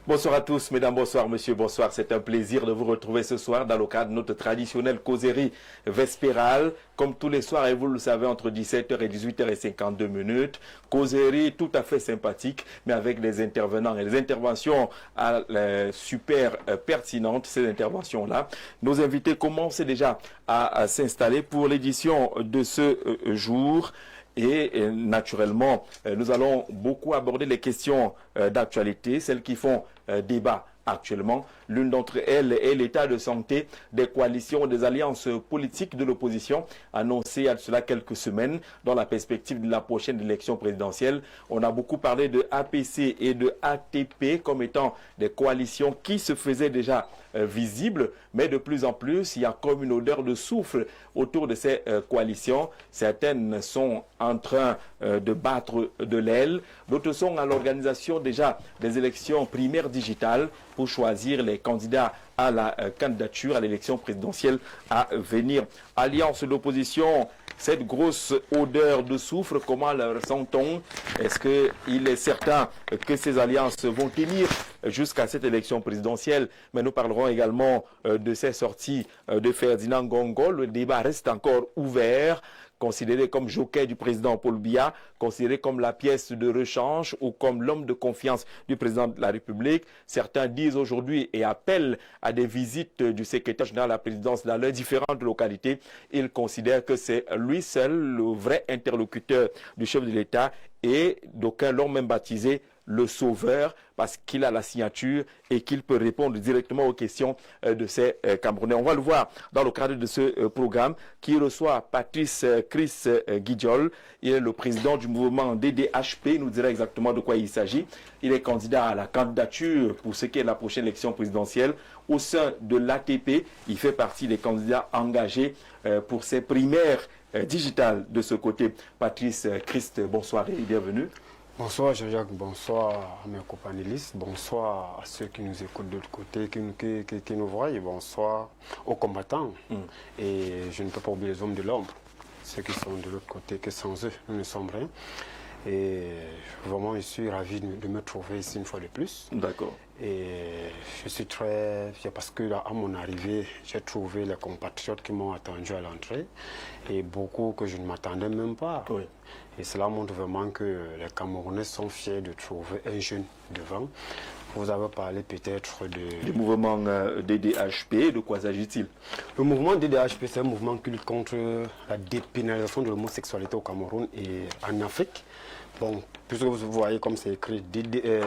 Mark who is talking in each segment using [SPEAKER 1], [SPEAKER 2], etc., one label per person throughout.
[SPEAKER 1] Bonsoir à tous, mesdames, bonsoir, monsieur, bonsoir. C'est un plaisir de vous retrouver ce soir dans le cadre de notre traditionnelle causerie vespérale. Comme tous les soirs, et vous le savez, entre 17h et 18h52. Causerie tout à fait sympathique, mais avec des intervenants et des interventions super pertinentes, ces interventions-là. Nos invités commencent déjà à s'installer pour l'édition de ce jour. Et naturellement, nous allons beaucoup aborder les questions d'actualité, celles qui font débat actuellement. L'une d'entre elles est l'état de santé des coalitions, des alliances politiques de l'opposition, annoncées il y a cela quelques semaines dans la perspective de la prochaine élection présidentielle. On a beaucoup parlé de APC et de ATP comme étant des coalitions qui se faisaient déjà visibles, mais de plus en plus, il y a comme une odeur de soufre autour de ces coalitions. Certaines sont en train de battre de l'aile, d'autres sont à l'organisation déjà des élections primaires digitales pour choisir les candidats à la candidature à l'élection présidentielle à venir. Alliance d'opposition, cette grosse odeur de soufre, comment la ressent-on? Est-ce qu'il est certain que ces alliances vont tenir jusqu'à cette élection présidentielle? Mais nous parlerons également de ces sorties de Ferdinand Gongo. Le débat reste encore ouvert. Considéré comme jockey du président Paul Biya, considéré comme la pièce de rechange ou comme l'homme de confiance du président de la République. Certains disent aujourd'hui et appellent à des visites du secrétaire général à la présidence dans leurs différentes localités. Ils considèrent que c'est lui seul le vrai interlocuteur du chef de l'État et d'aucuns l'ont même baptisé le sauveur parce qu'il a la signature et qu'il peut répondre directement aux questions de ces Camerounais. On va le voir dans le cadre de ce programme qui reçoit Patrice Chris Guidjol. Il est le président du mouvement DDHP. Il nous dira exactement de quoi il s'agit. Il est candidat à la candidature pour ce qui est la prochaine élection présidentielle. Au sein de l'ATP, il fait partie des candidats engagés pour ces primaires digitales de ce côté. Patrice Christ, bonsoir et bienvenue.
[SPEAKER 2] Bonsoir Jean-Jacques, bonsoir à mes companélistes, bonsoir à ceux qui nous écoutent de l'autre côté, qui nous voient, et bonsoir aux combattants. Et je ne peux pas oublier les hommes de l'ombre, ceux qui sont de l'autre côté, que sans eux, nous ne sommes rien. Et vraiment, je suis ravi de me trouver ici une fois de plus.
[SPEAKER 1] D'accord.
[SPEAKER 2] Et je suis très fier parce que là, à mon arrivée, j'ai trouvé les compatriotes qui m'ont attendu à l'entrée et beaucoup que je ne m'attendais même pas.
[SPEAKER 1] Oui.
[SPEAKER 2] Et cela montre vraiment que les Camerounais sont fiers de trouver un jeune devant. Vous avez parlé peut-être
[SPEAKER 1] du mouvement DDHP, de quoi s'agit-il?
[SPEAKER 2] Le mouvement DDHP, c'est un mouvement qui lutte contre la dépénalisation de l'homosexualité au Cameroun et en Afrique. Bon, puisque vous voyez comme c'est écrit,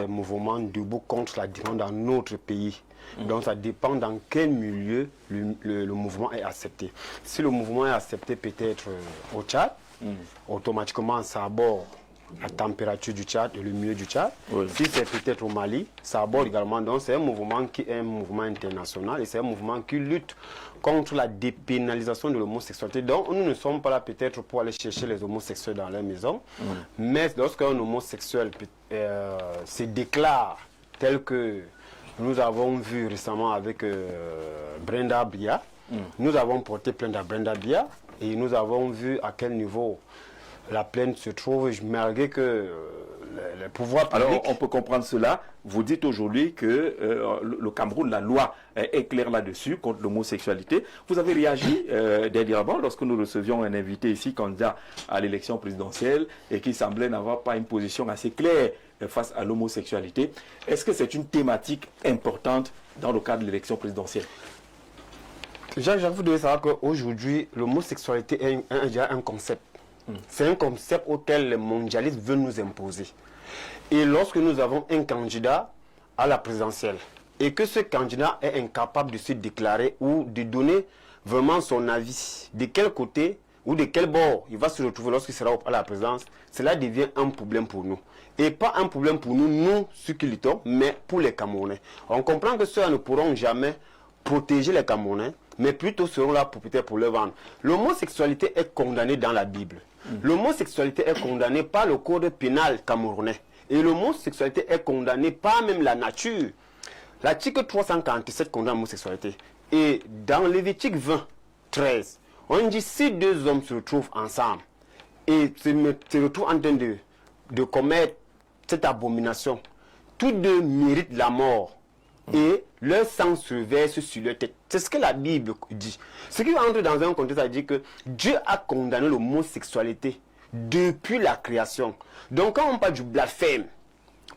[SPEAKER 2] mouvement debout contre la différence dans notre pays. Donc ça dépend dans quel milieu le mouvement est accepté. Si le mouvement est accepté peut-être au Tchad, automatiquement ça aborde la température du Tchad et le milieu du Tchad. Oui. Si c'est peut-être au Mali, ça aborde également. Donc c'est un mouvement qui est un mouvement international et c'est un mouvement qui lutte contre la dépénalisation de l'homosexualité. Donc nous ne sommes pas là peut-être pour aller chercher les homosexuels dans leur maison, mais lorsqu'un homosexuel se déclare tel que nous avons vu récemment avec Brenda Biya, nous avons porté plainte à Brenda Biya et nous avons vu à quel niveau la plainte se trouve, malgré que les pouvoirs publics...
[SPEAKER 1] Alors, on peut comprendre cela. Vous dites aujourd'hui que le Cameroun, la loi est claire là-dessus, contre l'homosexualité. Vous avez réagi dernièrement lorsque nous recevions un invité ici, candidat à l'élection présidentielle, et qui semblait n'avoir pas une position assez claire face à l'homosexualité. Est-ce que c'est une thématique importante dans le cadre de l'élection présidentielle?
[SPEAKER 2] Jacques, vous devez savoir qu'aujourd'hui, l'homosexualité est déjà un concept. C'est un concept auquel les mondialistes veulent nous imposer. Et lorsque nous avons un candidat à la présidentielle et que ce candidat est incapable de se déclarer ou de donner vraiment son avis, de quel côté ou de quel bord il va se retrouver lorsqu'il sera à la présidence, cela devient un problème pour nous. Et pas un problème pour nous, nous, ceux qui luttons, mais pour les Camerounais. On comprend que ceux-là ne pourront jamais protéger les Camerounais, mais plutôt seront là pour peut-être pour le vendre. L'homosexualité est condamnée dans la Bible. L'homosexualité est condamnée par le code pénal camerounais. Et l'homosexualité est condamnée par même la nature. L'article 347 condamne l'homosexualité. Et dans Lévitique 20, 13, on dit si deux hommes se retrouvent ensemble et se retrouvent en train de commettre cette abomination, tous deux méritent la mort. Et leur sang se verse sur leur tête. C'est ce que la Bible dit. Ce qui entre dans un contexte, ça dit que Dieu a condamné l'homosexualité depuis la création. Donc quand on parle du blasphème,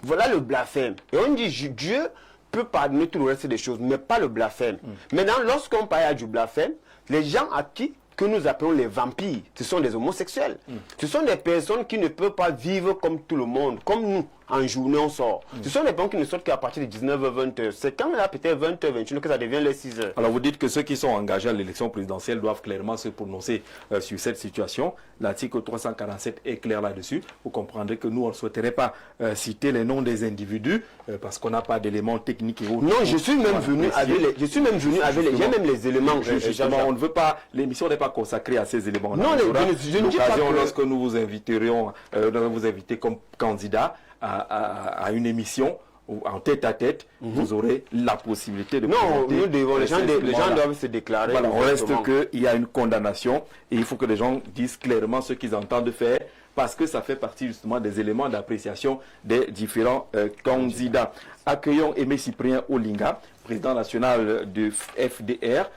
[SPEAKER 2] voilà le blasphème. Et on dit Dieu peut pardonner tout le reste des choses, mais pas le blasphème. Maintenant, lorsqu'on parle du blasphème, les gens à qui que nous appelons les vampires, ce sont des homosexuels. Ce sont des personnes qui ne peuvent pas vivre comme tout le monde, comme nous, en journée on sort. Ce sont des personnes qui ne sortent qu'à partir de 19h, 20h. C'est quand là, peut-être 20h, 21h que ça devient les 6h.
[SPEAKER 1] Alors vous dites que ceux qui sont engagés à l'élection présidentielle doivent clairement se prononcer sur cette situation. L'article 347 est clair là-dessus. Vous comprendrez que nous, on ne souhaiterait pas citer les noms des individus parce qu'on n'a pas d'éléments techniques et autres.
[SPEAKER 2] Non, je suis même venu avec les... J'ai même les éléments.
[SPEAKER 1] Justement, on ne veut pas... L'émission n'est pas consacrée à ces éléments.
[SPEAKER 2] Non, je ne dis pas que...
[SPEAKER 1] Lorsque nous vous inviterons, vous inviter comme candidat à une émission ou en tête-à-tête, vous aurez la possibilité de...
[SPEAKER 2] Non, nous devons, les gens doivent se déclarer.
[SPEAKER 1] Voilà, on reste qu'il y a une condamnation et il faut que les gens disent clairement ce qu'ils entendent faire parce que ça fait partie justement des éléments d'appréciation des différents candidats. Accueillons Aimé Cyprien Olinga, président national du FDR,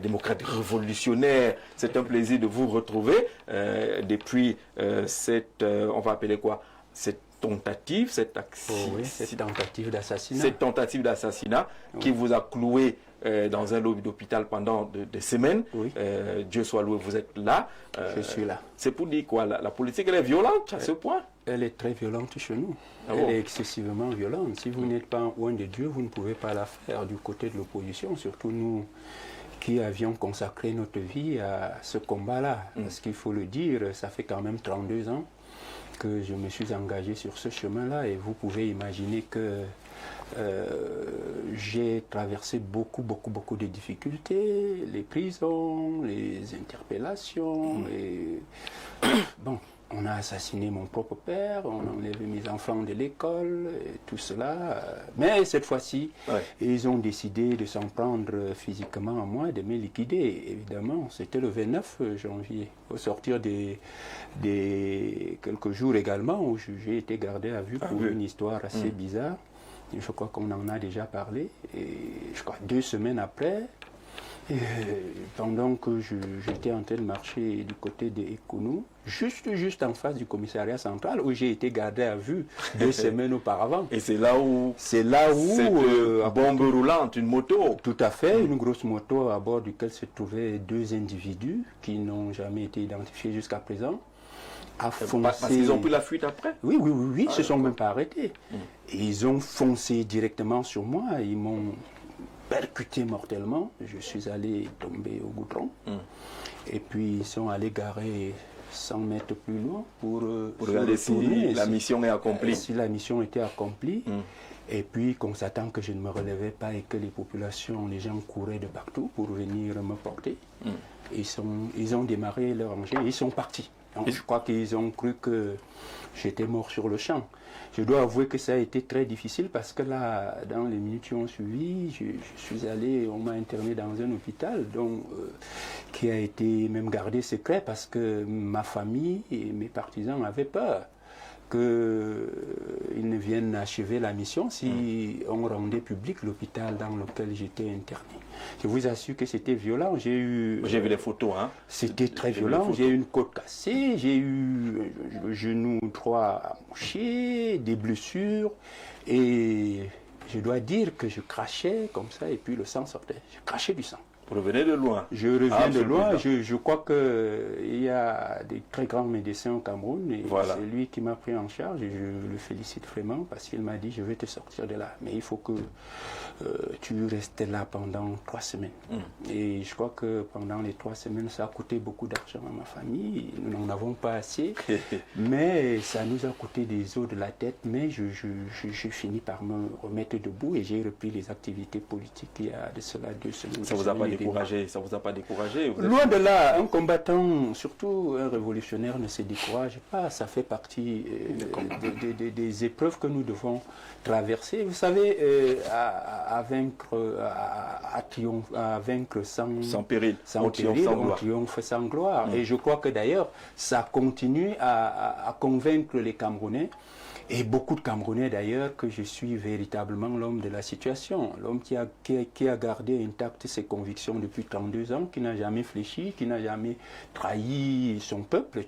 [SPEAKER 1] démocrate révolutionnaire. C'est un plaisir de vous retrouver depuis cette, on va appeler quoi, cette tentative, cette tentative d'assassinat qui vous a cloué dans un lobby d'hôpital pendant des semaines.
[SPEAKER 2] Oui.
[SPEAKER 1] Dieu soit loué, vous êtes là.
[SPEAKER 2] Je suis là.
[SPEAKER 1] C'est pour dire quoi? La politique, elle est violente à ce point?
[SPEAKER 3] Elle est très violente chez nous.
[SPEAKER 1] Elle
[SPEAKER 3] est excessivement violente. Si vous n'êtes pas loin de Dieu, vous ne pouvez pas la faire du côté de l'opposition, surtout nous qui avions consacré notre vie à ce combat-là. Parce qu'il faut le dire, ça fait quand même 32 ans que je me suis engagé sur ce chemin-là et vous pouvez imaginer que j'ai traversé beaucoup de difficultés, les prisons, les interpellations, et bon, on a assassiné mon propre père, on a enlevé mes enfants de l'école, et tout cela. Mais cette fois-ci, ils ont décidé de s'en prendre physiquement à moi, de me liquider. Évidemment, c'était le 29 janvier, au sortir des quelques jours également, où j'ai été gardé à vue pour une histoire assez bizarre. Je crois qu'on en a déjà parlé. Et je crois 2 semaines après, pendant que j'étais en train de marcher du côté de Ekounou, juste en face du commissariat central, où j'ai été gardé à vue 2 semaines auparavant.
[SPEAKER 1] Et c'est là où cette bombe roulante, une moto.
[SPEAKER 3] Tout à fait, une grosse moto à bord duquel se trouvaient 2 individus qui n'ont jamais été identifiés jusqu'à présent.
[SPEAKER 1] Parce qu'ils ont pris la fuite après?
[SPEAKER 3] Oui, ils ne se sont même pas arrêtés. Et ils ont foncé directement sur moi, ils m'ont percuté mortellement. Je suis allé tomber au goudron. Et puis ils sont allés garer 100 mètres plus loin pour
[SPEAKER 1] regarder si la mission est accomplie.
[SPEAKER 3] Si la mission était accomplie. Et puis qu'on s'attend que je ne me relevais pas et que les gens couraient de partout pour venir me porter. Ils ont démarré leur engin et ils sont partis. Donc, je crois qu'ils ont cru que j'étais mort sur le champ. Je dois avouer que ça a été très difficile parce que là, dans les minutes qui ont suivi, je suis allé, on m'a interné dans un hôpital qui a été même gardé secret parce que ma famille et mes partisans avaient peur qu'ils ne viennent achever la mission si on rendait public l'hôpital dans lequel j'étais interné. Je vous assure que c'était violent. J'ai vu
[SPEAKER 1] les photos. Hein.
[SPEAKER 3] C'était très violent. J'ai eu une côte cassée, j'ai eu le genou droit mouché, des blessures. Et je dois dire que je crachais comme ça et puis le sang sortait. Je crachais du sang.
[SPEAKER 1] Vous revenez de loin.
[SPEAKER 3] Je reviens de loin. Je crois qu'il y a des très grands médecins au Cameroun et c'est lui qui m'a pris en charge et je le félicite vraiment parce qu'il m'a dit je vais te sortir de là. Mais il faut que tu restes là pendant 3 semaines. Et je crois que pendant les 3 semaines, ça a coûté beaucoup d'argent à ma famille. Nous n'en avons pas assez. Mais ça nous a coûté des os de la tête. Mais j'ai fini par me remettre debout et j'ai repris les activités politiques il y a de cela 2 semaines.
[SPEAKER 1] Ça vous a pas découragé? Ça vous a pas découragé?
[SPEAKER 3] Loin de là, un combattant, surtout un révolutionnaire, ne se décourage pas. Ça fait partie des épreuves que nous devons traverser. Vous savez, à vaincre sans péril, on triomphe sans gloire. Et je crois que d'ailleurs, ça continue à convaincre les Camerounais Et beaucoup de Camerounais d'ailleurs que je suis véritablement l'homme de la situation, l'homme qui a gardé intactes ses convictions depuis 32 ans, qui n'a jamais fléchi, qui n'a jamais trahi son peuple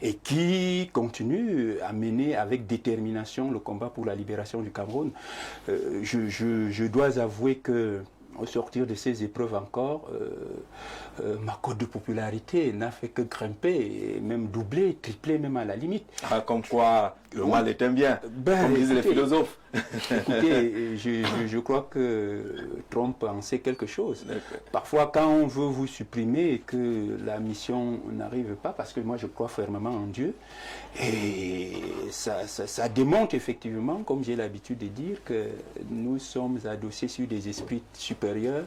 [SPEAKER 3] et qui continue à mener avec détermination le combat pour la libération du Cameroun. Je dois avouer que au sortir de ces épreuves encore, ma cote de popularité n'a fait que grimper, et même doubler, tripler même à la limite.
[SPEAKER 1] Ah, comme quoi le mal est un bien, comme disent les philosophes.
[SPEAKER 3] Écoutez, je crois que Trump en sait quelque chose. Parfois, quand on veut vous supprimer et que la mission n'arrive pas, parce que moi je crois fermement en Dieu, et ça démontre effectivement, comme j'ai l'habitude de dire, que nous sommes adossés sur des esprits supérieurs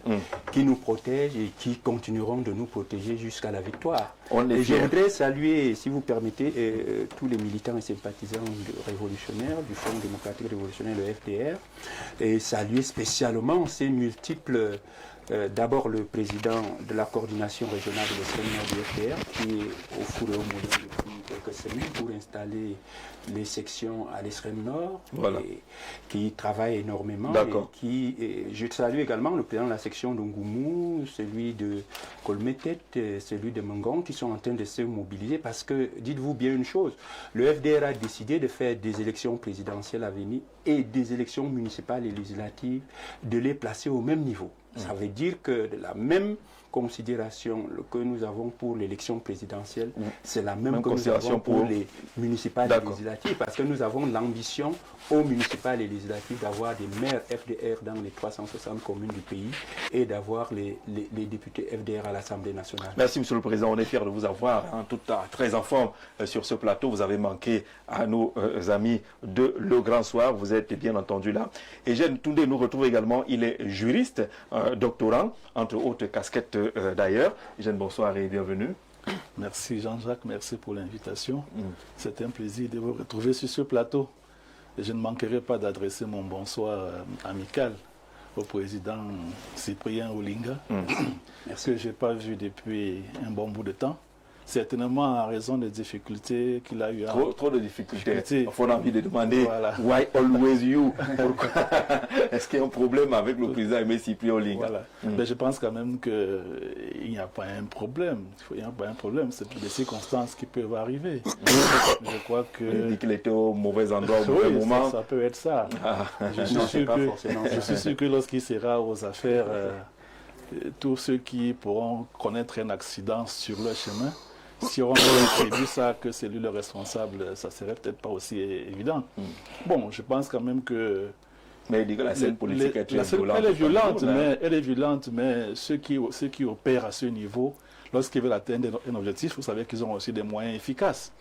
[SPEAKER 3] qui nous protègent et qui continueront de nous protéger jusqu'à la victoire. Et je voudrais saluer, si vous permettez, tous les militants et sympathisants révolutionnaires du Front démocratique révolutionnaire, le FDR, et saluer spécialement ces multiples... D'abord le président de la coordination régionale de l'extrême nord du FDR qui est au four et au moulin depuis quelques semaines pour installer les sections à l'extrême nord,
[SPEAKER 1] voilà.
[SPEAKER 3] Et qui travaille énormément. Je salue également le président de la section de Ngoumou, celui de Kolmetet, celui de Mangon, qui sont en train de se mobiliser parce que, dites-vous bien une chose, le FDR a décidé de faire des élections présidentielles à venir et des élections municipales et législatives, de les placer au même niveau. Ça veut dire que de la même considération que nous avons pour l'élection présidentielle, c'est la même que nous avons pour les municipales et législatives, parce que nous avons l'ambition aux municipales et législatives d'avoir des maires FDR dans les 360 communes du pays et d'avoir les députés FDR à l'Assemblée nationale.
[SPEAKER 1] Merci Monsieur le Président, on est fiers de vous avoir tout très en forme sur ce plateau. Vous avez manqué à nos amis de Le Grand Soir, vous êtes bien entendu là. Et Jeanne Toundé nous retrouve également, il est juriste, doctorant, entre autres casquettes d'ailleurs. Jeanne, bonsoir et bienvenue.
[SPEAKER 4] Merci Jean-Jacques, merci pour l'invitation. C'est un plaisir de vous retrouver sur ce plateau. Et je ne manquerai pas d'adresser mon bonsoir amical au président Cyprien Olinga, que je n'ai pas vu depuis un bon bout de temps. Certainement en raison des difficultés qu'il a eu.
[SPEAKER 1] Trop de difficultés. On a envie de demander, why always you? Pourquoi? Est-ce qu'il y a un problème avec le président Aimé Cyprien Olinga?
[SPEAKER 4] Voilà. Mais je pense quand même qu'il n'y a pas un problème. Il n'y a pas un problème. C'est des circonstances qui peuvent arriver. Je crois que...
[SPEAKER 1] Il dit qu'il était au mauvais endroit, au mauvais moment.
[SPEAKER 4] Ça peut être ça. Je suis sûr que lorsqu'il sera aux affaires, tous ceux qui pourront connaître un accident sur leur chemin, si on avait prévu ça, que c'est lui le responsable, ça serait peut-être pas aussi évident. Bon, je pense quand même que...
[SPEAKER 1] Mais il dit que la scène politique est violente.
[SPEAKER 4] Elle est violente, mais ceux qui opèrent à ce niveau, lorsqu'ils veulent atteindre un objectif, vous savez qu'ils ont aussi des moyens efficaces.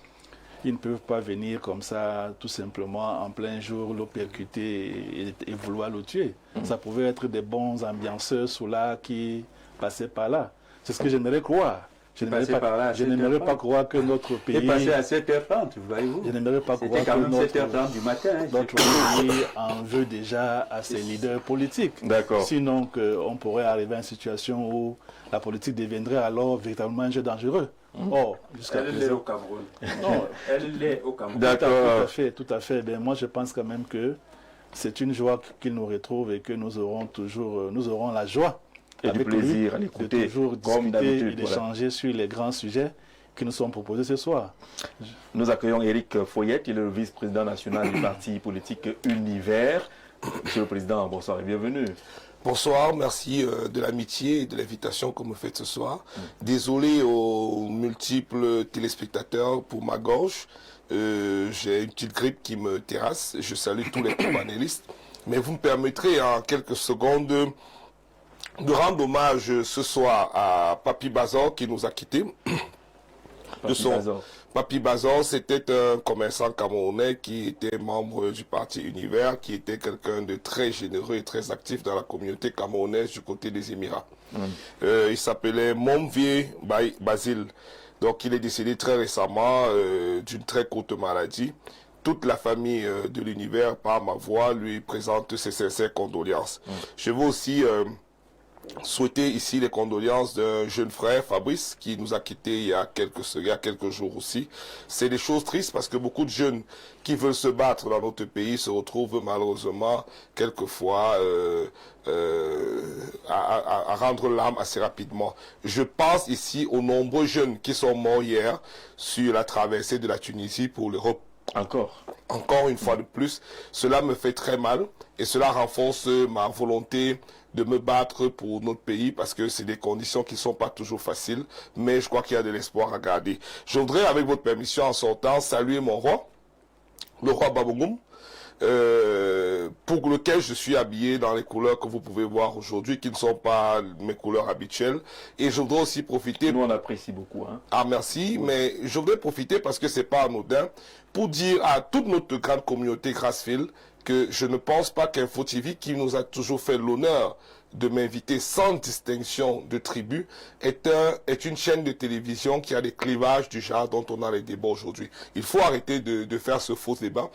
[SPEAKER 4] Ils ne peuvent pas venir comme ça, tout simplement, en plein jour, le percuter et vouloir le tuer. Ça pouvait être des bons ambianceurs sous là qui passaient par là. C'est ce que j'aimerais croire. Je n'aimerais pas croire que notre pays...
[SPEAKER 3] Il est passé à 7h30, voyez-vous.
[SPEAKER 4] Je n'aimerais pas croire
[SPEAKER 3] que notre 7h30 du matin.
[SPEAKER 4] Notre pays en veut déjà à ses leaders politiques.
[SPEAKER 1] D'accord.
[SPEAKER 4] Sinon, on pourrait arriver à une situation où la politique deviendrait alors véritablement un jeu dangereux.
[SPEAKER 3] Oh, elle l'est au Cameroun.
[SPEAKER 4] Non,
[SPEAKER 3] elle l'est au Cameroun.
[SPEAKER 1] D'accord.
[SPEAKER 4] Tout à fait. Ben, moi, je pense quand même que c'est une joie qu'il nous retrouve et que nous aurons la joie
[SPEAKER 1] et du plaisir à l'écouter,
[SPEAKER 4] de toujours discuter et d'échanger sur les grands sujets qui nous sont proposés ce soir.
[SPEAKER 1] Nous accueillons Éric Foyette, il est le vice-président national du parti politique Univers. Monsieur le Président, bonsoir et bienvenue.
[SPEAKER 5] Bonsoir, merci de l'amitié et de l'invitation que vous me faites ce soir. Désolé aux multiples téléspectateurs pour ma gorge. J'ai une petite grippe qui me terrasse. Je salue tous les panélistes. Mais vous me permettrez en quelques secondes de rendre hommage ce soir à Papi Bazor qui nous a quittés. Papi Bazor, c'était un commerçant camerounais qui était membre du parti Univers, qui était quelqu'un de très généreux et très actif dans la communauté camerounaise du côté des Émirats. Il s'appelait Momvier Basile. Donc il est décédé très récemment d'une très courte maladie. Toute la famille de l'Univers, par ma voix, lui présente ses sincères condoléances. Je veux aussi souhaiter ici les condoléances d'un jeune frère, Fabrice, qui nous a quittés il y a quelques jours aussi. C'est des choses tristes parce que beaucoup de jeunes qui veulent se battre dans notre pays se retrouvent malheureusement quelquefois à rendre l'âme assez rapidement. Je pense ici aux nombreux jeunes qui sont morts hier sur la traversée de la Tunisie pour l'Europe. Encore une fois de plus, cela me fait très mal et cela renforce ma volonté de me battre pour notre pays parce que c'est des conditions qui ne sont pas toujours faciles, mais je crois qu'il y a de l'espoir à garder. Je voudrais, avec votre permission, en sortant, saluer mon roi, le roi Babogoum, pour lequel je suis habillé dans les couleurs que vous pouvez voir aujourd'hui, qui ne sont pas mes couleurs habituelles. Et je voudrais aussi profiter...
[SPEAKER 1] Nous, on apprécie beaucoup. Hein.
[SPEAKER 5] Ah, merci, oui. Mais je voudrais profiter, parce que c'est pas anodin, pour dire à toute notre grande communauté Grassfield que je ne pense pas qu'Info TV, qui nous a toujours fait l'honneur de m'inviter sans distinction de tribu, est une chaîne de télévision qui a des clivages du genre dont on a les débats aujourd'hui. Il faut arrêter de faire ce faux débat.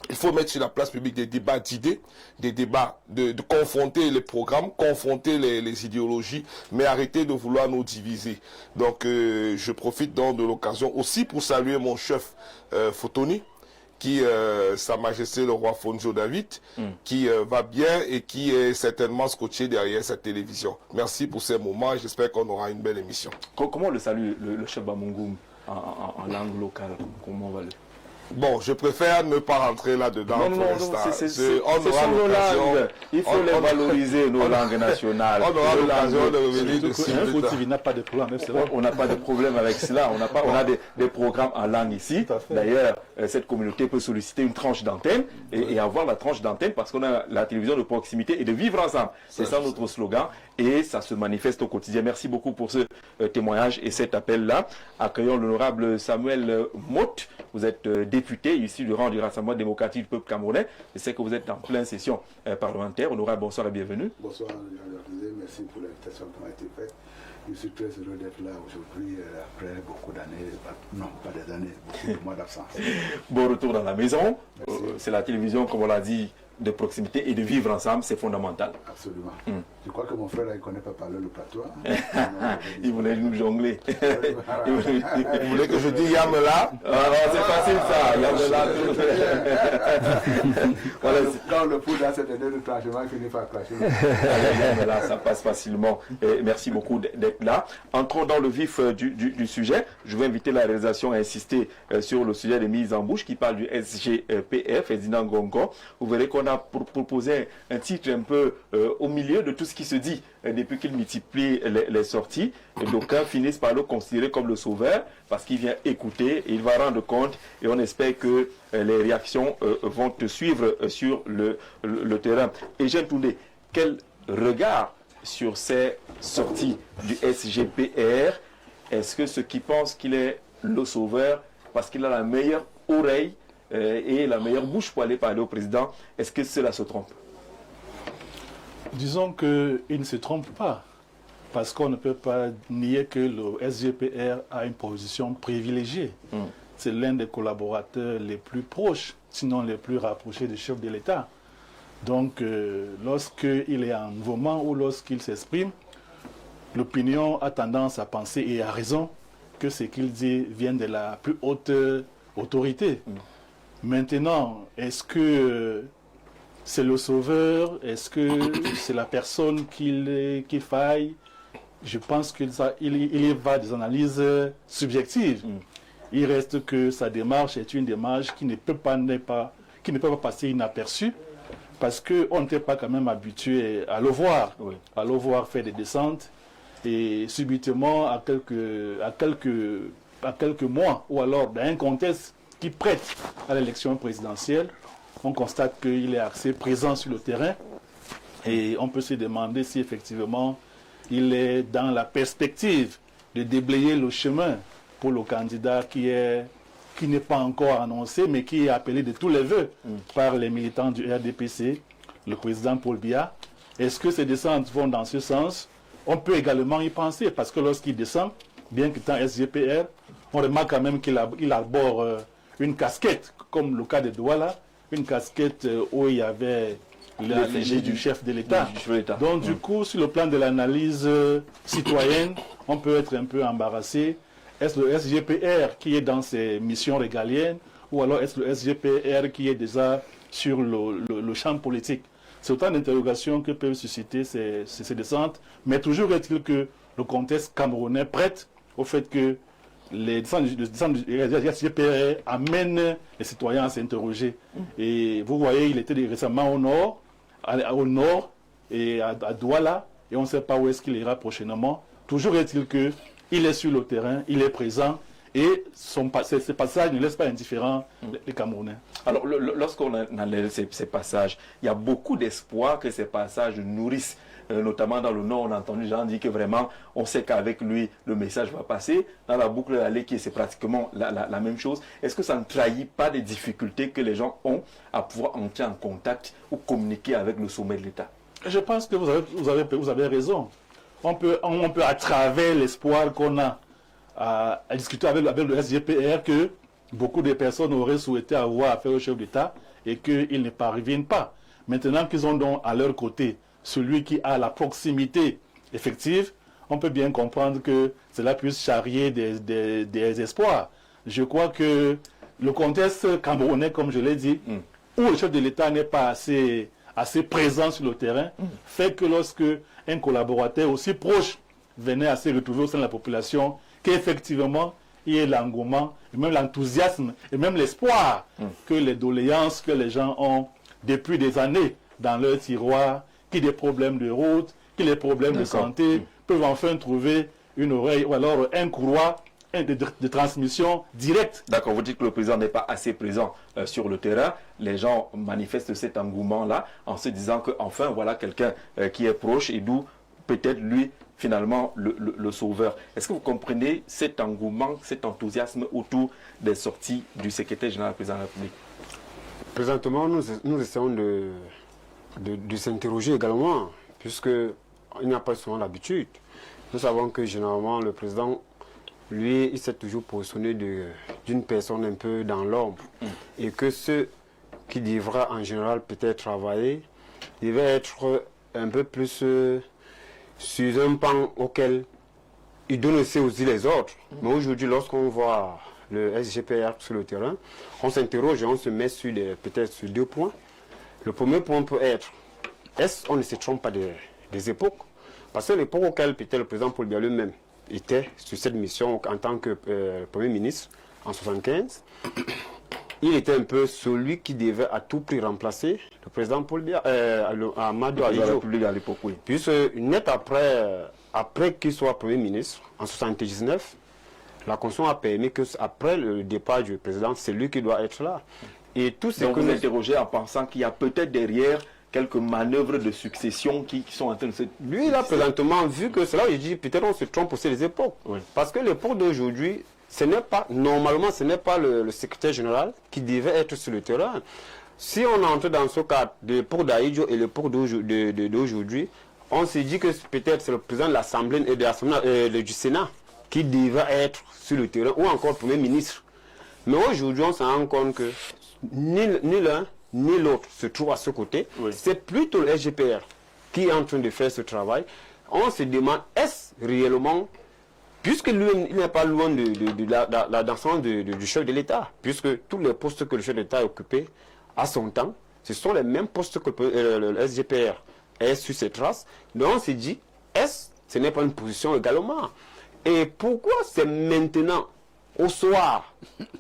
[SPEAKER 5] Il faut mettre sur la place publique des débats d'idées, des débats de confronter les programmes, confronter les idéologies, mais arrêter de vouloir nous diviser. Donc, je profite donc de l'occasion aussi pour saluer mon chef Fotoni, qui, Sa Majesté le roi Fonjo David, qui va bien et qui est certainement scotché derrière cette télévision. Merci pour ces moments et j'espère qu'on aura une belle émission.
[SPEAKER 1] Comment le salue le chef Bamungoum en langue locale? Comment on va le...
[SPEAKER 5] Bon, je préfère ne pas rentrer là-dedans pour l'instant.
[SPEAKER 1] On aura l'occasion. Il faut les valoriser, nos langues nationales.
[SPEAKER 5] On aura l'occasion de revenir dessus.
[SPEAKER 4] Il n'a pas de problème avec cela.
[SPEAKER 1] On n'a pas de problème avec cela. On a des programmes en langue ici. D'ailleurs, cette communauté peut solliciter une tranche d'antenne et avoir la tranche d'antenne parce qu'on a la télévision de proximité et de vivre ensemble. C'est ça notre slogan et ça se manifeste au quotidien. Merci beaucoup pour ce témoignage et cet appel-là. Accueillons l'honorable Samuel Motte. Vous êtes député ici du rang du Rassemblement démocratique du peuple camerounais. Je sais que vous êtes en pleine session parlementaire. Honorable, bonsoir et bienvenue.
[SPEAKER 6] Bonsoir, merci pour l'invitation qui m'a été faite. Je suis très heureux d'être là aujourd'hui après beaucoup d'années, non pas des années, beaucoup de mois d'absence.
[SPEAKER 1] Bon retour dans la maison. C'est la télévision, comme on l'a dit, de proximité et de vivre ensemble, c'est fondamental.
[SPEAKER 6] Absolument. Je crois que mon frère, là, il ne connaît pas parler le patois.
[SPEAKER 1] Il voulait nous jongler.
[SPEAKER 5] Il voulait que je dise Yamela.
[SPEAKER 1] C'est facile ça, Yamela.
[SPEAKER 6] Quand le fout dans cette année de tranchement, il finit par clasher.
[SPEAKER 1] Yamela, ça passe facilement. Et merci beaucoup d'être là. Entrons dans le vif du sujet. Je vais inviter la réalisation à insister sur le sujet des mises en bouche qui parle du SGPR, Ferdinand Gongo. Vous verrez qu'on a proposé un titre un peu au milieu de tout ce qui se dit depuis qu'il multiplie les sorties. D'aucuns finissent par le considérer comme le sauveur parce qu'il vient écouter et il va rendre compte et on espère que les réactions vont te suivre sur le terrain. Et Jean Toundé, quel regard sur ces sorties du SGPR? Est-ce que ceux qui pensent qu'il est le sauveur parce qu'il a la meilleure oreille et la meilleure bouche pour aller parler au président, est-ce que cela se trompe?
[SPEAKER 4] Disons qu'il ne se trompe pas, parce qu'on ne peut pas nier que le SGPR a une position privilégiée. C'est l'un des collaborateurs les plus proches, sinon les plus rapprochés du chef de l'État. Donc, lorsqu'il est en mouvement ou lorsqu'il s'exprime, l'opinion a tendance à penser, et a raison, que ce qu'il dit vient de la plus haute autorité. Maintenant, est-ce que c'est le sauveur? Est-ce que c'est la personne qui faille? Je pense qu'il y va des analyses subjectives. Il reste que sa démarche est une démarche qui ne peut pas passer inaperçue parce qu'on n'était pas quand même habitué à le voir, faire des descentes et subitement à quelques mois ou alors dans un contexte qui prête à l'élection présidentielle, on constate qu'il est assez présent sur le terrain et on peut se demander si effectivement il est dans la perspective de déblayer le chemin pour le candidat qui n'est pas encore annoncé mais qui est appelé de tous les vœux par les militants du RDPC, le président Paul Biya. Est-ce que ces descentes vont dans ce sens? On peut également y penser parce que lorsqu'il descend, bien qu'étant SGPR, on remarque quand même qu'il arbore une casquette, comme le cas de Douala, une casquette où il y avait l'égide du chef de l'État. Donc du coup, sur le plan de l'analyse citoyenne, on peut être un peu embarrassé. Est-ce le SGPR qui est dans ses missions régaliennes ou alors est-ce le SGPR qui est déjà sur le champ politique? C'est autant d'interrogations que peuvent susciter ces descentes, mais toujours est-il que le contexte camerounais prête au fait que les descentes du SGPR amènent les citoyens à s'interroger. Et vous voyez, il était récemment au nord et à Douala, et on ne sait pas où est-ce qu'il ira prochainement. Toujours est-il qu'il est sur le terrain, il est présent, et ces passages ne laissent pas indifférents les Camerounais.
[SPEAKER 1] Alors, lorsqu'on analyse ces passages, il y a beaucoup d'espoir que ces passages nourrissent. Notamment dans le Nord, on a entendu les gens dire que vraiment, on sait qu'avec lui, le message va passer. Dans la boucle à l'équipe, c'est pratiquement la même chose. Est-ce que ça ne trahit pas des difficultés que les gens ont à pouvoir entrer en contact ou communiquer avec le sommet de l'État?
[SPEAKER 4] Je pense que vous avez raison. On peut à travers l'espoir qu'on a à discuter avec le SGPR que beaucoup de personnes auraient souhaité avoir affaire au chef d'État et qu'ils ne parviennent pas. Maintenant qu'ils ont donc à leur côté celui qui a la proximité effective, on peut bien comprendre que cela puisse charrier des espoirs. Je crois que le contexte camerounais, comme je l'ai dit, où le chef de l'État n'est pas assez présent sur le terrain, fait que lorsque un collaborateur aussi proche venait à se retrouver au sein de la population, qu'effectivement, il y ait l'engouement, et même l'enthousiasme, et même l'espoir que les doléances que les gens ont depuis des années dans leur tiroir, qui des problèmes de route, qui des problèmes de santé, peuvent enfin trouver une oreille ou alors un courroie de transmission directe.
[SPEAKER 1] D'accord, vous dites que le président n'est pas assez présent sur le terrain. Les gens manifestent cet engouement-là en se disant qu'enfin, voilà quelqu'un qui est proche et d'où peut-être lui, finalement, le sauveur. Est-ce que vous comprenez cet engouement, cet enthousiasme autour des sorties du secrétaire général du président de la République?
[SPEAKER 2] Présentement, nous essayons de s'interroger également, puisqu'il n'y a pas souvent l'habitude. Nous savons que généralement le président, lui, il s'est toujours positionné d'une personne un peu dans l'ombre. Et que ceux qui devraient en général peut-être travailler devaient être un peu plus sur un pan auquel il donne aussi les autres. Mais aujourd'hui, lorsqu'on voit le SGPR sur le terrain, on s'interroge et on se met peut-être sur deux points. Le premier point peut être, est-ce qu'on ne se trompe pas des époques? Parce que l'époque auquel peut-être le président Paul Biya lui-même était sur cette mission en tant que Premier ministre, en 1975, il était un peu celui qui devait à tout prix remplacer le président Paul Biya, Amadou Ahidjo.
[SPEAKER 1] À l'époque, oui.
[SPEAKER 2] Puisque net après qu'il soit Premier ministre, en 1979, la Constitution a permis qu'après le départ du président, c'est lui qui doit être là. Et tout ce
[SPEAKER 1] donc
[SPEAKER 2] que
[SPEAKER 1] vous interrogez en pensant qu'il y a peut-être derrière quelques manœuvres de succession qui sont en train de se...
[SPEAKER 2] Lui, il a présentement vu que cela, il dit peut-être on se trompe aussi les époques.
[SPEAKER 1] Oui.
[SPEAKER 2] Parce que l'époque d'aujourd'hui, normalement, ce n'est pas le secrétaire général qui devait être sur le terrain. Si on entre dans ce cadre de l'époque d'Ahidjo et l'époque d'aujourd'hui, on se dit que peut-être c'est le président de l'Assemblée et du Sénat qui devait être sur le terrain, ou encore le Premier ministre. Mais aujourd'hui, on se rend compte que ni l'un ni l'autre se trouve à ce côté. Oui. C'est plutôt le SGPR qui est en train de faire ce travail. On se demande, est-ce réellement, puisque lui, il n'est pas loin de l'ensemble du chef de l'État, puisque tous les postes que le chef de l'État a occupés à son temps, ce sont les mêmes postes que le SGPR est sur ses traces. Donc on se dit, ce n'est pas une position également? Et pourquoi c'est maintenant, au soir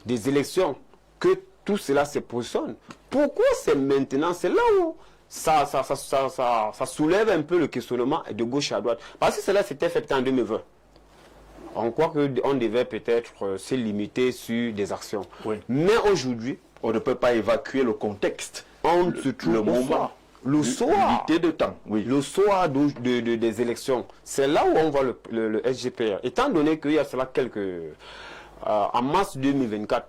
[SPEAKER 2] des élections, que tout cela se positionne? Pourquoi c'est maintenant? C'est là où ça soulève un peu le questionnement de gauche à droite. Parce que cela s'était fait en 2020. On croit qu'on devait peut-être se limiter sur des actions. Oui. Mais aujourd'hui,
[SPEAKER 1] on ne peut pas évacuer le contexte.
[SPEAKER 2] On se trouve le moment. Le soir,
[SPEAKER 1] de temps, oui.
[SPEAKER 2] Le soir des élections, c'est là où on voit le SGPR. Étant donné qu'il y a cela en mars 2024,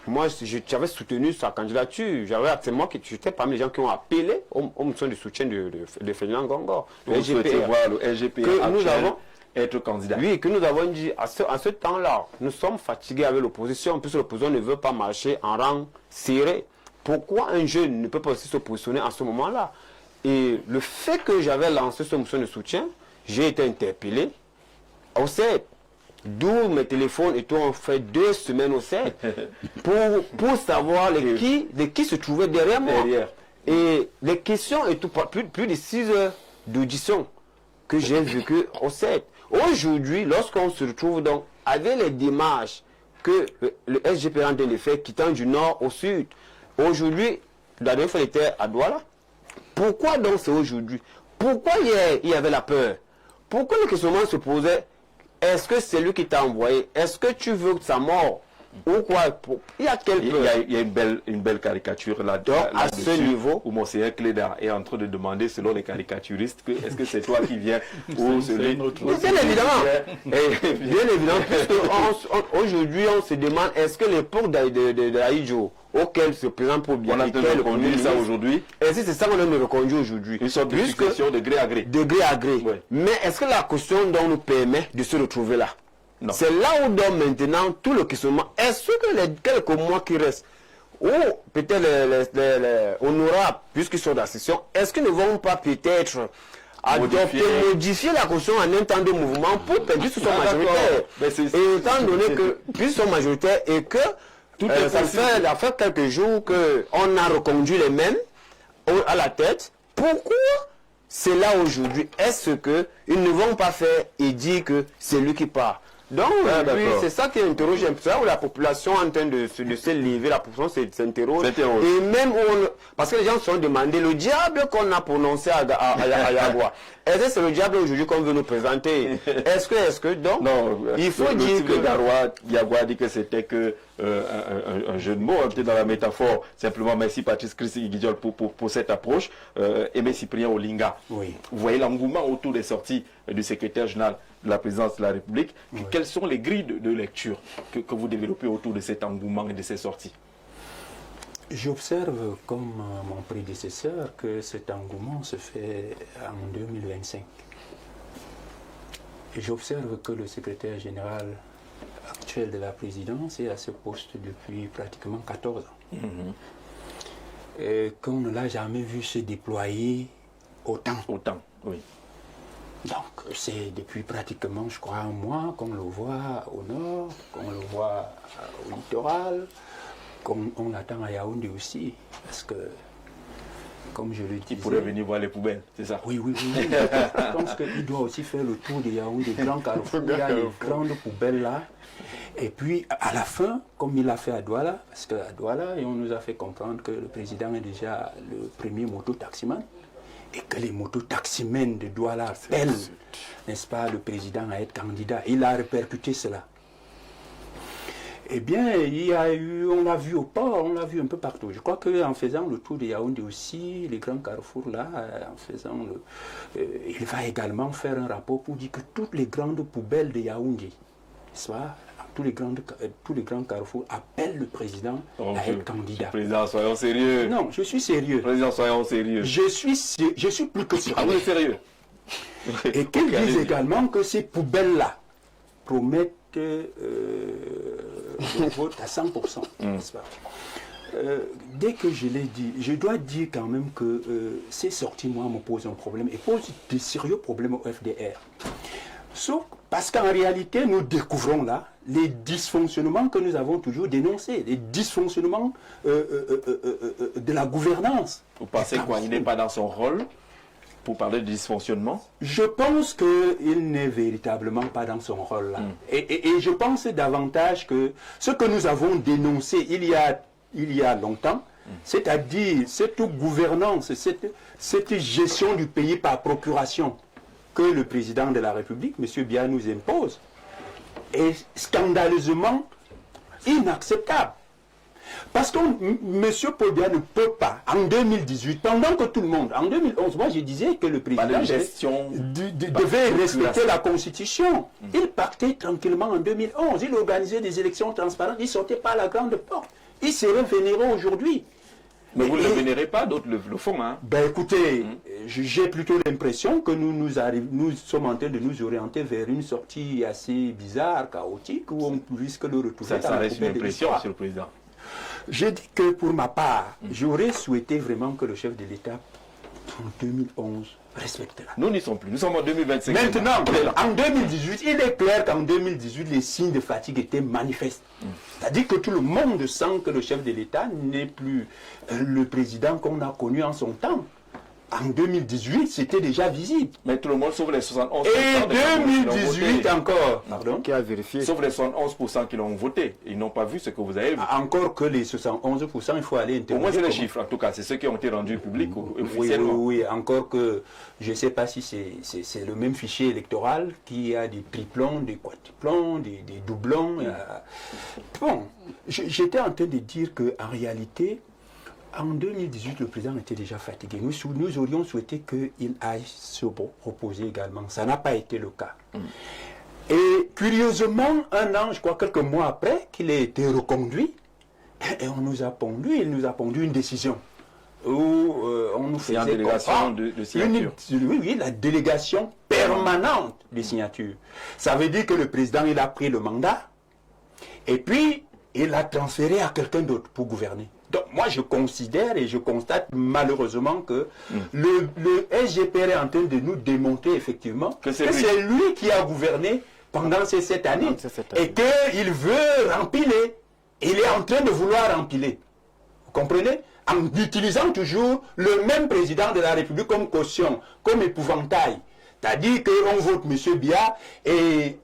[SPEAKER 2] moi j'avais soutenu sa candidature. C'est moi qui j'étais parmi les gens qui ont appelé au motion de soutien de Ferdinand Ngongor.
[SPEAKER 1] Le SGPR, voir le SGPR que nous avons être candidat.
[SPEAKER 2] Oui, que nous avons dit à ce temps-là, nous sommes fatigués avec l'opposition, puisque l'opposition ne veut pas marcher en rang serré. Pourquoi un jeune ne peut pas aussi se positionner à ce moment-là? Et le fait que j'avais lancé cette motion de soutien, j'ai été interpellé au CED. D'où mes téléphones et tout ont fait 2 semaines au CED pour savoir de qui se trouvait derrière moi. Et les questions et tout, plus de 6 heures d'audition que j'ai vécu au CED. Aujourd'hui, lorsqu'on se retrouve donc avec les démarches que le SGP a de fait quittant du nord au sud, aujourd'hui, la dernière fois il était à Douala. Pourquoi donc c'est aujourd'hui? Pourquoi hier il y avait la peur? Pourquoi le questionnement se posait? Est-ce que c'est lui qui t'a envoyé? Est-ce que tu veux sa mort? Ou quoi? Il y a quelle peur?
[SPEAKER 1] Il y a une belle caricature là,
[SPEAKER 2] à ce niveau
[SPEAKER 1] où Monseigneur Cléda est en train de demander, selon les caricaturistes, est-ce que c'est toi qui viens ou celui...
[SPEAKER 2] Bien évidemment, puisque aujourd'hui on se demande est-ce que l'époque d'Aïdjo, auquel se présente pour bien,
[SPEAKER 1] on a reconduit ça aujourd'hui.
[SPEAKER 2] Est-ce que c'est ça qu'on a reconduit aujourd'hui?
[SPEAKER 1] Une sorte de succession de gré à gré.
[SPEAKER 2] De gré à gré.
[SPEAKER 1] Ouais.
[SPEAKER 2] Mais est-ce que la question dont nous permet de se retrouver là? C'est là où donc maintenant tout le questionnement. Est-ce que les quelques mois qui restent, ou peut-être les honorables, puisqu'ils sont dans la session, est-ce qu'ils ne vont pas peut-être modifier la constitution en un temps de mouvement pour qu'ils soient majoritaires? Et étant donné que puisqu'ils sont majoritaires et que ça fait quelques jours qu'on a reconduit les mêmes à la tête, pourquoi c'est là aujourd'hui? Est-ce qu'ils ne vont pas faire et dire que c'est lui qui part? Donc, c'est ça qui interroge un peu, où la population est en train de se lever, la population s'interroge. Et même, parce que les gens se sont demandé, le diable qu'on a prononcé à Yagua, est-ce que c'est le diable aujourd'hui qu'on veut nous présenter? Est-ce que, donc,
[SPEAKER 1] non,
[SPEAKER 2] il faut dire que...
[SPEAKER 1] Yagua a dit que c'était que un jeu de mots, peut-être dans la métaphore. Simplement, merci Patrice Christi Guidiol pour cette approche. Aimé Cyprien Olinga.
[SPEAKER 3] Oui.
[SPEAKER 1] Vous voyez l'engouement autour des sorties du secrétaire général de la présidence de la République. Oui. Quelles sont les grilles de lecture que vous développez autour de cet engouement et de ces sorties?
[SPEAKER 3] J'observe, comme mon prédécesseur, que cet engouement se fait en 2025. Et j'observe que le secrétaire général actuel de la présidence est à ce poste depuis pratiquement 14 ans. Et qu'on ne l'a jamais vu se déployer autant.
[SPEAKER 1] Autant, oui.
[SPEAKER 3] Donc c'est depuis pratiquement, je crois, un mois qu'on le voit au nord, qu'on le voit au littoral, qu'on l'attend à Yaoundé aussi. Parce que, comme je le disais...
[SPEAKER 1] Il pourrait venir voir les poubelles, c'est ça?
[SPEAKER 3] Oui. Je pense qu'il doit aussi faire le tour de Yaoundé, des grands carrefours. Il y a les grandes poubelles là. Et puis, à la fin, comme il l'a fait à Douala, parce qu'à Douala, on nous a fait comprendre que le président est déjà le premier moto-taximan, et que les moto-taximens de Douala appellent, n'est-ce pas, le président à être candidat. Il a répercuté cela. Eh bien, il y a eu, on l'a vu au port, on l'a vu un peu partout. Je crois qu'en faisant le tour de Yaoundé aussi, les grands carrefours là, en faisant il va également faire un rapport pour dire que toutes les grandes poubelles de Yaoundé, n'est-ce pas, tous les grands carrefours appellent le président à être candidat.
[SPEAKER 1] Président, soyons sérieux.
[SPEAKER 3] Non, je suis sérieux.
[SPEAKER 1] Président, soyons sérieux.
[SPEAKER 3] Je suis plus que sérieux.
[SPEAKER 1] Ah, vous êtes sérieux?
[SPEAKER 3] Et qu'ils disent également que ces poubelles-là promettent le vote à 100%. N'est-ce pas? Dès que je l'ai dit, je dois dire quand même que ces sorties, moi, me posent un problème et posent de sérieux problèmes au FDR. Sauf parce qu'en réalité, nous découvrons là les dysfonctionnements que nous avons toujours dénoncés, les dysfonctionnements de la gouvernance.
[SPEAKER 1] Vous pensez qu'il n'est pas dans son rôle pour parler de dysfonctionnement? Je
[SPEAKER 3] pense qu'il n'est véritablement pas dans son rôle là. Et je pense davantage que ce que nous avons dénoncé il y a longtemps, c'est-à-dire cette gouvernance, cette gestion du pays par procuration que le président de la République, M. Biya, nous impose, est scandaleusement inacceptable. Parce que M. Paul Biya ne peut pas, en 2018, pendant que tout le monde, en 2011, moi je disais que le président devait respecter la Constitution. Il partait tranquillement en 2011, il organisait des élections transparentes, il ne sortait pas à la grande porte. Il serait vénéré aujourd'hui.
[SPEAKER 1] Mais vous ne le vénérez pas, d'autres le font. Hein.
[SPEAKER 3] Ben écoutez, j'ai plutôt l'impression que nous sommes en train de nous orienter vers une sortie assez bizarre, chaotique, où on risque de le retrouver.
[SPEAKER 1] Ça reste une impression, Monsieur le Président.
[SPEAKER 3] J'ai dit que pour ma part, j'aurais souhaité vraiment que le chef de l'État en 2011 respecte-la.
[SPEAKER 1] Nous n'y sommes plus, nous sommes en 2025.
[SPEAKER 3] Maintenant, en 2018, il est clair qu'en 2018, les signes de fatigue étaient manifestes. C'est-à-dire que tout le monde sent que le chef de l'État n'est plus le président qu'on a connu en son temps. En 2018, c'était déjà visible.
[SPEAKER 1] Mais tout le monde, sauf les 71%.
[SPEAKER 3] Et 2018 encore. Pardon?
[SPEAKER 2] Qui a vérifié?
[SPEAKER 1] Sauf les 71% qui l'ont voté. Ils n'ont pas vu ce que vous avez vu.
[SPEAKER 3] Encore que les 71%, il faut aller interroger.
[SPEAKER 1] Au moins, c'est les chiffres, en tout cas. C'est ceux qui ont été rendus publics officiellement.
[SPEAKER 3] Oui, encore que je ne sais pas si c'est le même fichier électoral qui a des triplons, des quadruplons, des doublons. Bon, j'étais en train de dire qu'en réalité, en 2018, le président était déjà fatigué. Nous aurions souhaité qu'il aille se reposer également. Ça n'a pas été le cas. Et curieusement, un an, je crois quelques mois après qu'il ait été reconduit, et on nous a pondu, il nous a pondu une décision où on nous faisait
[SPEAKER 1] une délégation de signature.
[SPEAKER 3] Oui, la délégation permanente des signatures. Ça veut dire que le président, il a pris le mandat et puis il l'a transféré à quelqu'un d'autre pour gouverner. Donc moi je considère et je constate malheureusement que le SGPR est en train de nous démontrer effectivement que c'est lui qui a gouverné pendant ces 7 années et qu'il veut rempiler. Il est en train de vouloir empiler. Vous comprenez? En utilisant toujours le même président de la République comme caution, comme épouvantail. C'est-à-dire qu'on vote M. Biya et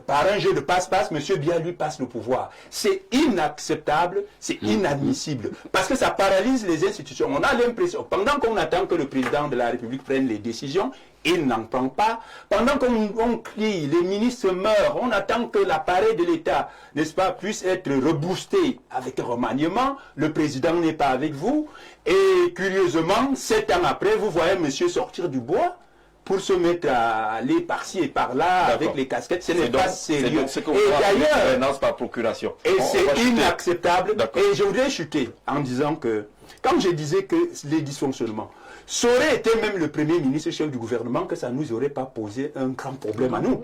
[SPEAKER 3] par un jeu de passe-passe, M. Biya lui passe le pouvoir. C'est inacceptable, c'est inadmissible. Parce que ça paralyse les institutions. On a l'impression, pendant qu'on attend que le président de la République prenne les décisions, il n'en prend pas. Pendant qu'on crie, les ministres meurent, on attend que l'appareil de l'État, n'est-ce pas, puisse être reboosté avec un remaniement. Le président n'est pas avec vous. Et curieusement, 7 ans après, vous voyez monsieur sortir du bois pour se mettre à aller par-ci et par-là avec les casquettes. Ce n'est pas sérieux.
[SPEAKER 1] Et d'ailleurs, gouvernance par procuration.
[SPEAKER 3] Et c'est inacceptable. Et je voudrais chuter en disant que, quand je disais que les dysfonctionnements, ça aurait été même le Premier ministre, chef du gouvernement, que ça ne nous aurait pas posé un grand problème à nous.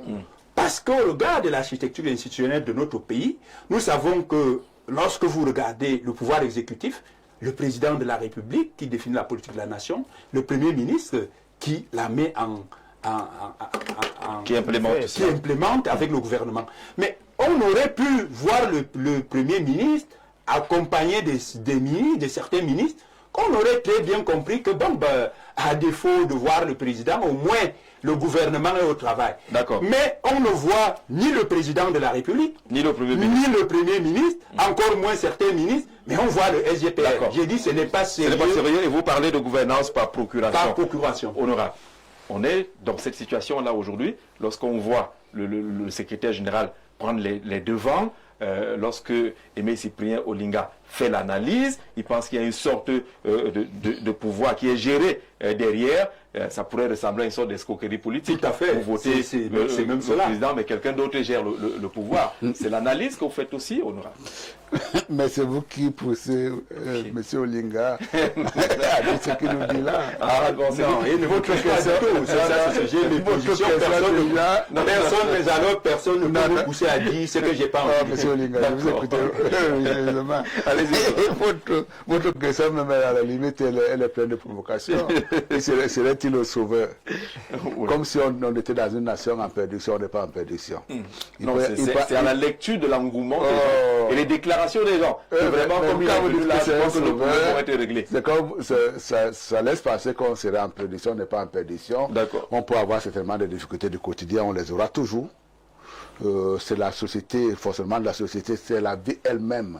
[SPEAKER 3] Parce qu'au regard de l'architecture institutionnelle de notre pays, nous savons que lorsque vous regardez le pouvoir exécutif, le président de la République qui définit la politique de la nation, le Premier ministre qui la met
[SPEAKER 1] qui implémente
[SPEAKER 3] avec le gouvernement. Mais on aurait pu voir le Premier ministre accompagné des ministres, de certains ministres, qu'on aurait très bien compris que, bon, à défaut de voir le président, au moins le gouvernement est au travail. Mais on ne voit ni le président de la République, ni le Premier ministre, encore moins certains ministres, mais on voit le SGPR. J'ai dit ce n'est pas sérieux.
[SPEAKER 1] Ce n'est pas sérieux et vous parlez de gouvernance par procuration.
[SPEAKER 3] Par procuration.
[SPEAKER 1] Honorable. On est dans cette situation-là aujourd'hui, lorsqu'on voit le secrétaire général prendre les devants, lorsque Aimé Cyprien Olinga fait l'analyse, il pense qu'il y a une sorte de pouvoir qui est géré derrière. Ça pourrait ressembler à une sorte d'escroquerie politique.
[SPEAKER 3] Tout à fait.
[SPEAKER 1] Vous votez
[SPEAKER 3] c'est même
[SPEAKER 1] le président, mais quelqu'un d'autre gère le pouvoir. C'est l'analyse que vous faites aussi, honorable.
[SPEAKER 6] Mais c'est vous qui poussez M. Olinga à dire ce qu'il nous dit là.
[SPEAKER 3] Non, et votre question, j'ai mes positions, personne ne peut me pousser à dire ce que j'ai pas envie.
[SPEAKER 6] M. Olinga, je vous écoute religieusement. Votre question, même à la limite, elle est pleine de provocations. Serait-il le sauveur? Comme si on était dans une nation en perdition, on n'est pas en perdition.
[SPEAKER 1] Non, c'est à la lecture de l'engouement des gens et les déclarations des gens. Vraiment, comme il a dit là, je pense que le problème va être réglé.
[SPEAKER 6] C'est comme ça laisse penser qu'on serait en perdition, on n'est pas en perdition. On peut avoir certainement des difficultés du quotidien, on les aura toujours. C'est la société, le fonctionnement de la société, c'est la vie elle-même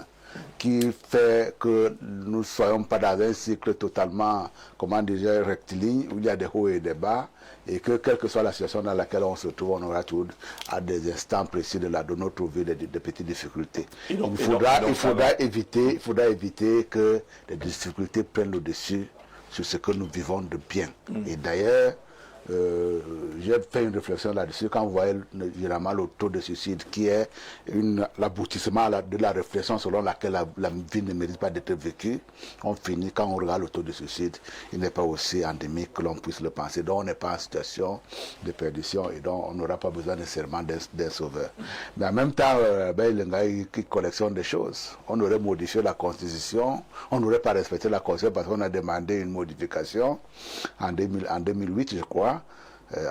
[SPEAKER 6] qui fait que nous ne soyons pas dans un cycle totalement, comment dire, rectiligne, où il y a des hauts et des bas, et que quelle que soit la situation dans laquelle on se trouve, on aura toujours à des instants précis de notre vie des petites difficultés. Il faudra éviter que les difficultés prennent le dessus sur ce que nous vivons de bien. Et d'ailleurs, j'ai fait une réflexion là-dessus. Quand vous voyez généralement le taux de suicide qui est l'aboutissement de la réflexion selon laquelle la vie ne mérite pas d'être vécue, on finit, quand on regarde le taux de suicide, il n'est pas aussi endémique que l'on puisse le penser. Donc on n'est pas en situation de perdition et donc on n'aura pas besoin nécessairement d'un sauveur. Mais en même temps, il y a une collection de choses. On aurait modifié la Constitution, on n'aurait pas respecté la Constitution parce qu'on a demandé une modification en 2008, je crois.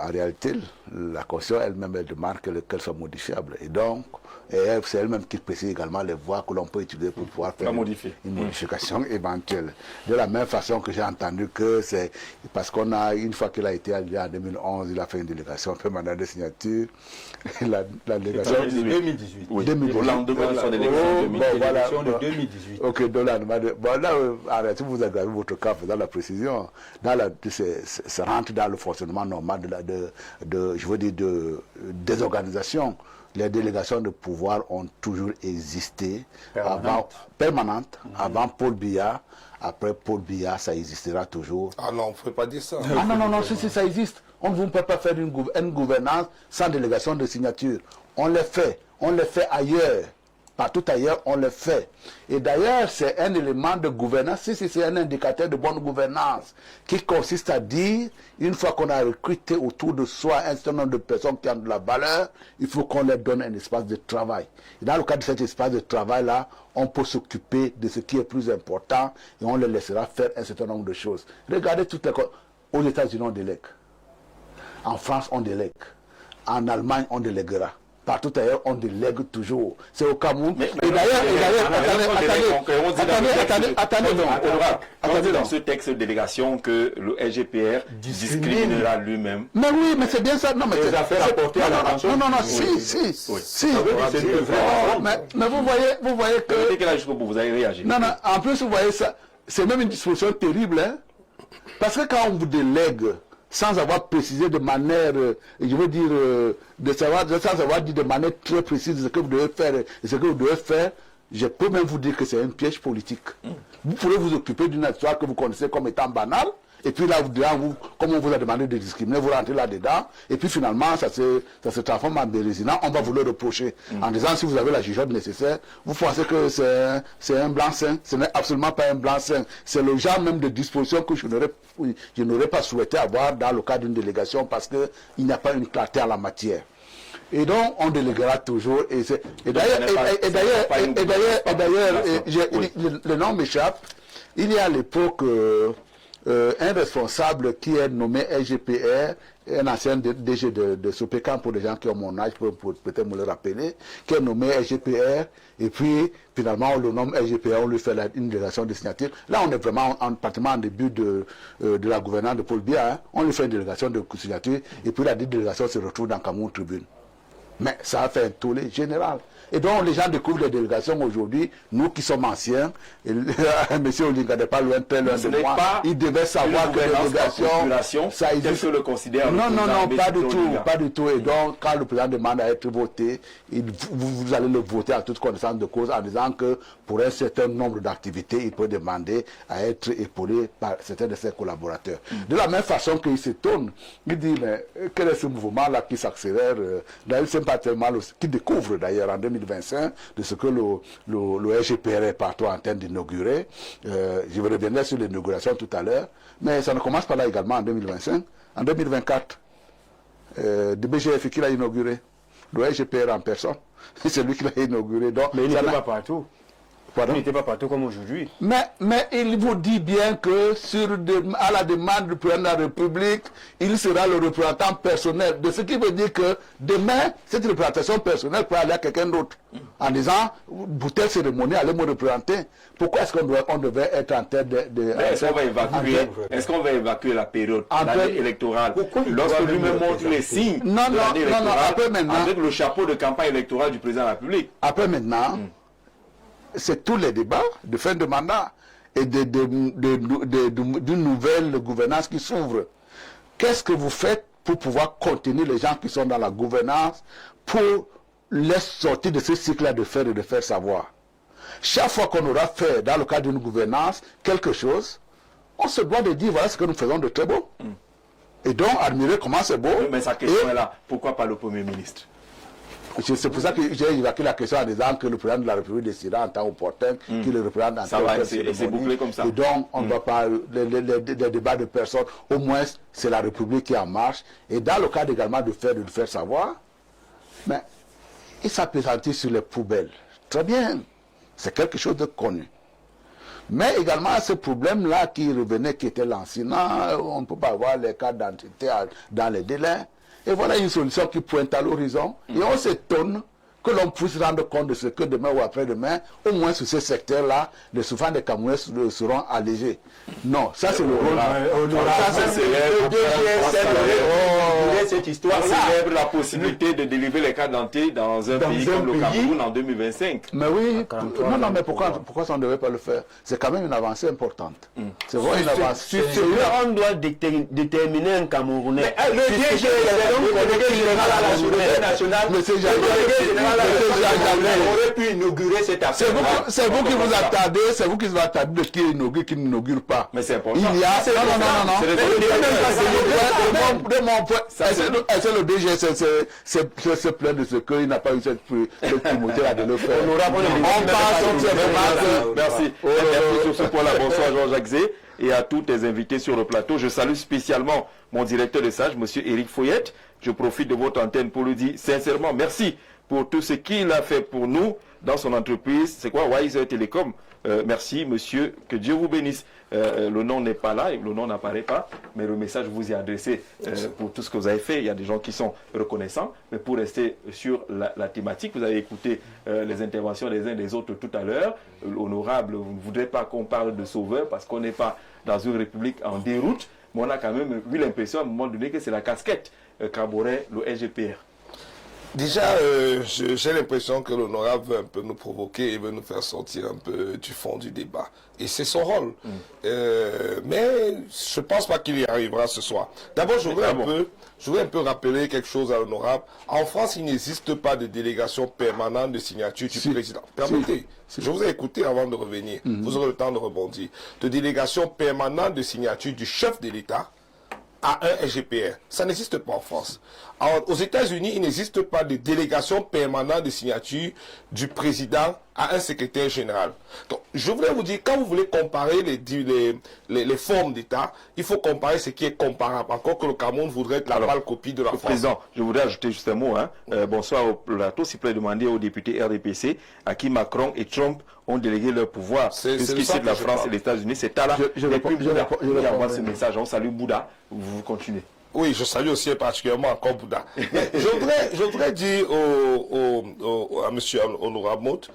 [SPEAKER 6] En réalité, la Constitution elle-même, elle demande qu'elle soit modifiable. Et donc, c'est elle-même qui précise également les voies que l'on peut utiliser pour pouvoir faire une modification éventuelle. De la même façon que j'ai entendu que c'est parce qu'on a, une fois qu'il a été allié en 2011, il a fait une délégation permanente de signature. La délégation
[SPEAKER 3] de 2018.
[SPEAKER 1] Oui. 2018. Au lendemain de son
[SPEAKER 3] élection de 2018.
[SPEAKER 6] Ok, donc là, arrêtez, vous aggravez votre cas faisant la précision. Ça rentre dans le fonctionnement normal de désorganisation. Les délégations de pouvoir ont toujours existé permanentes. Avant Paul Biya. Après Paul Biya, ça existera toujours.
[SPEAKER 5] Ah non, on ne peut pas dire ça.
[SPEAKER 6] Ah non, si, ça existe. On ne peut pas faire une gouvernance sans délégation de signature. On le fait ailleurs. Partout ailleurs, on le fait. Et d'ailleurs, c'est un élément de gouvernance, c'est un indicateur de bonne gouvernance, qui consiste à dire, une fois qu'on a recruté autour de soi un certain nombre de personnes qui ont de la valeur, il faut qu'on leur donne un espace de travail. Et dans le cadre de cet espace de travail-là, on peut s'occuper de ce qui est plus important et on les laissera faire un certain nombre de choses. Regardez toutes les choses. Aux États-Unis, on délègue. En France, on délègue. En Allemagne, on déléguera. Partout ailleurs, on délègue toujours. C'est au Cameroun. Et d'ailleurs,
[SPEAKER 1] attendez, dans ce texte de délégation que le SGPR discriminera lui-même.
[SPEAKER 6] Mais oui, mais c'est bien ça. Non, mais
[SPEAKER 3] les affaires apportées à l'attention.
[SPEAKER 6] Non, si. Mais vous voyez que.
[SPEAKER 1] Vous avez réagi.
[SPEAKER 6] Non, en plus, vous voyez ça. C'est même une disposition terrible, hein. Parce que quand on vous délègue, sans avoir précisé de manière, je veux dire, sans avoir dit de manière très précise ce que vous devez faire et ce que vous devez faire, je peux même vous dire que c'est un piège politique. Vous pourrez vous occuper d'une histoire que vous connaissez comme étant banale, et puis là, comme on vous a demandé de discriminer, vous rentrez là-dedans, et puis finalement, ça se transforme en dérésinant, on va vous le reprocher. En disant, si vous avez la jugeote nécessaire, vous pensez que c'est un blanc-seing. Ce n'est absolument pas un blanc-seing. C'est le genre même de disposition que je n'aurais pas souhaité avoir dans le cadre d'une délégation, parce qu'il n'y a pas une clarté en la matière. Et donc, on déléguera toujours. Et d'ailleurs, le nom m'échappe. Il y a à l'époque un responsable qui est nommé SGPR, un ancien DG de Sopecam, pour les gens qui ont mon âge, pour peut-être me le rappeler, qui est nommé SGPR, et puis finalement on le nomme SGPR, on lui fait une délégation de signature. Là on est vraiment pratiquement en début de la gouvernance de Paul Biya, hein. On lui fait une délégation de signature, et puis la délégation se retrouve dans Cameroun Tribune. Mais ça a fait un tollé général. Et donc les gens découvrent les délégations aujourd'hui, nous qui sommes anciens, et M. Olinga n'est pas loin de moi, il devait savoir que les délégations, ça existe.
[SPEAKER 1] Le considère
[SPEAKER 6] non, pas du tout. Et donc quand le président demande à être voté, vous allez le voter à toute connaissance de cause en disant que pour un certain nombre d'activités, il peut demander à être épaulé par certains de ses collaborateurs. De la même façon qu'il s'étonne, il dit, mais quel est ce mouvement-là qui s'accélère, d'ailleurs c'est pas tellement qui découvre d'ailleurs en 2025 de ce que le SGPR est partout en train d'inaugurer. Je vais revenir sur l'inauguration tout à l'heure, mais ça ne commence pas là également en 2025. En 2024, DBGF qui l'a inauguré, le SGPR en personne, c'est lui qui l'a inauguré. Donc,
[SPEAKER 2] mais il n'était pas partout.
[SPEAKER 6] Pardon?
[SPEAKER 2] Il n'était pas partout comme aujourd'hui.
[SPEAKER 6] Mais il vous dit bien que à la demande du président de la République, il sera le représentant personnel. De ce qui veut dire que demain, cette représentation personnelle peut aller à quelqu'un d'autre. En disant, pour telle cérémonie, allez me représenter. Pourquoi est-ce qu'on devait être en tête de
[SPEAKER 1] est-ce qu'on va évacuer la période électorale lorsque lui-même montre les signes
[SPEAKER 6] non, après maintenant,
[SPEAKER 1] avec le chapeau de campagne électorale du président de la République?
[SPEAKER 6] Après maintenant, c'est tous les débats de fin de mandat et d'une nouvelle gouvernance qui s'ouvre. Qu'est-ce que vous faites pour pouvoir contenir les gens qui sont dans la gouvernance, pour les sortir de ce cycle-là de faire et de faire savoir? Chaque fois qu'on aura fait, dans le cadre d'une gouvernance, quelque chose, on se doit de dire, voilà ce que nous faisons de très beau. Et donc, admirer comment c'est beau.
[SPEAKER 1] Mais sa question est là, pourquoi pas le Premier ministre?
[SPEAKER 6] C'est pour ça que j'ai évacué la question en disant que le président de la République décidera en temps opportun qu'il le représente en
[SPEAKER 1] ça va, c'est bouclé comme ça.
[SPEAKER 6] Et donc, on ne va pas, les débats de personnes, au moins, c'est la République qui est en marche. Et dans le cadre également de le faire savoir, mais il s'appesantit sur les poubelles. Très bien, c'est quelque chose de connu. Mais également, ce problème-là qui revenait, qui était lancinant, on ne peut pas avoir les cartes d'identité dans les délais. Et voilà une solution qui pointe à l'horizon. Et on s'étonne que l'on puisse rendre compte de ce que demain ou après-demain, au moins sur ce secteur-là, les souffrances des Camerounais seront allégées. Non, ça c'est le rôle.
[SPEAKER 1] Ça c'est cette histoire célèbre la possibilité de délivrer les cartes d'identité dans un pays comme le Cameroun en 2025.
[SPEAKER 6] Mais oui, non, mais pourquoi ça ne devrait pas le faire? C'est quand même une avancée importante. C'est vraiment une avancée.
[SPEAKER 2] On doit déterminer un Camerounais.
[SPEAKER 1] Le DG, c'est donc le délégué général à la Sûreté nationale.
[SPEAKER 6] Mais c'est jamais.
[SPEAKER 1] On aurait pu inaugurer cette affaire.
[SPEAKER 6] C'est vous qui vous attardez, c'est vous qui vous attardez de qui inaugure, qui n'inaugure pas.
[SPEAKER 1] Mais c'est important.
[SPEAKER 6] Il y a. Non. De mon point, c'est le DG, c'est plein de ce qu'il n'a pas eu cette primauté-là de le faire. On passe.
[SPEAKER 1] Merci. Merci sur ce point-là. Bonsoir Jean-Jacques Zé et à tous tes invités sur le plateau. Je salue spécialement mon directeur de SAGE, M. Éric Foyette. Je profite de votre antenne pour lui dire sincèrement merci pour tout ce qu'il a fait pour nous dans son entreprise. C'est quoi, Wise Telecom. Merci, monsieur, que Dieu vous bénisse. Le nom n'est pas là, le nom n'apparaît pas, mais le message vous est adressé pour tout ce que vous avez fait. Il y a des gens qui sont reconnaissants, mais pour rester sur la thématique, vous avez écouté les interventions des uns et des autres tout à l'heure. L'honorable, vous ne voudrez pas qu'on parle de sauveur parce qu'on n'est pas dans une république en déroute, mais on a quand même eu l'impression à un moment donné que c'est la casquette qu'arborait le SGPR.
[SPEAKER 5] Déjà, j'ai l'impression que l'honorable veut un peu nous provoquer et veut nous faire sortir un peu du fond du débat. Et c'est son rôle. Mais je ne pense pas qu'il y arrivera ce soir. D'abord, je voudrais un peu rappeler quelque chose à l'honorable. En France, il n'existe pas de délégation permanente de signature du président. Permettez, je vous ai écouté avant de revenir. Vous aurez le temps de rebondir. De délégation permanente de signature du chef de l'État à un SGPR. Ça n'existe pas en France. Alors, aux États-Unis, il n'existe pas de délégation permanente de signature du président à un secrétaire général. Donc, je voulais vous dire, quand vous voulez comparer les formes d'État, il faut comparer ce qui est comparable. Encore que le Cameroun voudrait être la pâle copie de la France.
[SPEAKER 1] Président, je voudrais ajouter juste un mot. Bonsoir au plateau. S'il plaît demander aux députés RDPC à qui Macron et Trump ont délégué leur pouvoir. Puisqu'ici c'est de la France et des États-Unis, c'est là.
[SPEAKER 6] Je réponds
[SPEAKER 1] ce message. On salue Bouddha. Vous continuez.
[SPEAKER 5] Oui, je salue aussi particulièrement encore Bouddha. Je voudrais dire à M. Honorable Mout,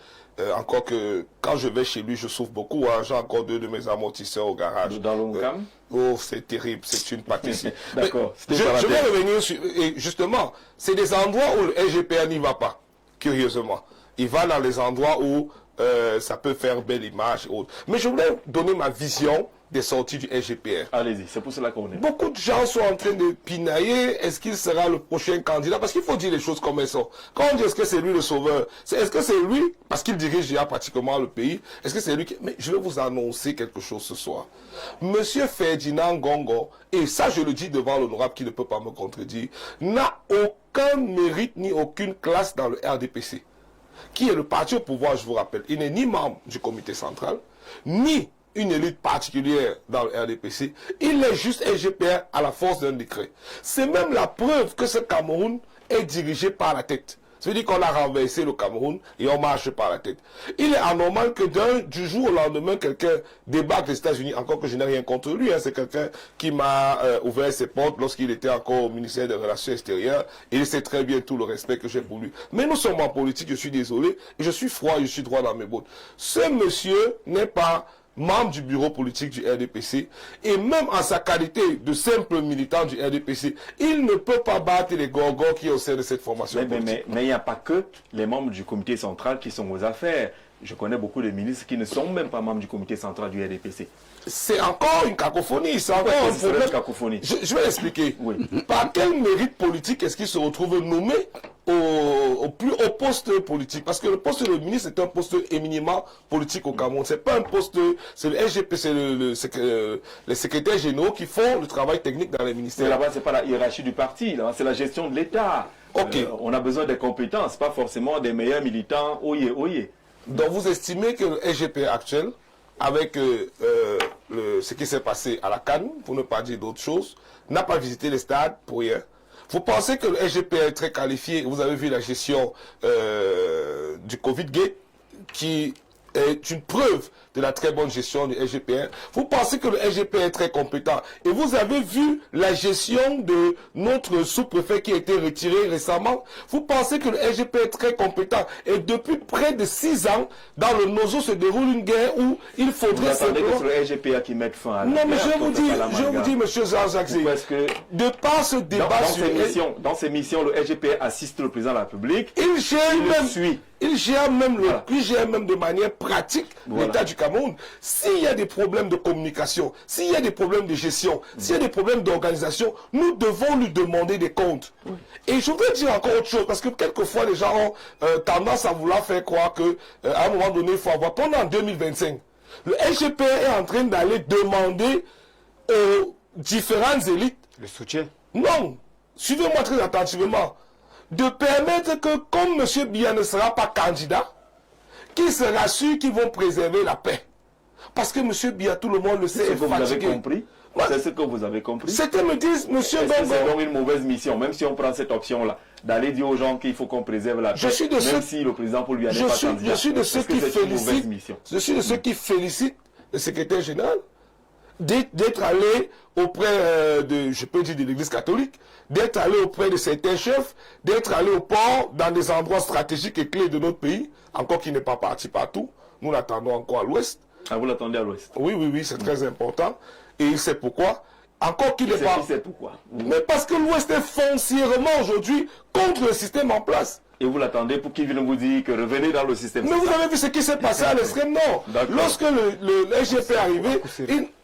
[SPEAKER 5] encore que quand je vais chez lui, je souffre beaucoup. J'ai encore 2 de mes amortisseurs au garage.
[SPEAKER 1] Dans l'ONCAM
[SPEAKER 5] Oh, c'est terrible, c'est une pâtisserie.
[SPEAKER 1] D'accord.
[SPEAKER 5] Je vais revenir sur... Et justement, c'est des endroits où le SGPR n'y va pas, curieusement. Il va dans les endroits où ça peut faire belle image et autres. Mais je voulais donner ma vision des sorties du SGPR.
[SPEAKER 1] Allez-y, c'est pour cela qu'on est.
[SPEAKER 5] Beaucoup de gens sont en train de pinailler. Est-ce qu'il sera le prochain candidat? Parce qu'il faut dire les choses comme elles sont. Quand on dit est-ce que c'est lui le sauveur, est-ce que c'est lui, parce qu'il dirige déjà pratiquement le pays, est-ce que c'est lui qui... Mais je vais vous annoncer quelque chose ce soir. Monsieur Ferdinand Gongo, et ça je le dis devant l'honorable qui ne peut pas me contredire, n'a aucun mérite ni aucune classe dans le RDPC. Qui est le parti au pouvoir, je vous rappelle. Il n'est ni membre du comité central, ni une élite particulière dans le RDPC. Il est juste SGPR à la force d'un décret. C'est même la preuve que ce Cameroun est dirigé par la tête. Ça veut dire qu'on a renversé le Cameroun et on marche par la tête. Il est anormal que du jour au lendemain, quelqu'un débarque des États-Unis, encore que je n'ai rien contre lui. C'est quelqu'un qui m'a ouvert ses portes lorsqu'il était encore au ministère des Relations extérieures. Et il sait très bien tout le respect que j'ai pour lui. Mais nous sommes en politique, je suis désolé. Et je suis froid, je suis droit dans mes bottes. Ce monsieur n'est pas membre du bureau politique du RDPC, et même en sa qualité de simple militant du RDPC, il ne peut pas battre les gorgons qui sont au sein de cette formation politique.
[SPEAKER 1] Mais il n'y a pas que les membres du comité central qui sont aux affaires. Je connais beaucoup de ministres qui ne sont même pas membres du comité central du RDPC.
[SPEAKER 5] C'est encore une cacophonie, c'est encore un problème.
[SPEAKER 1] Cacophonie.
[SPEAKER 5] Je vais l'expliquer.
[SPEAKER 1] Oui.
[SPEAKER 5] Par quel mérite politique est-ce qu'il se retrouve nommé au plus haut poste politique. Parce que le poste de ministre est un poste éminemment politique au Cameroun. C'est pas un poste, c'est le SGP, c'est les secrétaires généraux qui font le travail technique dans les ministères.
[SPEAKER 1] Mais là-bas, c'est pas la hiérarchie du parti, c'est la gestion de l'État.
[SPEAKER 5] Ok.
[SPEAKER 1] On a besoin des compétences, pas forcément des meilleurs militants. Oyez.
[SPEAKER 5] Donc vous estimez que le SGP actuel, avec ce qui s'est passé à la CAN, pour ne pas dire d'autres choses, n'a pas visité les stades pour rien. Vous pensez que le SGP est très qualifié? Vous avez vu la gestion du Covid-Gate, qui est une preuve de la très bonne gestion du SGPR. Vous pensez que le SGP est très compétent. Et vous avez vu la gestion de notre sous-préfet qui a été retiré récemment. Vous pensez que le SGP est très compétent. Et depuis près de 6 ans, dans le Nozo se déroule une guerre où il faudrait...
[SPEAKER 1] Vous attendez que c'est le SGPA qui mette fin à la
[SPEAKER 5] Non, mais
[SPEAKER 1] guerre,
[SPEAKER 5] je vous dis, monsieur Jean-Jacques, de par ce débat
[SPEAKER 1] dans ces missions, le SGPA assiste le président de la République.
[SPEAKER 5] Il gère même de manière pratique l'État du Cameroun. S'il y a des problèmes de communication, s'il y a des problèmes de gestion, s'il y a des problèmes d'organisation, nous devons lui demander des comptes. Oui. Et je voudrais dire encore autre chose, parce que quelquefois les gens ont tendance à vouloir faire croire que à un moment donné, il faut avoir... Pendant 2025, le SGP est en train d'aller demander aux différentes élites...
[SPEAKER 2] Le soutien.
[SPEAKER 5] Non, suivez-moi très attentivement. De permettre que, comme M. Biya ne sera pas candidat, qu'il se rassure qu'ils vont préserver la paix. Parce que M. Biya, tout le monde le sait, est fatigué.
[SPEAKER 1] Vous avez compris. C'est ce que vous avez compris.
[SPEAKER 5] C'était me disent, M. Bongo.
[SPEAKER 1] C'est donc une mauvaise mission, même si on prend cette option-là, d'aller dire aux gens qu'il faut qu'on préserve la paix, même si le président pour lui n'est pas candidat.
[SPEAKER 5] Je suis de ceux qui félicitent le secrétaire général d'être allé auprès je peux dire de l'église catholique, d'être allé auprès de certains chefs, d'être allé au port, dans des endroits stratégiques et clés de notre pays, encore qu'il n'est pas parti partout. Nous l'attendons encore à l'ouest.
[SPEAKER 1] Ah, vous l'attendez à l'ouest?
[SPEAKER 5] Oui, c'est très important. Et il sait pourquoi. Encore qu'il n'est pas...
[SPEAKER 1] Il sait pourquoi.
[SPEAKER 5] Mais parce que l'ouest est foncièrement aujourd'hui contre le système en place.
[SPEAKER 1] Et vous l'attendez pour qu'il vienne vous dire que revenez dans le système.
[SPEAKER 5] Mais vous avez vu ce qui s'est passé à l'extrême nord. Lorsque le SGP est arrivé,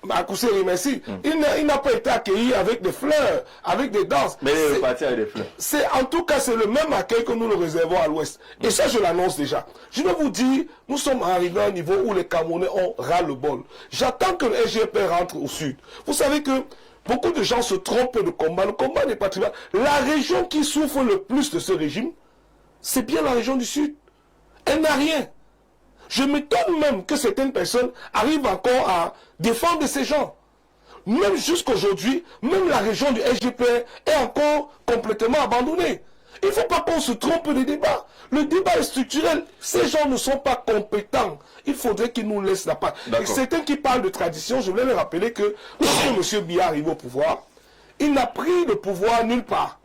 [SPEAKER 5] à Kousséri, merci, il n'a pas été accueilli avec des fleurs, avec des danses.
[SPEAKER 1] Mais il est reparti avec des fleurs.
[SPEAKER 5] En tout cas, c'est le même accueil que nous le réservons à l'ouest. Et ça, je l'annonce déjà. Je vais vous dire, nous sommes arrivés à un niveau où les Camerounais ont ras-le-bol. J'attends que le SGP rentre au sud. Vous savez que beaucoup de gens se trompent de combat. Le combat n'est pas trivial. La région qui souffre le plus de ce régime, c'est bien la région du Sud. Elle n'a rien. Je m'étonne même que certaines personnes arrivent encore à défendre ces gens. Même jusqu'aujourd'hui, même la région du SGP est encore complètement abandonnée. Il ne faut pas qu'on se trompe de débat. Le débat est structurel. Ces gens ne sont pas compétents. Il faudrait qu'ils nous laissent la part. Et certains qui parlent de tradition, je voulais leur rappeler que lorsque M. Biya arrive au pouvoir, il n'a pris le pouvoir nulle part.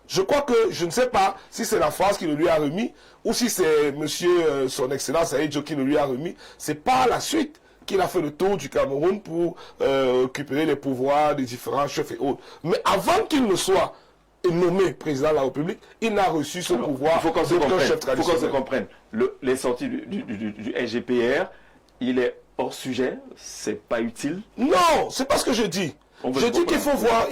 [SPEAKER 5] Je crois que, je ne sais pas si c'est la France qui le lui a remis ou si c'est monsieur, son excellence Aïdjo qui le lui a remis. C'est par la suite qu'il a fait le tour du Cameroun pour récupérer les pouvoirs des différents chefs et autres. Mais avant qu'il ne soit nommé président de la République, il n'a reçu ce pouvoir.
[SPEAKER 1] Il faut qu'on se comprenne. Les sorties du SGPR, il est hors sujet, c'est pas utile.
[SPEAKER 5] Non, c'est pas ce que je dis. Je dis qu'il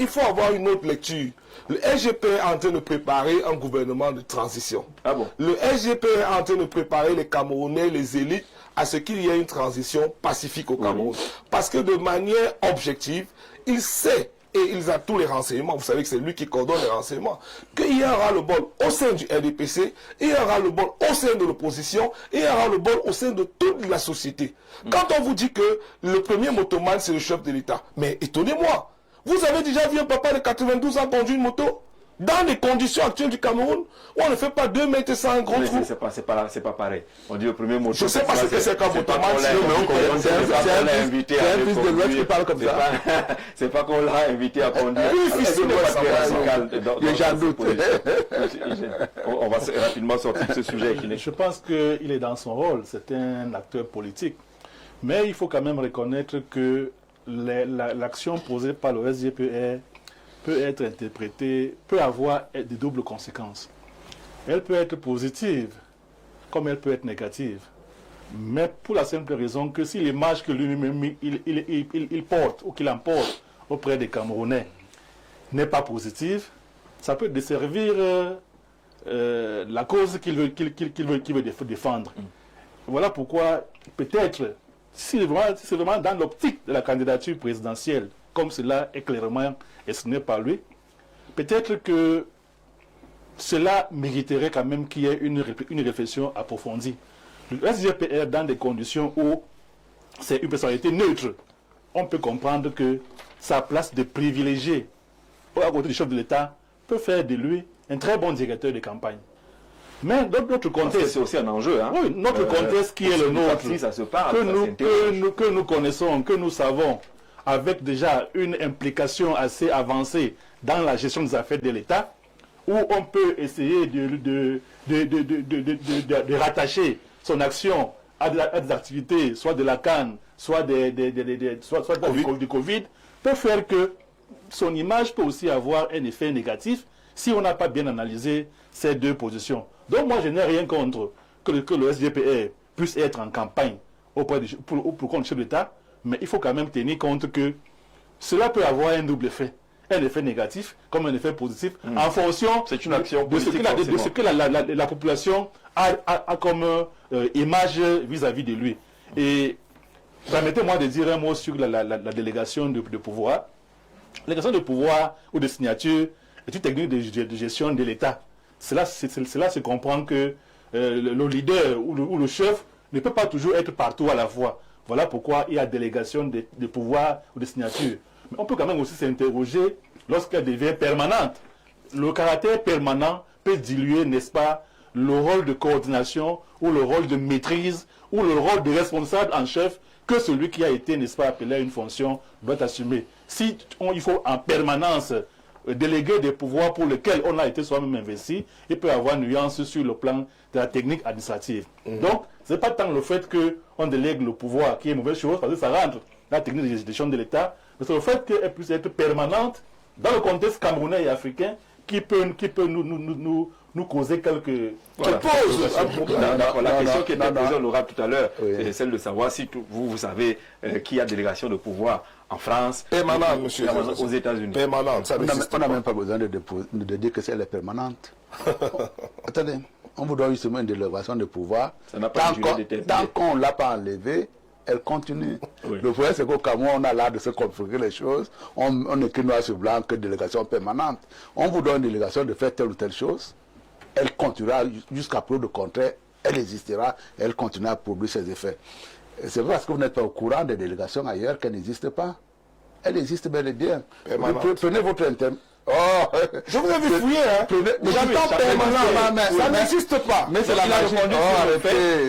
[SPEAKER 5] faut avoir une autre lecture. Le SGP est en train de préparer un gouvernement de transition.
[SPEAKER 1] Ah bon?
[SPEAKER 5] Le SGP est en train de préparer les Camerounais, les élites, à ce qu'il y ait une transition pacifique au Cameroun. Parce que de manière objective, il sait, et il a tous les renseignements, vous savez que c'est lui qui coordonne les renseignements, qu'il y aura le bol au sein du RDPC, il y aura le bol au sein de l'opposition, et il y aura le bol au sein de toute la société. Quand on vous dit que le premier motoman, c'est le chef de l'État, mais étonnez-moi, vous avez déjà vu un papa de 92 ans conduire une moto dans les conditions actuelles du Cameroun, où on ne fait pas 2 mètres sans un gros trou.
[SPEAKER 1] C'est pas pareil. On dit le premier moto.
[SPEAKER 5] Je ne sais pas ce que c'est qu'un motoman.
[SPEAKER 1] C'est un fils de l'Ouest qui parle comme ça. C'est pas qu'on l'a invité à conduire.
[SPEAKER 5] J'en doute.
[SPEAKER 1] On va rapidement sortir de ce sujet.
[SPEAKER 4] Je pense qu'il est dans son rôle. C'est un acteur politique. Mais il faut quand même reconnaître que l'action posée par le SGPR peut être interprétée, peut avoir des doubles conséquences. Elle peut être positive, comme elle peut être négative. Mais pour la simple raison que si l'image que lui-même il porte ou qu'il emporte auprès des Camerounais n'est pas positive, ça peut desservir la cause qu'il veut défendre. Voilà pourquoi, peut-être, si c'est vraiment dans l'optique de la candidature présidentielle, comme cela est clairement exprimé par lui, peut-être que cela mériterait quand même qu'il y ait une réflexion approfondie. Le SGPR, dans des conditions où c'est une personnalité neutre, on peut comprendre que sa place de privilégié à côté du chef de l'État peut faire de lui un très bon directeur de campagne. Mais dans notre contexte,
[SPEAKER 1] c'est aussi un enjeu. Hein?
[SPEAKER 4] Oui, notre contexte qui est le nôtre,
[SPEAKER 1] ça se parle,
[SPEAKER 4] que nous connaissons, que nous savons, avec déjà une implication assez avancée dans la gestion des affaires de l'État, où on peut essayer de rattacher son action à des activités, soit de la CAN, soit du Covid, peut faire que son image peut aussi avoir un effet négatif si on n'a pas bien analysé ces deux positions. Donc moi, je n'ai rien contre que le SGPR puisse être en campagne pour contre le chef de l'État, mais il faut quand même tenir compte que cela peut avoir un double effet. Un effet négatif comme un effet positif en fonction
[SPEAKER 1] c'est une action
[SPEAKER 4] de ce que la population a comme image vis-à-vis de lui. Et permettez-moi de dire un mot sur la délégation de pouvoir. La délégation de pouvoir ou de signature est une technique de gestion de l'État. Cela se comprend que le leader ou le chef ne peut pas toujours être partout à la fois. Voilà pourquoi il y a délégation de pouvoir ou de signature. Mais on peut quand même aussi s'interroger lorsqu'elle devient permanente. Le caractère permanent peut diluer, n'est-ce pas, le rôle de coordination ou le rôle de maîtrise ou le rôle de responsable en chef que celui qui a été, n'est-ce pas, appelé à une fonction doit assumer. Si il faut en permanence déléguer des pouvoirs pour lesquels on a été soi-même investi, il peut y avoir nuance sur le plan de la technique administrative. Donc, ce n'est pas tant le fait qu'on délègue le pouvoir qui est une mauvaise chose, parce que ça rentre dans la technique de gestion de l'État, mais c'est le fait qu'elle puisse être permanente dans le contexte camerounais et africain qui peut nous causer quelques...
[SPEAKER 1] Voilà. La question qui était posée, on l'aura tout à l'heure, c'est celle de savoir si vous savez qui a délégation de pouvoir en France,
[SPEAKER 5] permanente, monsieur,
[SPEAKER 1] aux États-Unis.
[SPEAKER 5] Permanente, ça
[SPEAKER 6] on n'a même pas besoin de dire que c'est elle est permanente. Attendez, on vous donne justement une délégation de pouvoir. Tant qu'on ne l'a pas enlevée, elle continue. Oui. Le problème, c'est qu'au Cameroun, on a l'art de se compliquer les choses. On écrit noir sur blanc que délégation permanente. On vous donne une délégation de faire telle ou telle chose. Elle continuera jusqu'à preuve de contraire. Elle existera. Elle continuera à produire ses effets. C'est parce que vous n'êtes pas au courant des délégations ailleurs qu'elles n'existent pas. Elle existe bel et bien. Prenez votre intérêt. Oh,
[SPEAKER 5] je vous avais fouillé, hein. Ça n'existe pas.
[SPEAKER 6] Mais c'est la magie.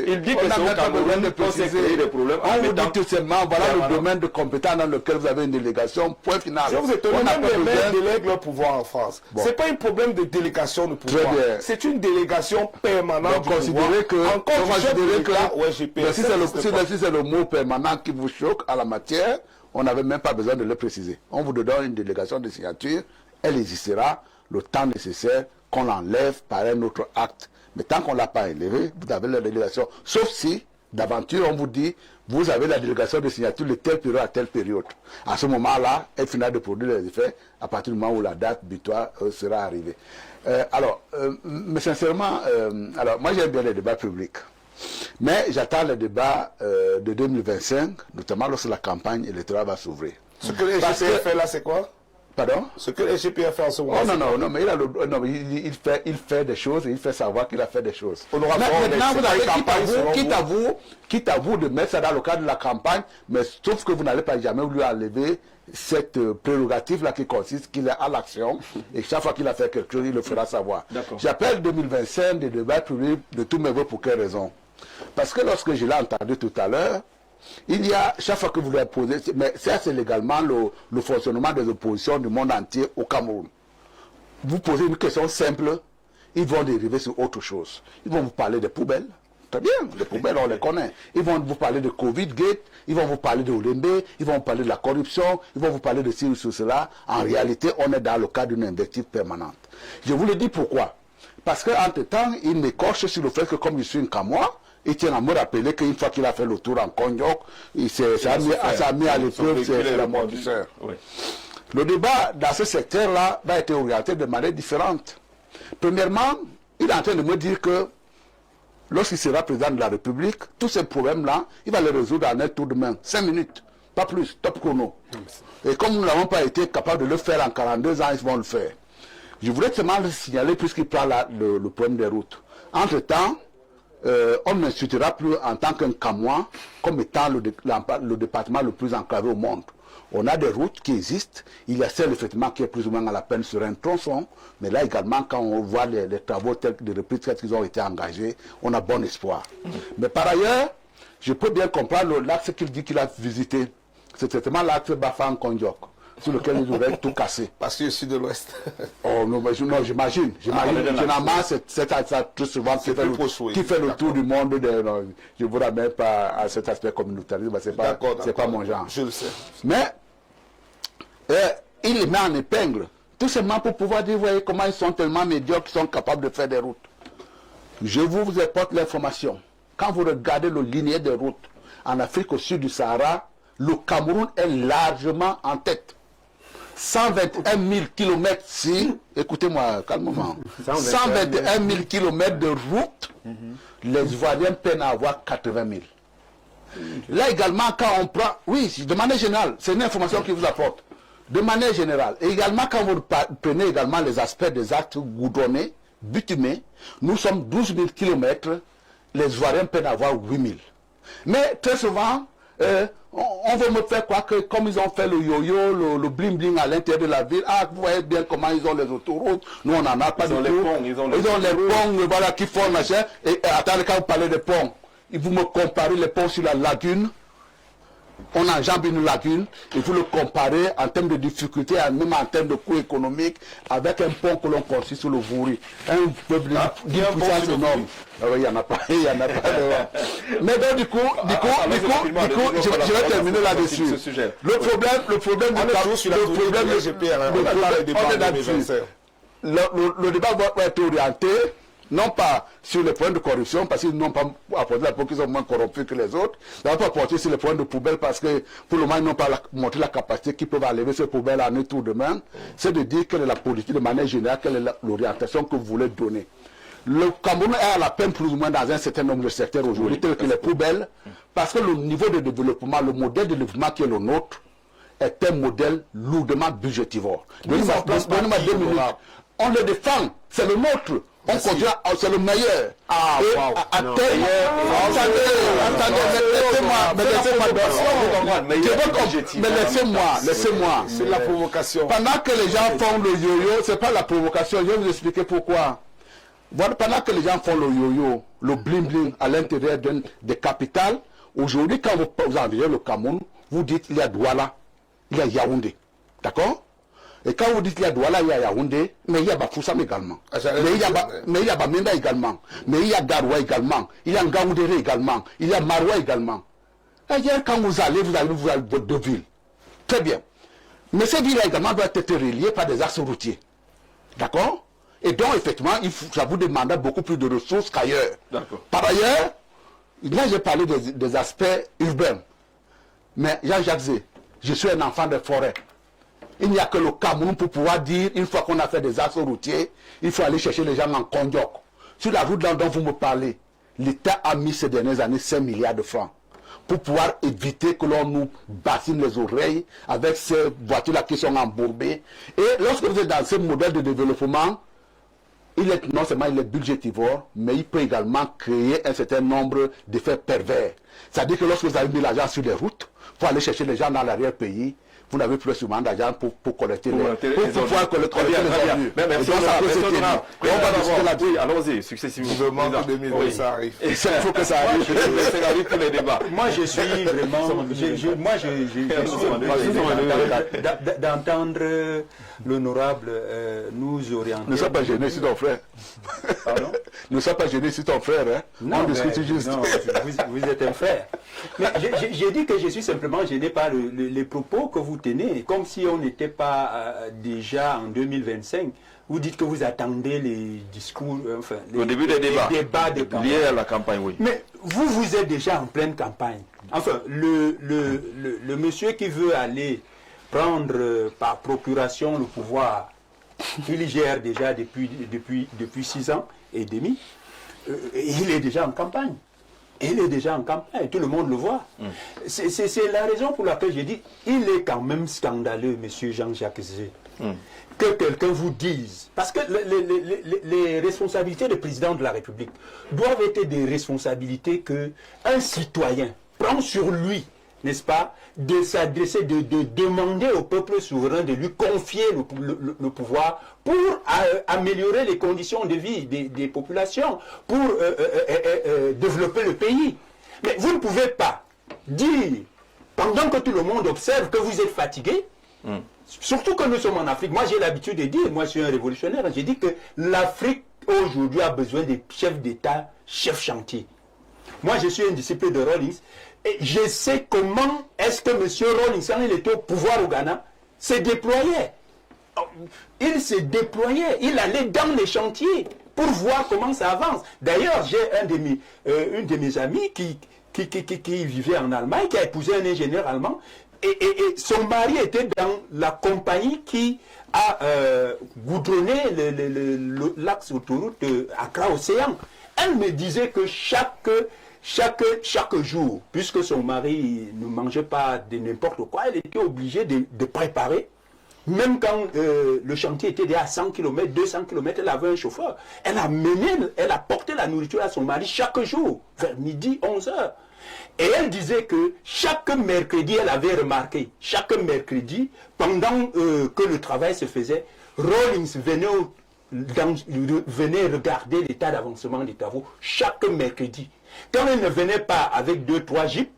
[SPEAKER 1] Il dit que c'est au Cameroun de créer des problèmes.
[SPEAKER 6] On vous dit tout simplement, voilà le domaine de compétence dans lequel vous avez une délégation, point final.
[SPEAKER 5] Je vous ai donné, même les maires délèguent leur pouvoir en France. Bon. C'est pas un problème de délégation de pouvoir. C'est une délégation permanente.
[SPEAKER 6] Donc, considérez que, si c'est le mot permanent qui vous choque à la matière, on n'avait même pas besoin de le préciser. On vous donne une délégation de signature. Elle existera le temps nécessaire qu'on l'enlève par un autre acte. Mais tant qu'on ne l'a pas élevé, vous avez la délégation. Sauf si, d'aventure, on vous dit, vous avez la délégation de signature de telle période à telle période. À ce moment-là, elle finira de produire les effets à partir du moment où la date butoir sera arrivée. Mais sincèrement, moi j'aime bien les débats publics. Mais j'attends les débats de 2025, notamment lorsque la campagne électorale va s'ouvrir.
[SPEAKER 5] Ce que le SGPR fait là, c'est quoi?
[SPEAKER 6] Pardon?
[SPEAKER 5] Ce que le SGPR fait en ce moment.
[SPEAKER 6] Oh, non, mais il fait des choses et il fait savoir qu'il a fait des choses.
[SPEAKER 5] Maintenant,
[SPEAKER 6] vous avez, quitte à vous de mettre ça dans le cadre de la campagne, mais sauf que vous n'allez pas jamais lui enlever cette prérogative-là qui consiste qu'il est à l'action et chaque fois qu'il a fait quelque chose, il le fera savoir. J'appelle 2025 des débats publics de tous mes voeux pour quelle raison? Parce que lorsque je l'ai entendu tout à l'heure, il y a, chaque fois que vous lui posez, mais ça c'est légalement le fonctionnement des oppositions du monde entier au Cameroun. Vous posez une question simple, ils vont dériver sur autre chose. Ils vont vous parler des poubelles. Très bien, les poubelles, on les connaît. Ils vont vous parler de Covid-Gate, ils vont vous parler de Olembe, ils vont vous parler de la corruption, ils vont vous parler de ci ou cela. En réalité, on est dans le cadre d'une invective permanente. Je vous le dis pourquoi. Parce qu'entre-temps, il m'écorche sur le fait que comme je suis un Camois, il tient à me rappeler qu'une fois qu'il a fait le tour en Cognac, ça a mis à l'épreuve la mort du sœur. Le débat dans ce secteur-là va être orienté de manière différente. Premièrement, il est en train de me dire que lorsqu'il sera président de la République, tous ces problèmes-là, il va les résoudre en un tour de main. 5 minutes, pas plus, top chrono. Et comme nous n'avons pas été capables de le faire en 42 ans, ils vont le faire. Je voulais seulement le signaler puisqu'il prend le problème des routes. Entre-temps, on ne m'insultera plus en tant qu'un Camois comme étant le département le plus enclavé au monde. On a des routes qui existent. Il y a celle effectivement qui est plus ou moins à la peine sur un tronçon. Mais là également, quand on voit les travaux tels que de reprise qu'ils ont été engagés, on a bon espoir. Mais par ailleurs, je peux bien comprendre l'axe qu'il dit qu'il a visité. C'est certainement l'axe Bafang-Kondiok, sur lequel ils auraient tout cassé.
[SPEAKER 5] Parce que je suis de l'Ouest.
[SPEAKER 6] Oh non, j'imagine. Généralement, c'est ça très souvent qui fait le tour du monde. Je ne vous ramène pas à cet aspect communautaire, c'est pas mon genre.
[SPEAKER 5] Je le sais.
[SPEAKER 6] Mais il les met en épingle, tout simplement pour pouvoir dire, voyez comment ils sont tellement médiocres qu'ils sont capables de faire des routes. Je vous apporte l'information. Quand vous regardez le linéaire des routes en Afrique au sud du Sahara, le Cameroun est largement en tête. 121 000 km si, écoutez-moi calmement, 121 000 km de route, les Ivoiriens peinent à avoir 80 000. Là également, quand on prend, oui, de manière générale, c'est une information qui vous apporte, de manière générale, et également quand vous prenez également les aspects des actes goudronnés, bitumés, nous sommes 12 000 km, les Ivoiriens peinent à avoir 8 000. Mais très souvent, on veut me faire croire que comme ils ont fait le yo-yo, le bling-bling à l'intérieur de la ville, ah, vous voyez bien comment ils ont les autoroutes, nous on n'en a pas du tout. Ils ont les ponts, voilà, qui font machin. Et attendez, quand vous parlez de ponts, vous me comparez les ponts sur la lagune, on enjambe une lagune, et vous le comparez en termes de difficulté, même en termes de coût économique, avec un pont que l'on construit sur le Vouri. Un peuple d'une puissance énorme. Il n'y en a pas, il n'y en a pas. Mais donc du coup, je vais terminer là-dessus. Le débat va être orienté, non pas sur les problèmes de corruption, parce qu'ils n'ont pas apporté la peau, qu'ils sont moins corrompus que les autres. Ils n'ont pas apporté sur les problèmes de poubelle, parce que pour le moment, ils n'ont pas montré la capacité qu'ils peuvent enlever ces poubelles en un tour de main. C'est de dire quelle est la politique de manière générale, quelle est l'orientation que vous voulez donner. Le Cameroun est à la peine plus ou moins dans un certain nombre de secteurs aujourd'hui, tels que les poubelles, parce que le niveau de développement, le modèle de développement qui est le nôtre, est un modèle lourdement budgétivore. Donnez-moi 2 minutes. On le défend, c'est le nôtre. On continue, c'est le meilleur. Attendez, laissez-moi.
[SPEAKER 5] C'est la provocation.
[SPEAKER 6] Pendant que les gens font le yo-yo, c'est pas la provocation, je vais vous expliquer pourquoi. Voilà, pendant que les gens font le yo-yo, le bling-bling à l'intérieur des capitales, aujourd'hui, quand vous envoyez le Cameroun, vous dites il y a Douala, il y a Yaoundé. D'accord? Et quand vous dites qu'il y a Douala, il y a Yaoundé, mais il y a Bafoussam également. Mais il y a Bamenda également. Mais il y a Garoua également. Il y a Ngaoundéré également. Il y a Maroua également. Et quand vous allez voir deux villes. Très bien. Mais ces villes également doivent être reliées par des axes routiers. D'accord? Et donc, effectivement, ça vous demande beaucoup plus de ressources qu'ailleurs. Par ailleurs, là, j'ai parlé des aspects urbains. Mais Jean-Jacques Zé, je suis un enfant de forêt. Il n'y a que le Cameroun pour pouvoir dire, une fois qu'on a fait des axes routiers, il faut aller chercher les gens en Kondiok. Sur la route dont vous me parlez, l'État a mis ces dernières années 5 milliards de francs pour pouvoir éviter que l'on nous bassine les oreilles avec ces voitures-là qui sont embourbées. Et lorsque vous êtes dans ce modèle de développement, non seulement il est budgétivore, mais il peut également créer un certain nombre d'effets pervers. C'est-à-dire que lorsque vous avez mis l'argent sur les routes, pour aller chercher les gens dans l'arrière-pays, vous n'avez plus souvent d'argent pour collecter les ordures.
[SPEAKER 1] Allons-y, successivement.
[SPEAKER 5] 2020, ça arrive.
[SPEAKER 6] Il faut que ça arrive.
[SPEAKER 1] Ça arrive tous les débats.
[SPEAKER 3] Moi, je suis vraiment... d'entendre l'honorable nous orienter.
[SPEAKER 6] Ne sois pas gêné, c'est ton frère.
[SPEAKER 3] Pardon?
[SPEAKER 6] Ne sois pas gêné, c'est ton frère. Hein?
[SPEAKER 3] Non, vous êtes un frère. Mais j'ai dit que je suis simplement gêné par les propos que vous tenez, comme si on n'était pas déjà en 2025. Vous dites que vous attendez les discours, enfin,
[SPEAKER 1] au début des débats
[SPEAKER 3] de campagne.
[SPEAKER 1] Liés à la campagne, oui.
[SPEAKER 3] Mais vous êtes déjà en pleine campagne. Enfin, le monsieur qui veut aller prendre par procuration le pouvoir Il y gère déjà depuis 6 ans et demi. Il est déjà en campagne. Il est déjà en campagne, tout le monde le voit. C'est la raison pour laquelle j'ai dit, il est quand même scandaleux, monsieur Jean-Jacques Zé, que quelqu'un vous dise, parce que les responsabilités du président de la République doivent être des responsabilités qu'un citoyen prend sur lui, n'est-ce pas, de s'adresser, de demander au peuple souverain de lui confier le pouvoir pour améliorer les conditions de vie des populations, pour développer le pays. Mais vous ne pouvez pas dire, pendant que tout le monde observe que vous êtes fatigué, surtout que nous sommes en Afrique. Moi j'ai l'habitude de dire, moi je suis un révolutionnaire, j'ai dit que l'Afrique aujourd'hui a besoin des chefs d'État, chefs chantier. Moi je suis un disciple de Rawlings, et je sais comment est-ce que M. Rawlings, quand il était au pouvoir au Ghana, s'est déployé. Il s'est déployé, il allait dans les chantiers pour voir comment ça avance. D'ailleurs, j'ai une de mes amies qui vivait en Allemagne, qui a épousé un ingénieur allemand, et son mari était dans la compagnie qui a goudronné l'axe autoroute Accra-Océan. Elle me disait que chaque jour, puisque son mari ne mangeait pas de n'importe quoi, elle était obligée de préparer. Même quand le chantier était déjà à 100 km, 200 km, elle avait un chauffeur. Elle a porté la nourriture à son mari chaque jour, vers midi, 11h. Et elle disait que chaque mercredi, elle avait remarqué, chaque mercredi, pendant que le travail se faisait, Rawlings venait regarder l'état d'avancement des travaux chaque mercredi. Quand il ne venait pas avec 2-3 jeeps,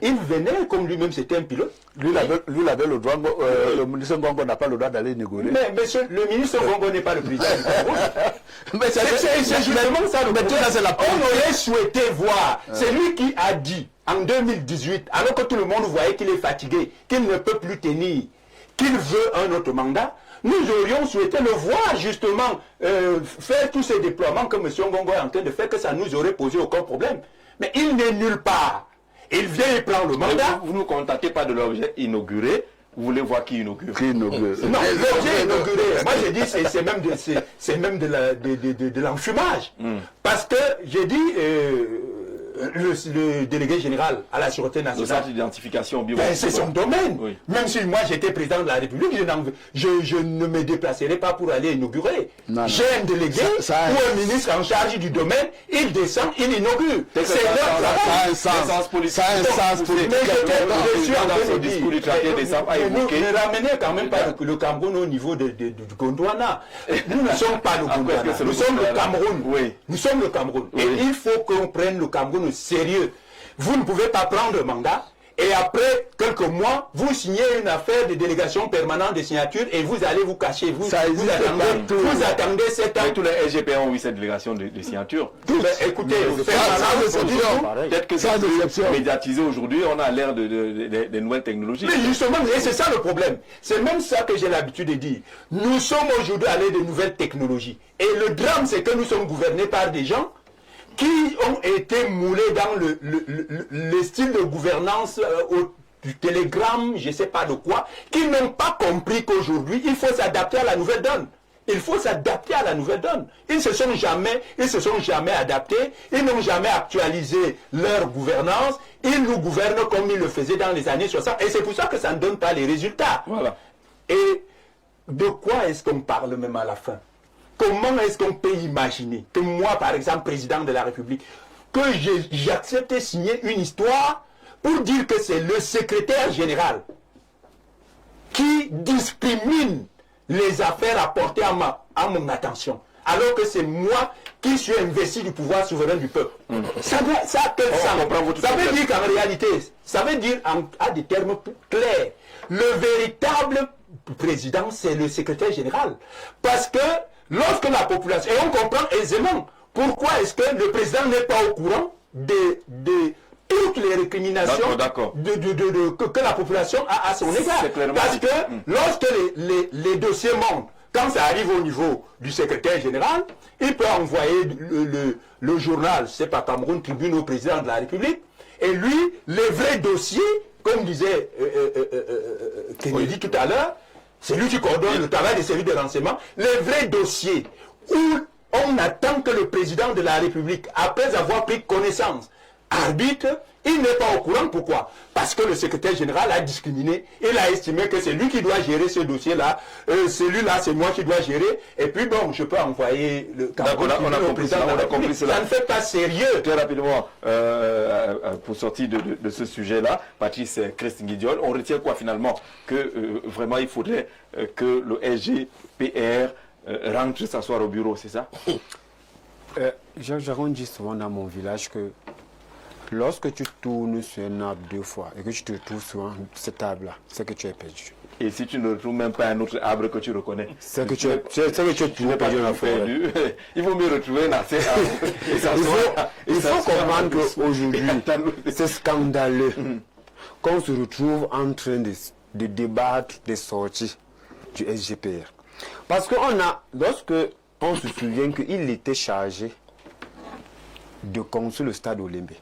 [SPEAKER 3] il venait, comme lui-même c'était un pilote.
[SPEAKER 6] Lui, il avait le droit, le ministre Ngongo n'a pas le droit d'aller négocier.
[SPEAKER 3] Mais monsieur, le ministre Ngongo n'est pas le président du Cameroun. Mais c'est justement ça le problème. On aurait souhaité voir. C'est lui qui a dit, en 2018, alors que tout le monde voyait qu'il est fatigué, qu'il ne peut plus tenir, qu'il veut un autre mandat, nous aurions souhaité le voir justement faire tous ces déploiements que M. Ngongo est en train de faire, que ça nous aurait posé aucun problème. Mais il n'est nulle part. Il vient et prend le mandat.
[SPEAKER 1] Vous ne contactez pas de l'objet inauguré, vous voulez voir qui inaugure.
[SPEAKER 3] Non, l'objet inauguré, moi j'ai dit c'est même de l'enfumage. Parce que j'ai dit le délégué général à la Sûreté nationale.
[SPEAKER 1] Le centre d'identification biométrique.
[SPEAKER 3] C'est son domaine.
[SPEAKER 1] Oui.
[SPEAKER 3] Même si moi j'étais président de la République, je ne me déplacerai pas pour aller inaugurer. J'ai un délégué ou un ministre en charge du domaine, il descend, il inaugure. C'est leur travail.
[SPEAKER 6] Ça a un sens politique.
[SPEAKER 3] Je suis en train de dire, ne ramenez quand même pas le Cameroun au niveau du Gondwana. Nous ne sommes pas le Gondwana. Nous sommes le Cameroun. Nous sommes le Cameroun. Et il faut qu'on prenne le Cameroun au sérieux. Vous ne pouvez pas prendre mandat et après quelques mois, vous signez une affaire de délégation permanente de signature et vous allez vous cacher. Vous attendez 7 ans.
[SPEAKER 1] Mais tous les SGP ont eu cette délégation de signature.
[SPEAKER 3] Écoutez,
[SPEAKER 1] peut-être que ça est médiatisé aujourd'hui, on a l'air des nouvelles technologies.
[SPEAKER 3] Mais justement, et c'est ça le problème. C'est même ça que j'ai l'habitude de dire. Nous sommes aujourd'hui allés de nouvelles technologies. Et le drame, c'est que nous sommes gouvernés par des gens qui ont été moulés dans le style de gouvernance du télégramme, je ne sais pas de quoi, qui n'ont pas compris qu'aujourd'hui, il faut s'adapter à la nouvelle donne. Il faut s'adapter à la nouvelle donne. Ils se sont jamais adaptés, ils n'ont jamais actualisé leur gouvernance, ils nous gouvernent comme ils le faisaient dans les années 60, et c'est pour ça que ça ne donne pas les résultats.
[SPEAKER 1] Voilà.
[SPEAKER 3] Et de quoi est-ce qu'on parle même à la fin? Comment est-ce qu'on peut imaginer que moi, par exemple, président de la République, que j'accepte de signer une histoire pour dire que c'est le secrétaire général qui discrimine les affaires apportées à mon attention, alors que c'est moi qui suis investi du pouvoir souverain du peuple. Ça a quel sens? Ça veut dire qu'en réalité, ça veut dire à des termes clairs, le véritable président, c'est le secrétaire général. Parce que lorsque la population, et on comprend aisément pourquoi est-ce que le président n'est pas au courant de toutes les récriminations que la population a à son égard. Parce que lorsque les dossiers montent, quand ça arrive au niveau du secrétaire général, il peut envoyer le journal, je ne sais pas, Cameroun Tribune au président de la République, et lui, les vrais dossiers, comme disait Kennedy tout à l'heure,
[SPEAKER 7] c'est lui qui coordonne le travail des services de renseignement. Les vrais dossiers où on attend que le président de la République, après avoir pris connaissance, arbitre, il n'est pas au courant. Pourquoi? Parce que le secrétaire général a discriminé. Il a estimé que c'est lui qui doit gérer ce dossier-là. Celui-là, c'est moi qui dois gérer. Et puis bon, je peux envoyer le
[SPEAKER 1] D'accord, on a compris cela.
[SPEAKER 7] Ça ne fait pas sérieux.
[SPEAKER 1] Très rapidement, pour sortir de ce sujet-là, Patrice Christ-Nguidiol, on retient quoi finalement? Que vraiment il faudrait que le SGPR rentre s'asseoir au bureau, c'est ça?
[SPEAKER 2] J'arrondis souvent dans mon village que lorsque tu tournes sur un arbre 2 fois et que tu te trouves sur cet arbre-là, c'est que tu es perdu.
[SPEAKER 1] Et si tu ne retrouves même pas un autre arbre que tu reconnais,
[SPEAKER 2] c'est que tu es perdu dans la forêt.
[SPEAKER 1] Il vaut mieux retrouver un arbre.
[SPEAKER 2] Il faut comprendre qu'aujourd'hui, c'est scandaleux qu'on se retrouve en train de débattre des sorties du SGPR. Parce lorsque on se souvient qu'il était chargé de construire le stade Olembe,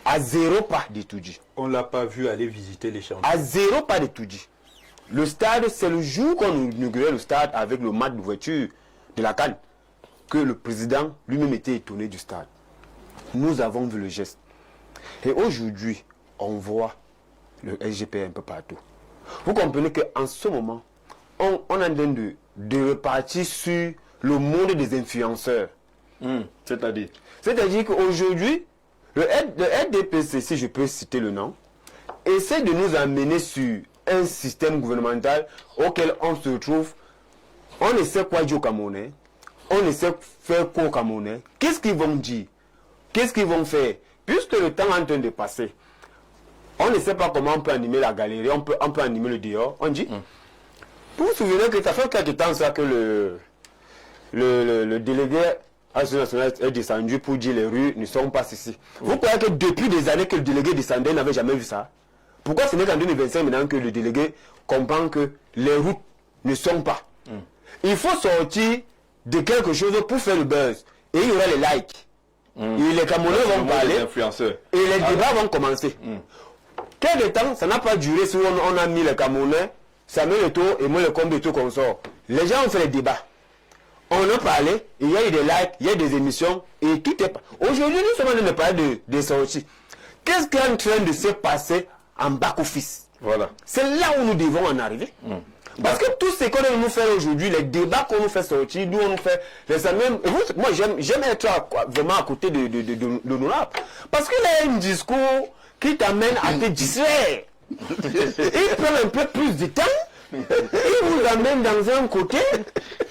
[SPEAKER 2] à 0 pas de tout dit.
[SPEAKER 7] On ne l'a pas vu aller visiter les chantiers.
[SPEAKER 2] À 0 pas de tout dit. Le stade, c'est le jour qu'on inaugurait le stade avec le match d'ouverture de la CAN que le président lui-même était étonné du stade. Nous avons vu le geste. Et aujourd'hui, on voit le SGPR un peu partout. Vous comprenez qu'en ce moment, on est en train de repartir sur le monde des influenceurs. C'est-à-dire qu'aujourd'hui, le RDPC, si je peux citer le nom, essaie de nous amener sur un système gouvernemental auquel on se retrouve. On essaie quoi dire aux Camerounais, on essaie de faire quoi aux Camerounais. Qu'est-ce qu'ils vont dire? Qu'est-ce qu'ils vont faire? Puisque le temps est en train de passer, on ne sait pas comment on peut animer la galerie, on peut animer le dehors. On dit, vous vous souvenez que ça fait quelques temps ça que le délégué national est descendu pour dire les rues ne sont pas ici. Vous croyez que depuis des années que le délégué descendait, n'avait jamais vu ça? Pourquoi ce n'est qu'en 2025 maintenant que le délégué comprend que les routes ne sont pas? Il faut sortir de quelque chose pour faire le buzz. Et il y aura les likes. Et les Camerounais vont parler. Et les débats vont commencer. Quel temps, ça n'a pas duré si on a mis les Camerounais, ça met le tour et moi le compte de tout qu'on sort. Les gens ont fait les débats. On a parlé, il y a eu des likes, il y a des émissions, et tout est... Aujourd'hui, nous sommes en train de parler de sorties. Qu'est-ce qui est en train de se passer en back-office?
[SPEAKER 1] Voilà. C'est
[SPEAKER 2] là où nous devons en arriver. Parce que tout ce qu'on nous fait aujourd'hui, les débats qu'on nous fait sortir, nous on nous fait... Moi, j'aime être vraiment à côté de l'honorable. Parce qu'il a un discours qui t'amène à te distraire. Il prend un peu plus de temps, il vous amène dans un côté,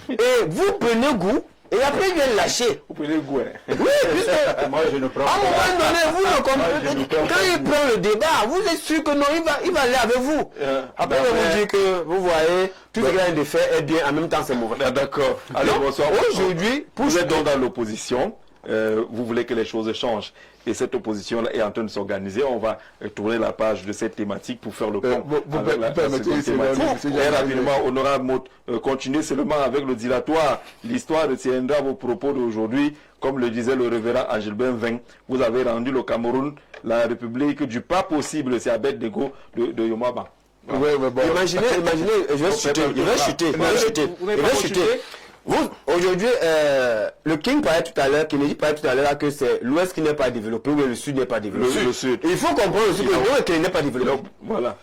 [SPEAKER 2] et vous prenez goût, et après il vient lâcher.
[SPEAKER 1] Vous prenez goût, hein?
[SPEAKER 2] Oui, puisque
[SPEAKER 7] moi je ne prends
[SPEAKER 2] à un moment donné, vous ne comprenez pas. Quand il prend le débat, vous êtes sûr que non, il va aller avec vous. Après, il va vous dire que, vous voyez, tout ce qu'il a de faire est bien, en même temps c'est mauvais.
[SPEAKER 1] D'accord. Alors, bonsoir.
[SPEAKER 2] Aujourd'hui,
[SPEAKER 1] vous êtes donc dans l'opposition. Vous voulez que les choses changent et cette opposition-là est en train de s'organiser. On va tourner la page de cette thématique pour faire le point.
[SPEAKER 6] Vous permettez
[SPEAKER 1] très rapidement, honorable Mout, continuez seulement avec le dilatoire. L'histoire tiendra vos propos d'aujourd'hui. Comme le disait le révérend Angelbin Ving, vous avez rendu le Cameroun la république du pas possible. C'est Abednego de Yomaba.
[SPEAKER 6] Oui, mais bon.
[SPEAKER 2] Imaginez, il va chuter. Aujourd'hui, le King parlait tout à l'heure, Kennedy parlait tout à l'heure que c'est l'Ouest qui n'est pas développé ou le Sud n'est pas développé.
[SPEAKER 1] Le Sud.
[SPEAKER 2] Il faut comprendre aussi que l'Ouest n'est pas développé.
[SPEAKER 1] Donc, voilà.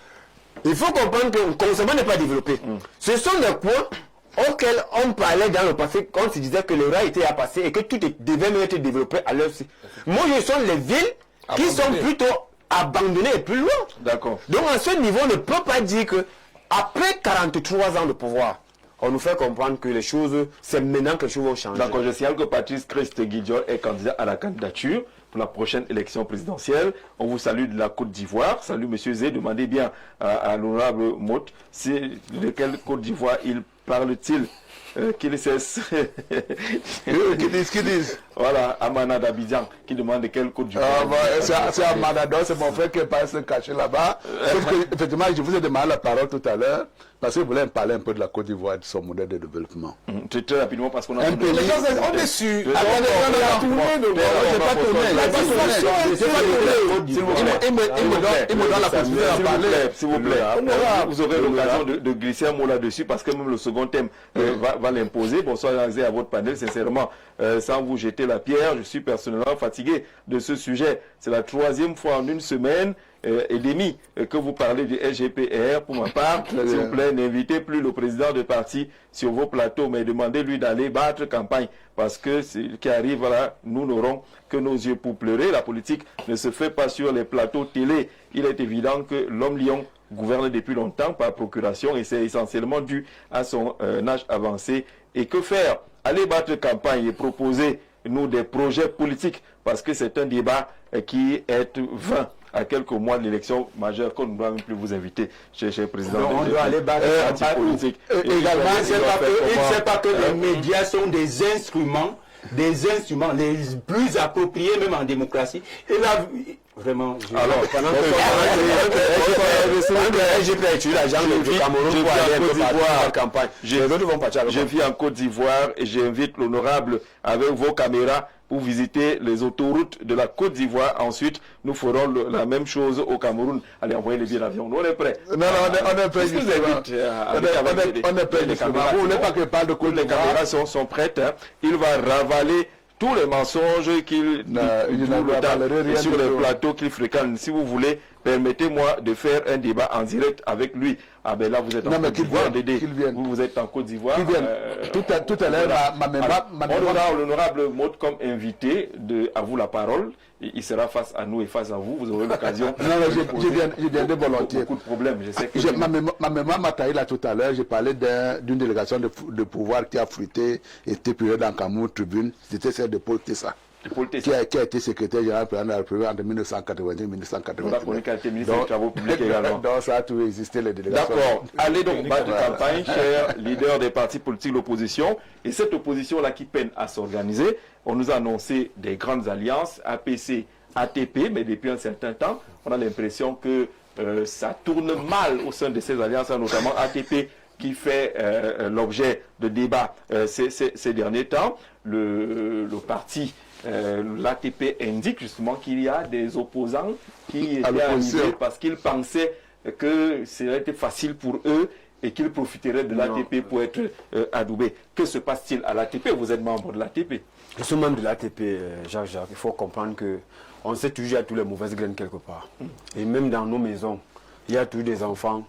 [SPEAKER 2] Il faut comprendre que le consommation n'est pas développé. Ce sont des points auxquels on parlait dans le passé, quand on se disait que le rail était à passer et que tout devait même être développé à l'heure. Moi, je sont les villes qui sont plutôt abandonnées et plus loin.
[SPEAKER 1] D'accord.
[SPEAKER 2] Donc, à ce niveau, on ne peut pas dire que après 43 ans de pouvoir, on nous fait comprendre que les choses, c'est maintenant que les choses vont changer.
[SPEAKER 1] D'accord, je signale que Patrice Christ-Nguidiol est candidat à la candidature pour la prochaine élection présidentielle. On vous salue de la Côte d'Ivoire. Salut Monsieur Zé, demandez bien à l'honorable Mout de quelle Côte d'Ivoire il parle-t-il. Qu'il cesse.
[SPEAKER 6] Qui disent
[SPEAKER 1] Voilà, Amana d'Abidjan qui demande de quelle Côte d'Ivoire.
[SPEAKER 6] C'est Amana, c'est mon frère qui est passé caché là-bas. Sauf que, effectivement, je vous ai demandé la parole tout à l'heure. Parce que vous voulez me parler un peu de la Côte d'Ivoire et de son modèle de développement.
[SPEAKER 1] Très rapidement, parce qu'on a...
[SPEAKER 6] Un pays...
[SPEAKER 5] On est sûr.
[SPEAKER 6] Il me donne la possibilité d'en parler.
[SPEAKER 1] S'il vous plaît, vous aurez l'occasion de glisser un mot là-dessus, parce que même le second thème va l'imposer. Bonsoir à votre panel, sincèrement, sans vous jeter la pierre, je suis personnellement fatigué de ce sujet. C'est la 3e fois en une semaine et demie que vous parlez du SGPR. Pour ma part, s'il vous plaît, n'invitez plus le président de parti sur vos plateaux, mais demandez-lui d'aller battre campagne, parce que ce qui arrive, voilà, nous n'aurons que nos yeux pour pleurer. La politique ne se fait pas sur les plateaux télé. Il est évident que l'homme lion gouverne depuis longtemps par procuration, et c'est essentiellement dû à son âge avancé. Et que faire? Aller battre campagne et proposer nous des projets politiques, parce que c'est un débat qui est vain à quelques mois de l'élection majeure, qu'on ne doit même plus vous inviter, cher président.
[SPEAKER 7] On doit aller battre campagne politique. Également, il ne sait pas que les médias sont des instruments les plus appropriés même en démocratie. Et là, vraiment, alors, pendant que
[SPEAKER 1] je vis en Côte d'Ivoire et j'invite l'honorable avec vos caméras pour visiter les autoroutes de la Côte d'Ivoire. Ensuite, nous ferons la même chose au Cameroun. Allez, envoyez les billets d'avion. Nous, on est prêts.
[SPEAKER 6] Non, on est prêts. On est prêts. Vous voulez pas que je parle de Côte d'Ivoire?
[SPEAKER 1] Les caméras sont prêtes. Il va ravaler tous les mensonges qu'il sur les plateaux qu'il fréquente. Si vous voulez, permettez-moi de faire un débat en direct avec lui. Ah ben là, vous êtes en Côte d'Ivoire, Dédé. Vous êtes en Côte d'Ivoire.
[SPEAKER 6] Tout à l'heure,
[SPEAKER 1] on aura l'honorable Maud comme invité, à vous la parole. Il sera face à nous et face à vous. Vous aurez l'occasion.
[SPEAKER 6] Je viens de volontiers.
[SPEAKER 1] Beaucoup de problèmes. Je sais que
[SPEAKER 6] ma mémoire m'a taillé là tout à l'heure. J'ai parlé d'une délégation de pouvoir qui a fruité et été publiée dans Cameroun Tribune. C'était celle de Paul Tessa. Qui a été secrétaire général de la République entre 1980-1989. Donc ça a tout existé, les délégations.
[SPEAKER 1] D'accord. Allez donc battre campagne, chers leaders des partis politiques de l'opposition. Et cette opposition-là qui peine à s'organiser, on nous a annoncé des grandes alliances, APC, ATP, mais depuis un certain temps, on a l'impression que ça tourne mal au sein de ces alliances, notamment ATP, qui fait l'objet de débats ces derniers temps. Le parti l'ATP indique justement qu'il y a des opposants qui étaient arrivés parce qu'ils pensaient que c'était facile pour eux et qu'ils profiteraient de l'ATP pour être adoubés. Que se passe-t-il à l'ATP? Vous êtes membre de l'ATP.
[SPEAKER 2] Je suis membre de l'ATP, Jacques. Il faut comprendre qu'on sait toujours qu'il y a toutes les mauvaises graines quelque part. Et même dans nos maisons, il y a toujours des enfants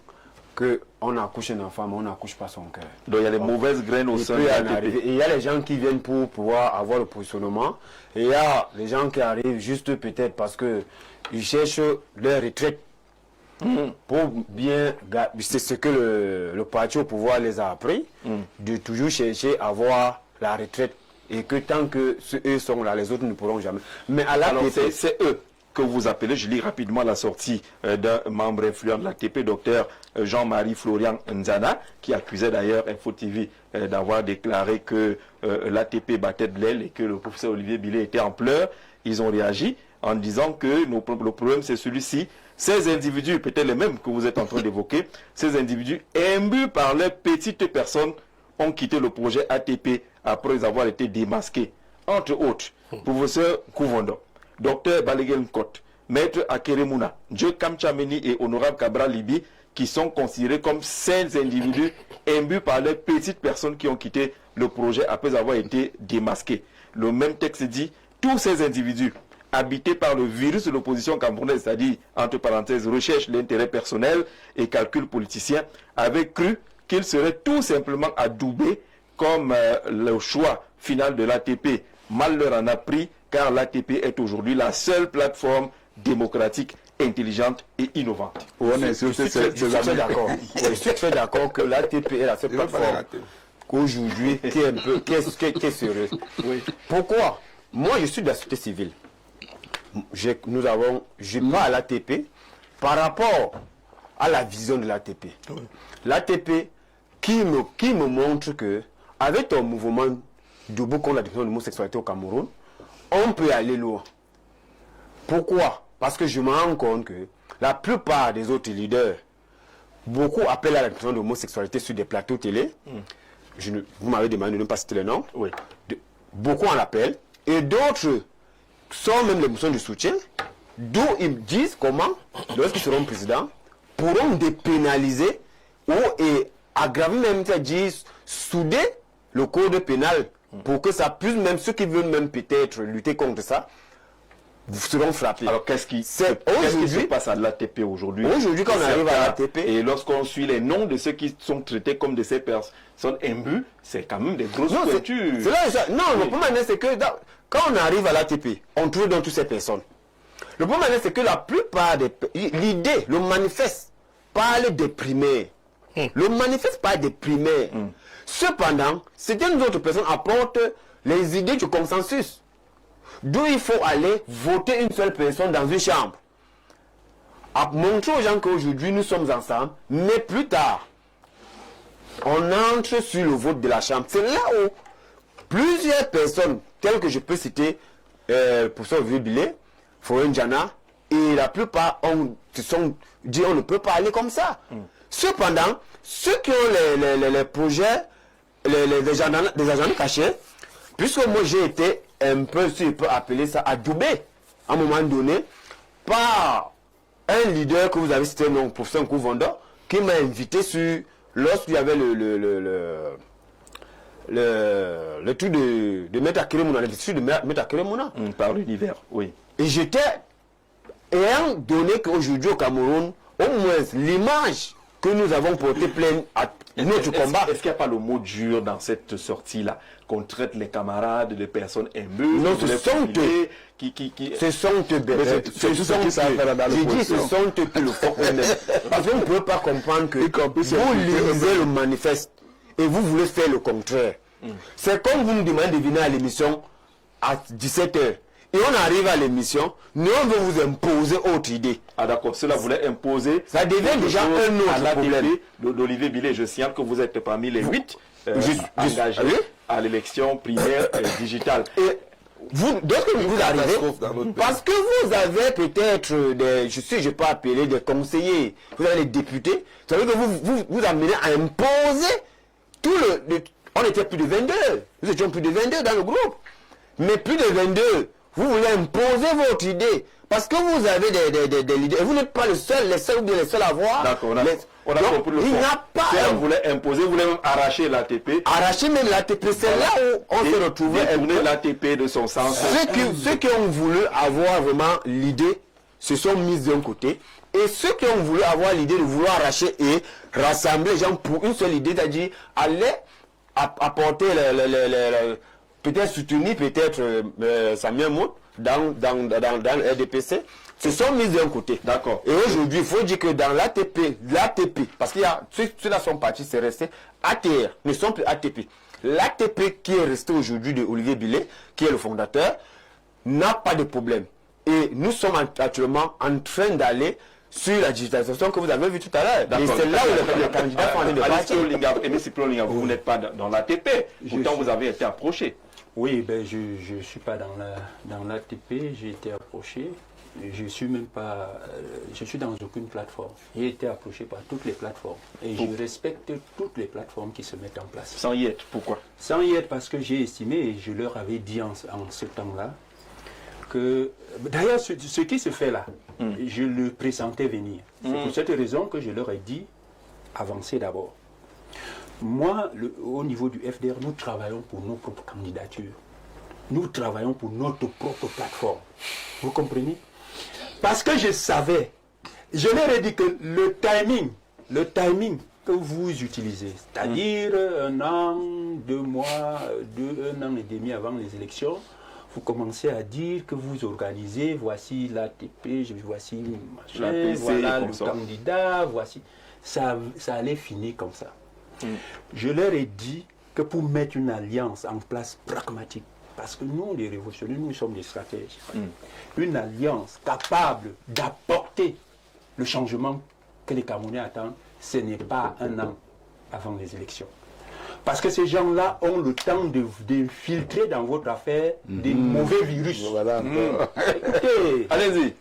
[SPEAKER 2] qu'on accouche un enfant, mais on n'accouche pas son cœur.
[SPEAKER 1] Donc il y a les mauvaises graines au sein de l'ATP.
[SPEAKER 2] Et il y a les gens qui viennent pour pouvoir avoir le positionnement. Et il y a les gens qui arrivent juste peut-être parce qu'ils cherchent leur retraite. Pour bien, c'est ce que le parti au pouvoir les a appris, de toujours chercher à avoir la retraite. Et que tant que eux sont là, les autres ne pourront jamais. Mais à l'ATP,
[SPEAKER 1] c'est eux que vous appelez, je lis rapidement la sortie d'un membre influent de l'ATP, docteur Jean-Marie Florian Nzana, qui accusait d'ailleurs Info TV d'avoir déclaré que l'ATP battait de l'aile et que le professeur Olivier Billet était en pleurs. Ils ont réagi en disant que le problème c'est celui-ci. Ces individus, peut-être les mêmes que vous êtes en train d'évoquer, ces individus imbus par les petites personnes ont quitté le projet ATP après avoir été démasqués. Entre autres, professeur Kouvondo, docteur Balegel Nkot, maître Akeremouna, Dieu Kamchameni et honorable Cabral Libi, qui sont considérés comme 5 individus imbus par les petites personnes qui ont quitté le projet après avoir été démasqués. Le même texte dit, tous ces individus habités par le virus de l'opposition camerounaise, c'est-à-dire, entre parenthèses, recherche l'intérêt personnel et calcul politicien, avaient cru qu'ils seraient tout simplement adoubés comme le choix final de l'ATP. Mal leur en a pris, car l'ATP est aujourd'hui la seule plateforme démocratique, intelligente et innovante.
[SPEAKER 2] Je suis très d'accord que l'ATP est la seule plateforme aujourd'hui qui est sérieuse. Pourquoi? Moi, je suis de la société civile. Je pas à l'ATP par rapport à la vision de l'ATP. L'ATP qui me montre que avec un mouvement debout contre la défense de l'homosexualité au Cameroun, on peut aller loin. Pourquoi? Parce que je me rends compte que la plupart des autres leaders beaucoup appellent à la question de l'homosexualité sur des plateaux télé. Vous m'avez demandé de ne pas citer les noms.
[SPEAKER 1] Oui.
[SPEAKER 2] Beaucoup en appellent. Et d'autres sont même des motions de soutien, d'où ils disent comment, lorsqu'ils seront présidents, pourront dépénaliser ou aggraver même, c'est-à-dire souder le code pénal pour que ça puisse, même ceux qui veulent même peut-être lutter contre ça, seront frappés.
[SPEAKER 1] Alors qu'est-ce qui se passe à l'ATP aujourd'hui?
[SPEAKER 2] Aujourd'hui, quand on arrive à l'ATP,
[SPEAKER 1] et lorsqu'on suit les noms de ceux qui sont traités comme de ces personnes imbues, c'est quand même des grosses pointures.
[SPEAKER 2] Non, le problème c'est que quand on arrive à l'ATP, on trouve dans toutes ces personnes. Le problème c'est que la plupart des... L'idée, le manifeste, parle des primaires. Le manifeste parle des primaires. Cependant, certaines autres personnes apportent les idées du consensus. D'où il faut aller voter une seule personne dans une chambre. À montrer aux gens qu'aujourd'hui nous sommes ensemble, mais plus tard, on entre sur le vote de la chambre. C'est là où plusieurs personnes, telles que je peux citer, pour ça vieux Billet, Foren Jana, et la plupart se sont dit on ne peut pas aller comme ça. Cependant, ceux qui ont les projets, des agents cachés, puisque moi j'ai été un peu, si je peux appeler ça, adoubé à un moment donné par un leader que vous avez cité, non, professeur Nkouvanda, qui m'a invité sur, lorsqu'il y avait le truc de Maître Akeremouna, l'investiture de Maître Akeremouna.
[SPEAKER 1] Par l'univers, oui.
[SPEAKER 2] Et j'étais, ayant donné qu'aujourd'hui au Cameroun, au moins l'image que nous avons portée pleine à notre combat.
[SPEAKER 1] Est-ce qu'il n'y a pas le mot dur dans cette sortie-là, qu'on traite les camarades de personnes imbues?
[SPEAKER 2] Non, ce sont eux. Ce sont eux. J'ai dit ce sont eux qui le font eux-mêmes. Parce qu'on ne peut pas comprendre que vous lisez le manifeste et vous voulez faire le contraire. C'est comme vous nous demandez de venir à l'émission à 17h. Et on arrive à l'émission, nous on veut vous imposer autre idée.
[SPEAKER 1] Ah d'accord, cela voulait imposer.
[SPEAKER 2] Ça devient déjà un autre problème.
[SPEAKER 1] D'Olivier Billet, je signale que vous êtes parmi les 8 engagés à l'élection primaire digitale. Et
[SPEAKER 2] vous, lorsque vous arrivez, parce que vous avez peut-être des, je peux appeler des conseillers, vous avez des députés, ça veut dire que vous amenez à imposer tout on était plus de 22, nous étions plus de 22 dans le groupe, mais plus de 22. Vous voulez imposer votre idée. Parce que vous avez des leaders. Et vous n'êtes pas les seuls à voir.
[SPEAKER 1] D'accord, on a compris le
[SPEAKER 2] il n'y a pas.
[SPEAKER 1] Si on voulait imposer, vous voulez même arracher l'ATP.
[SPEAKER 2] Arracher même l'ATP, c'est là où on se retrouvait.
[SPEAKER 1] Détourner l'ATP de son sens.
[SPEAKER 2] Ceux qui ont voulu avoir vraiment l'idée se sont mis d'un côté. Et ceux qui ont voulu avoir l'idée de vouloir arracher et rassembler les gens pour une seule idée, c'est-à-dire aller apporter peut-être soutenir Samuel Mout dans le RDPC, se sont mis d'un côté.
[SPEAKER 1] D'accord.
[SPEAKER 2] Et aujourd'hui, il faut dire que dans l'ATP, parce qu'il y a ceux-là sont partis, c'est resté ATR, ne sont plus ATP. L'ATP qui est resté aujourd'hui de Olivier Billet, qui est le fondateur, n'a pas de problème. Et nous sommes actuellement en train d'aller sur la digitalisation que vous avez vu tout à l'heure. Et c'est là où les candidats font de partir.
[SPEAKER 1] Vous n'êtes pas dans l'ATP. Pourtant, vous avez été approché.
[SPEAKER 3] Oui, ben je ne suis pas dans l'ATP, j'ai été approché. Je suis même pas, je suis dans aucune plateforme. J'ai été approché par toutes les plateformes. Et je respecte toutes les plateformes qui se mettent en place.
[SPEAKER 1] Sans y être, pourquoi?
[SPEAKER 3] Sans y être parce que j'ai estimé, et je leur avais dit en ce temps-là, que d'ailleurs ce qui se fait là, je le pressentais venir. C'est pour cette raison que je leur ai dit, avancez d'abord. Moi, au niveau du FDR, nous travaillons pour nos propres candidatures. Nous travaillons pour notre propre plateforme. Vous comprenez? Parce que je savais, je leur ai dit que le timing que vous utilisez, c'est-à-dire 1 an, 2 mois, 1 an et demi avant les élections, vous commencez à dire que vous organisez, voici l'ATP, voici machin, voilà le candidat, voici. Ça allait finir comme ça. Je leur ai dit que pour mettre une alliance en place pragmatique, parce que nous, les révolutionnaires, nous sommes des stratèges, une alliance capable d'apporter le changement que les Camerounais attendent, ce n'est pas 1 an avant les élections. Parce que ces gens-là ont le temps d'infiltrer dans votre affaire des mauvais virus.
[SPEAKER 1] Voilà. Écoutez, allez-y.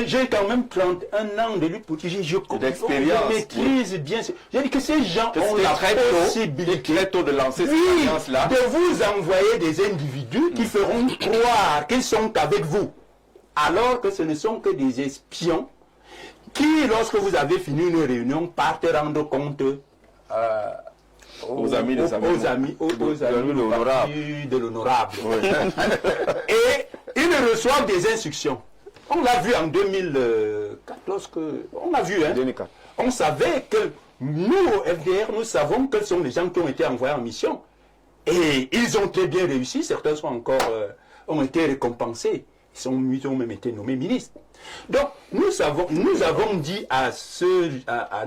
[SPEAKER 7] J'ai quand même 31 ans de lutte politique. Je maîtrise bien. J'ai dit que ces gens ont la possibilité
[SPEAKER 1] très tôt de lancer cette alliance-là.
[SPEAKER 7] De vous envoyer des individus qui feront croire qu'ils sont avec vous, alors que ce ne sont que des espions qui, lorsque vous avez fini une réunion, partent rendre compte aux amis de l'honorable. Et ils reçoivent des instructions. On l'a vu en 2004, lorsque... On l'a vu, hein.
[SPEAKER 2] 2004.
[SPEAKER 7] On savait que nous, au FDR, nous savons quels sont les gens qui ont été envoyés en mission. Et ils ont très bien réussi. Certains sont encore, ont été récompensés. Ils ont même été nommés ministres. Donc, nous avons dit à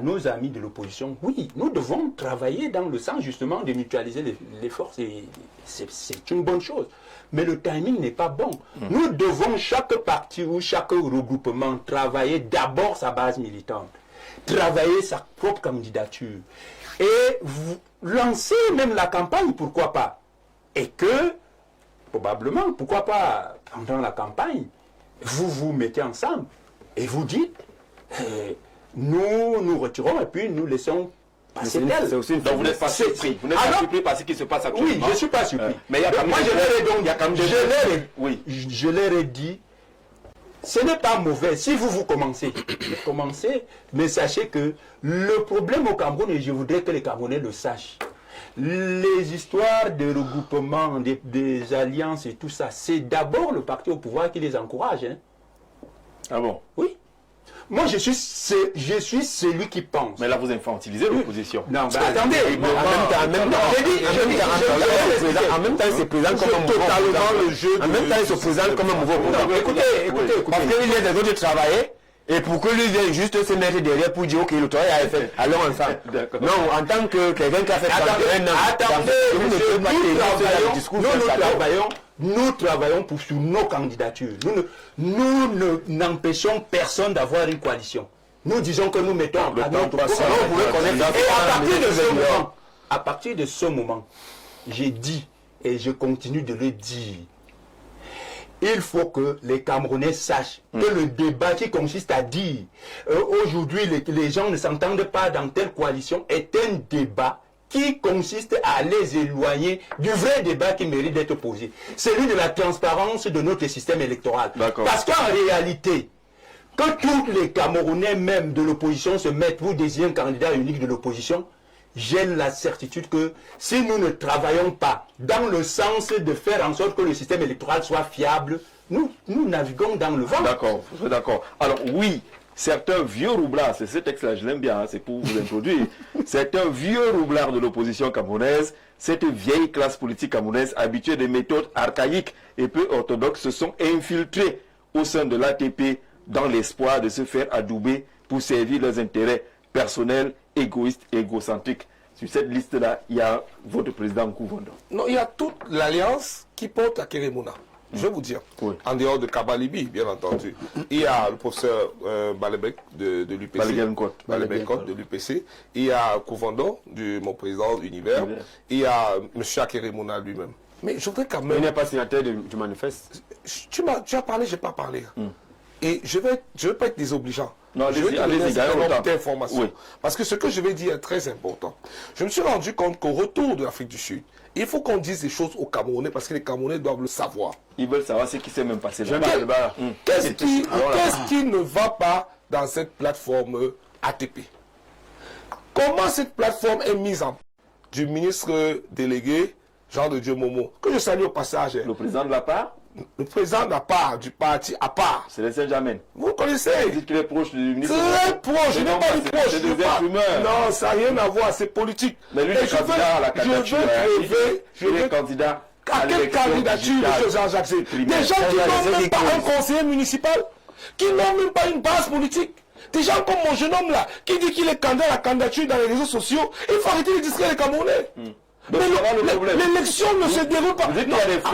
[SPEAKER 7] nos amis de l'opposition, oui, nous devons travailler dans le sens justement de mutualiser les forces. Et c'est une bonne chose. Mais le timing n'est pas bon. Nous devons, chaque parti ou chaque regroupement, travailler d'abord sa base militante, travailler sa propre candidature et lancer même la campagne, pourquoi pas. Et que, probablement, pourquoi pas, pendant la campagne, vous vous mettez ensemble et vous dites, nous nous retirons et puis nous laissons passer tel.
[SPEAKER 1] Donc vous n'êtes pas surpris. Vous n'êtes pas surpris par ce qui se passe actuellement.
[SPEAKER 7] Oui, je ne suis pas surpris.
[SPEAKER 1] Mais il y a quand même
[SPEAKER 7] je leur ai dit, ce n'est pas mauvais. Si vous commencez, mais sachez que le problème au Cameroun, et je voudrais que les Camerounais le sachent, les histoires de regroupement, des alliances et tout ça, c'est d'abord le parti au pouvoir qui les encourage. Hein.
[SPEAKER 1] Ah bon?
[SPEAKER 7] Oui. Moi, je suis celui qui pense.
[SPEAKER 1] Mais là, vous infantilisez l'opposition.
[SPEAKER 7] Non, mais attendez.
[SPEAKER 2] En même temps, il se présente comme un mouvement. En même temps, il se présente comme un mouvement. Écoutez. Parce qu'il y a des autres travailler. Et pour que lui vienne juste se mettre derrière pour dire ok, le travail a été fait, allons ensemble. Non, en tant que quelqu'un qui a fait 31 ans,
[SPEAKER 7] nous travaillons sur nos candidatures. Nous n'empêchons personne d'avoir une coalition. Nous disons que nous mettons en place notre programme. Et à partir de ce moment, j'ai dit et je continue de le dire, il faut que les Camerounais sachent que le débat qui consiste à dire aujourd'hui les gens ne s'entendent pas dans telle coalition est un débat qui consiste à les éloigner du vrai débat qui mérite d'être posé. Celui de la transparence de notre système électoral. Parce qu'en réalité, que tous les Camerounais même de l'opposition se mettent pour désigner un candidat unique de l'opposition, j'ai la certitude que si nous ne travaillons pas dans le sens de faire en sorte que le système électoral soit fiable, nous naviguons dans le vent.
[SPEAKER 1] D'accord. Alors oui, certains vieux roublards, c'est ce texte-là, je l'aime bien, hein, c'est pour vous introduire, certains vieux roublards de l'opposition camerounaise, cette vieille classe politique camerounaise habituée des méthodes archaïques et peu orthodoxes se sont infiltrés au sein de l'ATP dans l'espoir de se faire adouber pour servir leurs intérêts personnels, égoïstes et égocentriques. Sur cette liste-là, il y a votre président Kouvondo.
[SPEAKER 5] Non, il y a toute l'alliance qui porte à Kérémouna. Je vais vous dire. Oui. En dehors de Kabalibi, bien entendu. Il y a le professeur Balebek de l'UPC. Balebek de l'UPC. Il y a Kouvondo, mon président d'Univers. Il y a M. Kérémouna lui-même. Mais je voudrais quand même...
[SPEAKER 2] Il n'est pas signataire du manifeste.
[SPEAKER 5] Tu as parlé, je n'ai pas parlé. Et je vais pas être désobligeant.
[SPEAKER 1] Non,
[SPEAKER 5] je vais donner une information. Oui. Parce que ce que je vais dire est très important. Je me suis rendu compte qu'au retour de l'Afrique du Sud, il faut qu'on dise des choses aux Camerounais parce que les Camerounais doivent le savoir.
[SPEAKER 1] Ils veulent savoir ce qui s'est même passé.
[SPEAKER 5] Qu'est-ce qui ne va pas dans cette plateforme ATP? Comment cette plateforme est mise en place du ministre délégué Jean de Dieu Momo, que je salue au passage.
[SPEAKER 1] Le président de la part?
[SPEAKER 5] Le président de la part, du parti à part.
[SPEAKER 1] C'est le Saint-Germain.
[SPEAKER 5] Vous connaissez?
[SPEAKER 1] Vous dites qu'il est proche du ministre.
[SPEAKER 5] Très proche, je n'ai pas dit proche.
[SPEAKER 1] C'est des êtres humains.
[SPEAKER 5] Non, ça n'a rien à voir, c'est politique.
[SPEAKER 1] Mais lui, il est candidat à la candidature.
[SPEAKER 5] Je veux
[SPEAKER 1] candidat
[SPEAKER 5] à quelle candidature, M. Jean-Jacques? Des gens qui n'ont même pas un conseiller municipal, qui n'ont même pas une base politique. Des gens comme mon jeune homme là, qui dit qu'il est candidat à la candidature dans les réseaux sociaux, il faut arrêter de distraire les Camerounais. Mais l'élection ne se déroule pas.
[SPEAKER 1] Vous dites qu'il y a des forts,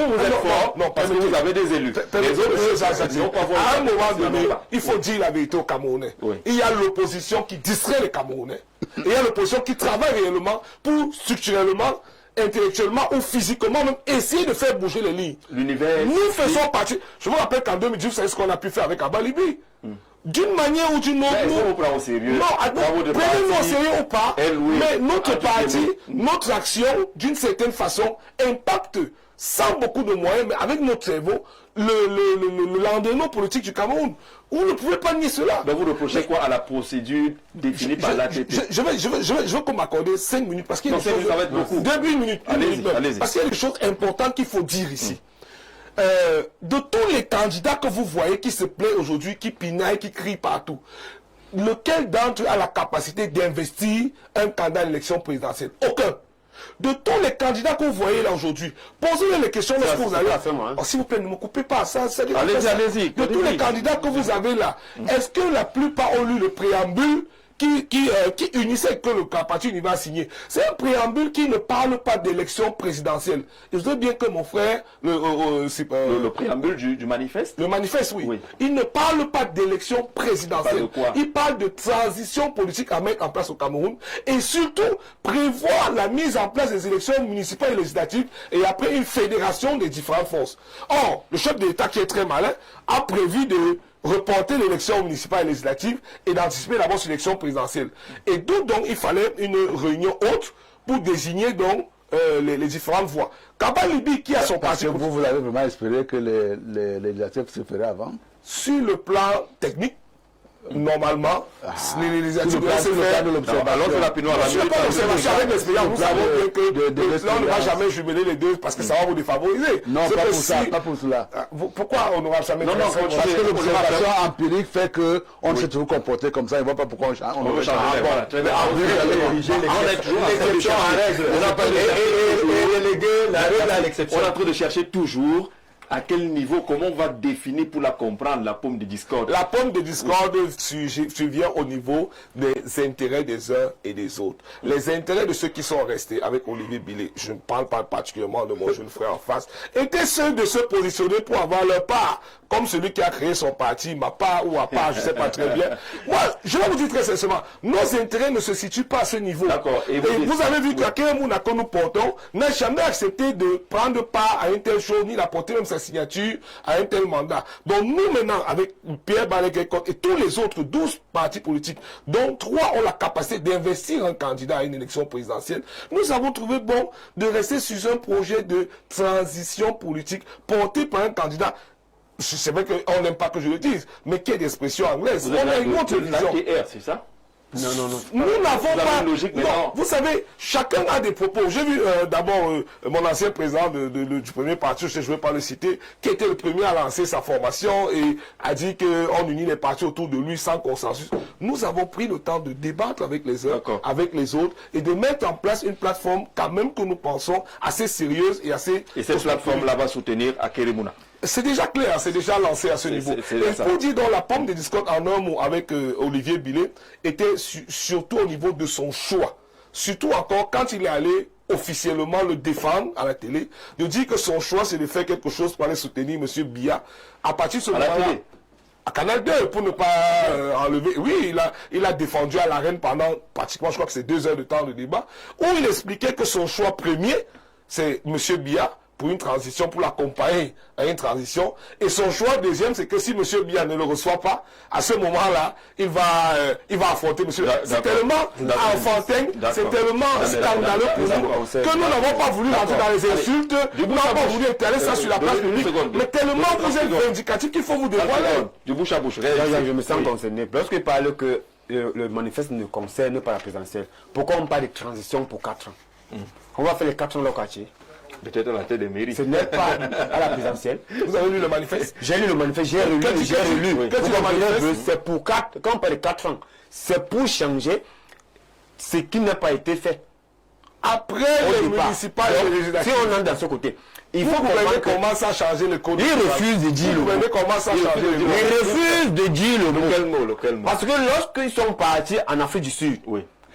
[SPEAKER 1] vous êtes fort, non, parce que vous avez des élus.
[SPEAKER 5] À un moment donné, il faut dire la vérité aux Camerounais. Il y a l'opposition qui distrait les Camerounais. Et il y a l'opposition qui travaille réellement pour structurellement intellectuellement ou physiquement, même essayer de faire bouger les lignes.
[SPEAKER 1] L'univers.
[SPEAKER 5] Nous faisons partie. Je me rappelle qu'en 2010, vous savez ce qu'on a pu faire avec Abba Libi. D'une manière ou d'une autre.
[SPEAKER 1] On prend au sérieux.
[SPEAKER 5] Non, prenez-nous au sérieux ou pas. Mais notre parti, notre action, d'une certaine façon, impacte sans beaucoup de moyens, mais avec notre cerveau, le lendemain politique du Cameroun. Vous ne pouvez pas nier cela.
[SPEAKER 1] Donc vous reprochez quoi à la procédure définie par l'ATT?
[SPEAKER 5] Je veux qu'on m'accorde 5 minutes parce qu'il y a des choses.
[SPEAKER 1] Ça va être beaucoup.
[SPEAKER 5] 2 minutes.
[SPEAKER 1] Allez-y.
[SPEAKER 5] Parce qu'il y a des choses importantes qu'il faut dire ici. De tous les candidats que vous voyez qui se plaît aujourd'hui, qui pinaillent, qui crient partout, lequel d'entre eux a la capacité d'investir un candidat à l'élection présidentielle? Aucun. De tous les candidats que vous voyez là aujourd'hui, posez-les les questions lorsque vous allez. S'il vous plaît, ne me coupez pas.
[SPEAKER 1] Allez-y.
[SPEAKER 5] De tous les candidats que vous avez là, est-ce que la plupart ont lu le préambule qui unissait que le parti va signer? C'est un préambule qui ne parle pas d'élection présidentielle. Et je veux bien que mon frère...
[SPEAKER 1] Le préambule du manifeste?
[SPEAKER 5] Le manifeste, oui. Il ne parle pas d'élection présidentielle. Il parle de transition politique à mettre en place au Cameroun et surtout prévoir la mise en place des élections municipales et législatives et après une fédération des différentes forces. Or, le chef de l'État qui est très malin a prévu de reporter l'élection municipale et législative et d'anticiper d'abord sur l'élection présidentielle. Et d'où donc il fallait une réunion haute pour désigner donc les différentes voies. Abba Libi qui a son parti...
[SPEAKER 6] Vous avez vraiment espéré que les législatives se feraient avant?
[SPEAKER 5] Sur le plan technique, normalement, les législatives doivent se faire... Avec l'expérience, nous savons bien que là, on ne va jamais jumeler les deux parce que ça va vous défavoriser.
[SPEAKER 6] Non, pas pour cela.
[SPEAKER 5] Pourquoi on n'aura jamais...
[SPEAKER 6] Non, parce que l'observation empirique fait qu'on s'est toujours comporté comme ça. Il ne voit pas pourquoi on change. On veut changer.
[SPEAKER 1] L'exception à règle. Et reléguer la règle à l'exception. On est en train de chercher toujours à quel niveau, comment on va définir pour la comprendre, la pomme de discorde?
[SPEAKER 5] La pomme de discorde survient au niveau des intérêts des uns et des autres. Les intérêts de ceux qui sont restés avec Olivier Bilé, je ne parle pas particulièrement de mon jeune frère en face, étaient ceux de se positionner pour avoir leur part. Comme celui qui a créé son parti, ma part ou à part, je ne sais pas très bien. Moi, je vais vous dire très sincèrement, nos intérêts ne se situent pas à ce niveau.
[SPEAKER 1] D'accord.
[SPEAKER 5] Et vous avez vu qu'Aké Mouna que nous portons n'a jamais accepté de prendre part à une telle chose, ni d'apporter même sa signature à un tel mandat. Donc nous maintenant, avec Pierre Balek-Ekot et tous les autres 12 partis politiques, dont 3 ont la capacité d'investir un candidat à une élection présidentielle, nous avons trouvé bon de rester sur un projet de transition politique porté par un candidat. C'est vrai qu'on n'aime pas que je le dise, mais qui est d'expression anglaise. On a une autre vision.
[SPEAKER 1] C'est ça?
[SPEAKER 5] Non. Nous n'avons pas...
[SPEAKER 1] logique, mais
[SPEAKER 5] non, vous savez, chacun a des propos. J'ai vu d'abord mon ancien président du premier parti, je ne vais pas le citer, qui était le premier à lancer sa formation et a dit qu'on unit les partis autour de lui sans consensus. Nous avons pris le temps de débattre avec les uns, avec les autres et de mettre en place une plateforme quand même que nous pensons assez sérieuse et assez...
[SPEAKER 1] Et cette plateforme-là va soutenir Aké Mouna?
[SPEAKER 5] C'est déjà clair, c'est déjà lancé à ce niveau. Et pour dire donc la pomme de discorde en un mot avec Olivier Bilé était surtout au niveau de son choix. Surtout encore quand il est allé officiellement le défendre à la télé, de dire que son choix c'est de faire quelque chose pour aller soutenir M. Biya. À partir de ce moment-là, à Canal 2, pour ne pas enlever. Oui, il a défendu à l'arène pendant pratiquement, je crois que c'est 2 heures de temps de débat, où il expliquait que son choix premier, c'est M. Biya, pour une transition, pour l'accompagner à une transition. Et son choix deuxième, c'est que si M. Biya ne le reçoit pas, à ce moment-là, il va affronter M. C'est tellement enfantin, c'est tellement scandaleux pour nous, que nous n'avons pas voulu rentrer dans les insultes, nous n'avons pas voulu étaler ça sur la place publique, mais tellement vous êtes vindicatif qu'il faut vous dévoiler.
[SPEAKER 1] Du bouche à bouche.
[SPEAKER 2] Je me sens concerné. Lorsqu'il parle que le manifeste ne concerne pas la présidentielle, pourquoi on parle de transition pour 4 ans? On va faire les 4 ans locatiers.
[SPEAKER 1] Peut-être à la tête des mairies.
[SPEAKER 2] Ce n'est pas à la présidentielle.
[SPEAKER 5] Vous avez lu le manifeste?
[SPEAKER 2] J'ai lu le manifeste, j'ai relu. C'est pour 4, quand on parle de 4 ans, c'est pour changer ce qui n'a pas été fait.
[SPEAKER 5] Après les municipales et les législatives.
[SPEAKER 2] Si on entre dans ce côté, il faut
[SPEAKER 5] qu'on commence à changer le code.
[SPEAKER 2] Il refuse de dire le mot. Il refuse de dire le mot.
[SPEAKER 1] Quel mot?
[SPEAKER 2] Parce que lorsqu'ils sont partis en Afrique du Sud,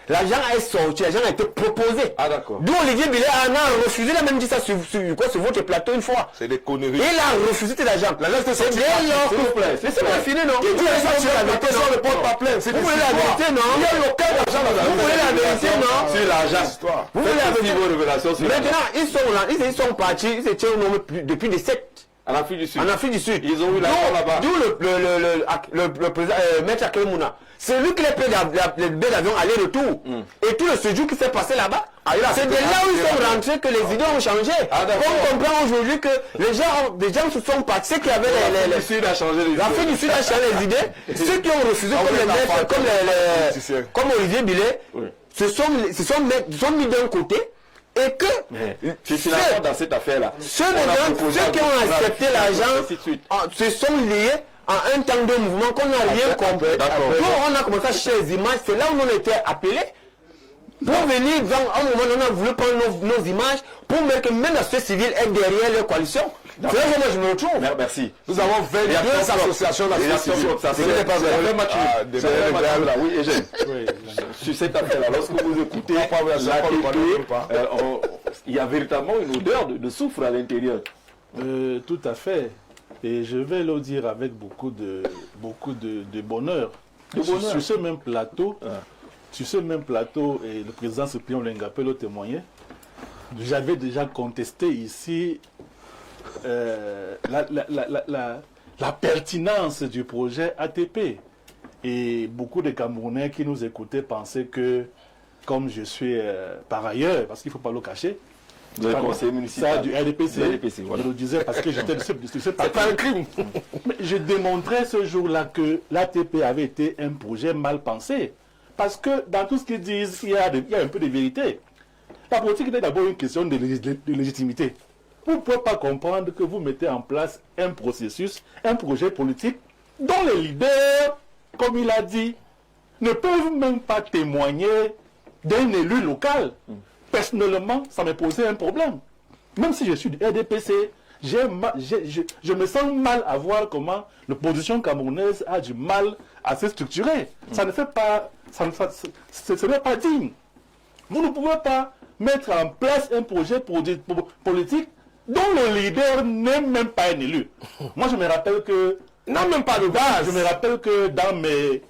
[SPEAKER 7] L'argent est sorti, l'argent a été proposé.
[SPEAKER 1] Ah d'accord.
[SPEAKER 7] D'où Olivier Billet en a refusé, il a même dit ça sur votre plateau une fois.
[SPEAKER 5] C'est des conneries.
[SPEAKER 7] Et il a refusé cet argent. C'est dès lors que...
[SPEAKER 1] S'il vous plaît.
[SPEAKER 7] Laissez-moi finir, non?
[SPEAKER 5] Il dit la vérité, non? Ne porte pas plainte.
[SPEAKER 7] Vous voulez la vérité, non?
[SPEAKER 5] Il y a aucun argent dans la
[SPEAKER 7] Vous voulez la vérité, non?
[SPEAKER 1] Sur l'argent.
[SPEAKER 7] Vous voulez la vérité?
[SPEAKER 1] Vos révélations sur
[SPEAKER 7] Maintenant, ils sont là, ils sont partis, ils étaient au nombre depuis des sectes.
[SPEAKER 1] en Afrique du Sud.
[SPEAKER 7] En Afrique du Sud.
[SPEAKER 1] Ils ont eu l'accord là-bas.
[SPEAKER 7] D'où le président Maître Akele Mouna. C'est lui qui les paye les billets d'avion aller-retour. Et tout le séjour qui s'est passé là-bas. C'est de là où ils sont rentrés que les idées ont changé. On comprend aujourd'hui que les gens se sont partis, ceux qui avaient
[SPEAKER 1] l'Afrique du Sud a changé les idées.
[SPEAKER 7] L'Afrique du Sud a changé les idées. Ceux qui ont refusé comme Olivier Billet, se sont mis d'un côté. Et que
[SPEAKER 1] finalement dans cette affaire-là,
[SPEAKER 7] ceux qui ont accepté l'argent se sont liés en un temps de mouvement qu'on n'a rien compris. Quand on a commencé à chercher les images, c'est là où on était appelés pour venir dans un moment où on a voulu prendre nos images pour mettre que même la société civile est derrière leur coalition. C'est là que moi je me retrouve.
[SPEAKER 1] Merci.
[SPEAKER 5] Nous avons 22 associations d'associations.
[SPEAKER 1] Ça serait pas vrai. Oui, Eugène. Sur cette affaire-là, lorsque vous écoutez il y a véritablement une odeur de soufre à l'intérieur.
[SPEAKER 4] Tout à fait. Et je vais le dire avec beaucoup de bonheur. Sur ce même plateau, et le président Cyprien Olenga peut le témoigner, j'avais déjà contesté ici la pertinence du projet ATP. Et beaucoup de Camerounais qui nous écoutaient pensaient que, comme je suis par ailleurs, parce qu'il ne faut pas le cacher,
[SPEAKER 1] conseiller municipal
[SPEAKER 4] du RDPC,
[SPEAKER 1] voilà.
[SPEAKER 4] Je le disais parce que j'étais de ce
[SPEAKER 5] C'est pas un crime.
[SPEAKER 4] Mais je démontrais ce jour-là que l'ATP avait été un projet mal pensé. Parce que dans tout ce qu'ils disent, il y a un peu de vérité. La politique est d'abord une question de légitimité. Vous ne pouvez pas comprendre que vous mettez en place un processus, un projet politique dont les leaders, comme il a dit, ne peuvent même pas témoigner d'un élu local. Personnellement, ça m'a posé un problème. Même si je suis du RDPC, je me sens mal à voir comment l'opposition camerounaise a du mal à se structurer. Ça ne fait pas, ce n'est pas digne. Vous ne pouvez pas mettre en place un projet politique dont le leader n'est même pas un élu. Moi, je me rappelle que...
[SPEAKER 5] Non, même pas de base.
[SPEAKER 4] Je me rappelle que dans mes...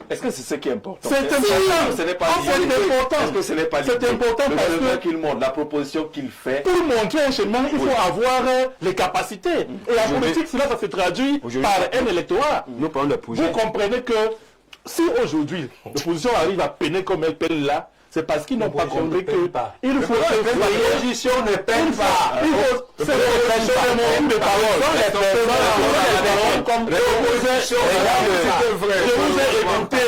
[SPEAKER 1] Est-ce que c'est ce qui est important?
[SPEAKER 4] C'est important.
[SPEAKER 1] Ce n'est pas
[SPEAKER 4] Est-ce
[SPEAKER 1] que ce n'est pas
[SPEAKER 4] c'est important parce que
[SPEAKER 1] qu'il montre, la proposition qu'il fait.
[SPEAKER 4] Pour montrer un chemin, il faut avoir les capacités. Et la politique, cela se traduit par un électorat. Vous comprenez que si aujourd'hui l'opposition arrive à peiner comme elle peine là, c'est parce qu'ils n'ont pas compris que il faut
[SPEAKER 7] l'opposition ne peine pas.
[SPEAKER 4] Il faut c'est l'opposition de parole. Comme l'opposition. Je vous ai écouté.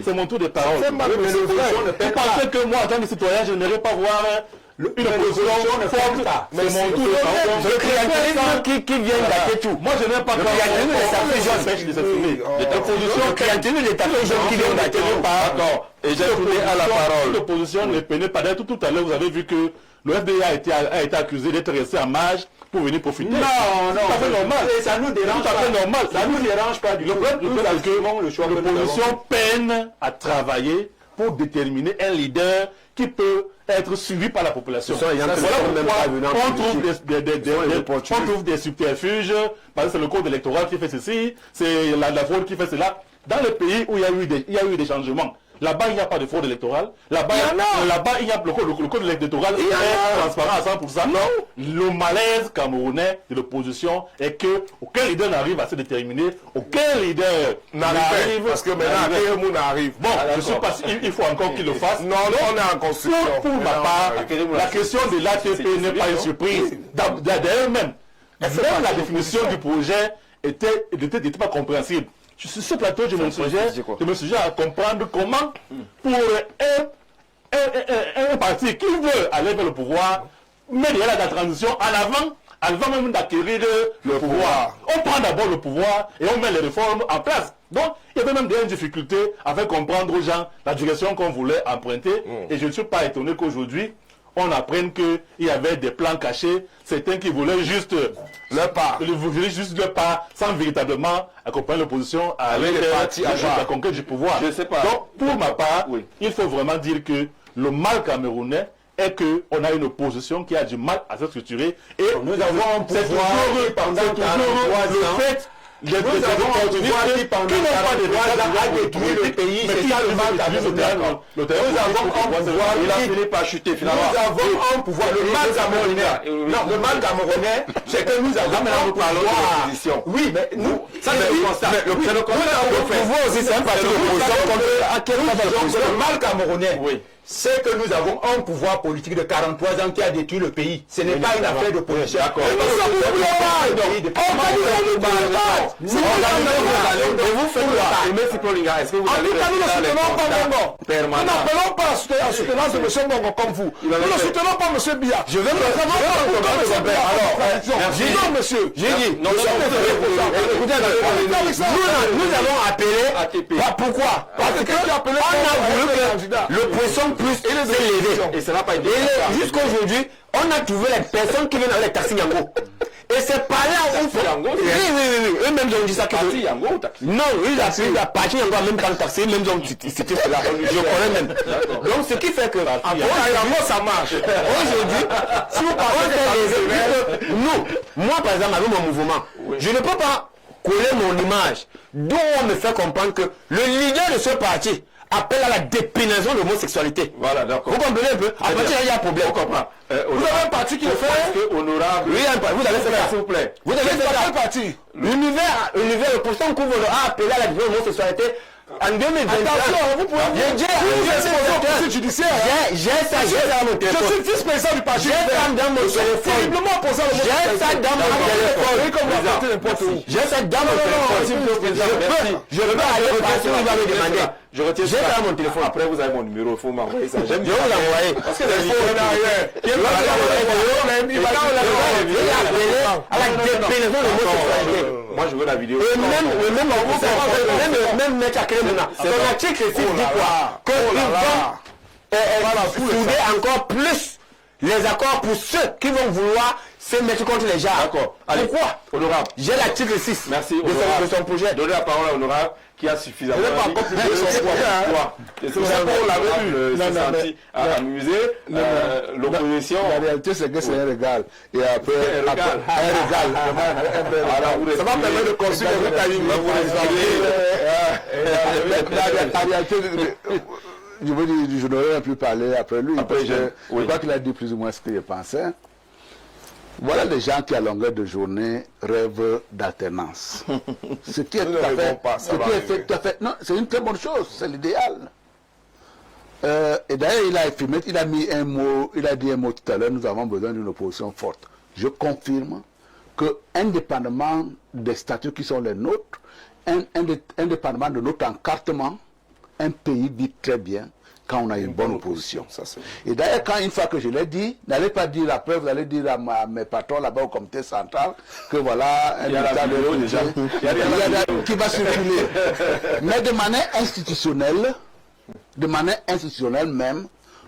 [SPEAKER 4] C'est mon tour de parole. Vous pensez que moi, en tant que citoyen, je n'aimerais pas voir une opposition forte. C'est mon tour de parole.
[SPEAKER 7] Le clientélisme qui vient d'acheter tout.
[SPEAKER 4] Moi, je n'aime pas quand
[SPEAKER 7] l'opposition clientélisme des tapis jaunes qui vient d'acheter tout.
[SPEAKER 1] D'accord. Et j'ai tourné à la parole.
[SPEAKER 4] L'opposition ne peinait pas d'être. Tout à l'heure, vous avez vu que le FDA a été accusé d'être resté en marge pour venir profiter.
[SPEAKER 7] Non,
[SPEAKER 4] ça fait normal.
[SPEAKER 7] Ça nous dérange
[SPEAKER 4] pas. Normal.
[SPEAKER 7] Ça nous dérange pas du tout.
[SPEAKER 4] L'opposition peine à travailler pour déterminer un leader qui peut être suivi par la population. On trouve des subterfuges, parce que c'est le code électoral qui fait ceci, c'est la fraude qui fait cela. Dans les pays où il y a eu des changements, là-bas il n'y a pas de fraude électorale, là-bas il y a le code électoral est transparent à 100%. Non. Le malaise camerounais de l'opposition est que aucun leader n'arrive à se déterminer, aucun leader
[SPEAKER 5] n'arrive, parce que maintenant Akele arrive.
[SPEAKER 4] Bon, je ne sais pas il faut encore qu'il le fasse.
[SPEAKER 5] Non, on est en construction.
[SPEAKER 4] Pour ma part, la question de l'ATP n'est pas une surprise. D'ailleurs même la définition du projet n'était pas compréhensible. Sur ce plateau, je me suggère à comprendre comment, pour un parti qui veut aller vers le pouvoir, mettre la transition en avant même d'acquérir le pouvoir. On prend d'abord le pouvoir et on met les réformes en place. Donc, il y avait même des difficultés à faire comprendre aux gens la direction qu'on voulait emprunter. Et je ne suis pas étonné qu'aujourd'hui, on apprenne qu'il y avait des plans cachés, certains qui voulaient juste
[SPEAKER 5] leur part,
[SPEAKER 4] sans véritablement accompagner l'opposition à la conquête du pouvoir.
[SPEAKER 1] Je sais pas.
[SPEAKER 4] Donc, pour ma part, il faut vraiment dire que le mal camerounais est qu'on a une opposition qui a du mal à se structurer et
[SPEAKER 7] nous avons un pouvoir pendant 43 ans.
[SPEAKER 4] Nous avons un pouvoir qui pendant 43 ans a détruit le pays, c'est ça le mal camerounais. Nous avons un pouvoir
[SPEAKER 1] il a fini par chuter finalement.
[SPEAKER 7] Nous avons un pouvoir, le mal camerounais. Non, le mal camerounais, c'est que nous avons un pouvoir. Oui, mais nous, ça c'est le constat. Le pouvoir aussi, c'est un parti d'opposition. Le mal camerounais. C'est que nous avons un pouvoir politique de 43 ans qui a détruit le pays. Ce n'est pas une affaire de politique. D'accord.
[SPEAKER 1] Et vous faites quoi? Merci Paulinga. Est-ce que vous allez
[SPEAKER 8] nous n'appelons pas à la soutenance de M. Bongo comme vous. Nous ne soutenons pas M. Biya. Je vais me non, monsieur. J'ai dit, nous
[SPEAKER 7] avons appelé. Pourquoi? Parce qu'on a voulu que l'opposition plus s'est levée.
[SPEAKER 1] Et ça n'a pas été.
[SPEAKER 7] Jusqu'aujourd'hui, on a trouvé les personnes qui viennent avec les taxis Yango. Et c'est par là où oui. Eux-mêmes ont dit ça. Non, ils a parti Yango en même temps le taxi, même ont cité cela. Je connais même. Donc ce qui fait que ça marche. Aujourd'hui, si vous parlez nous, moi par exemple avec mon mouvement, je ne peux pas coller mon image dont on me fait comprendre que le leader de ce parti appelle à la dépénalisation de l'homosexualité.
[SPEAKER 1] Voilà, d'accord.
[SPEAKER 7] Vous comprenez un peu? À partir de là, il y a un problème.
[SPEAKER 1] On comprend.
[SPEAKER 7] Vous avez un parti qui le fait.
[SPEAKER 1] Honorable.
[SPEAKER 7] Oui, vous avez fait ça.
[SPEAKER 1] S'il vous plaît.
[SPEAKER 7] Vous avez fait quel parti? L'univers, le pourcent couvre a appelé à la dépénalisation de l'homosexualité. En 2021,
[SPEAKER 8] attention, vous pouvez
[SPEAKER 7] j'ai ça dans mon téléphone.
[SPEAKER 8] Je suis vice-président du parti.
[SPEAKER 7] J'ai ça dans mon téléphone. J'ai ça dans mon téléphone. J'ai ça dans mon téléphone. Je peux aller partout où il va me demander.
[SPEAKER 1] Je retiens
[SPEAKER 7] ça dans mon téléphone.
[SPEAKER 1] Après, vous avez mon numéro, il faut m'envoyer ça.
[SPEAKER 7] Je vais vous l'envoyer. Parce que il faut à la dépénalisation de l'homosexualité.
[SPEAKER 1] Moi, je veux la vidéo.
[SPEAKER 7] Et même M. Akemuna, son article ici dit quoi? Qu'ils vont souder encore plus les accords pour ceux qui vont vouloir se mettre contre les gens.
[SPEAKER 1] D'accord.
[SPEAKER 7] Pourquoi?
[SPEAKER 1] Honorable.
[SPEAKER 7] J'ai l'article 6
[SPEAKER 1] Merci,
[SPEAKER 7] de son projet.
[SPEAKER 1] Donnez la parole à Honorable qui a suffisamment
[SPEAKER 5] C'est pour la revue.
[SPEAKER 1] Amusé. L'opposition.
[SPEAKER 6] La réalité, c'est que c'est un régal. Et après, un régal.
[SPEAKER 5] Ça va permettre de construire des mécanismes pour les
[SPEAKER 6] la réalité, je veux dire, je n'aurais plus parlé après lui. Après, je crois qu'il a dit plus ou moins ce que je pensais. Voilà les gens qui, à longueur de journée, rêvent d'alternance. Ce qui est tout à fait... Non, c'est une très bonne chose, c'est l'idéal. Et d'ailleurs, il a mis un mot, il a dit un mot tout à l'heure, nous avons besoin d'une opposition forte. Je confirme que, indépendamment des statuts qui sont les nôtres, indépendamment de notre encartement, un pays vit très bien quand on a une bonne opposition. Et d'ailleurs, une fois que je l'ai dit, n'allez pas dire après, vous allez dire à mes patrons là-bas au comité central que voilà un état de déjà qui va circuler. Mais de manière institutionnelle même,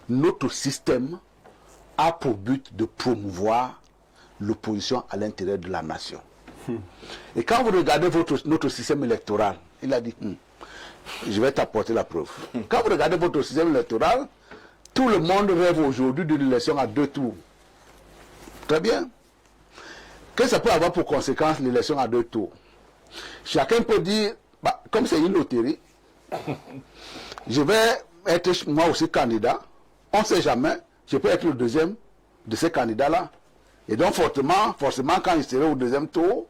[SPEAKER 6] notre système a pour but de promouvoir l'opposition à l'intérieur de la nation. Et quand vous regardez notre système électoral, il a dit... Je vais t'apporter la preuve. Quand vous regardez votre système électoral, tout le monde rêve aujourd'hui d'une élection à 2 tours. Très bien. Qu'est-ce que ça peut avoir pour conséquence l'élection à 2 tours? Chacun peut dire, bah, comme c'est une loterie, je vais être moi aussi candidat. On ne sait jamais, je peux être le deuxième de ces candidats-là. Et donc forcément, quand il serai au deuxième tour,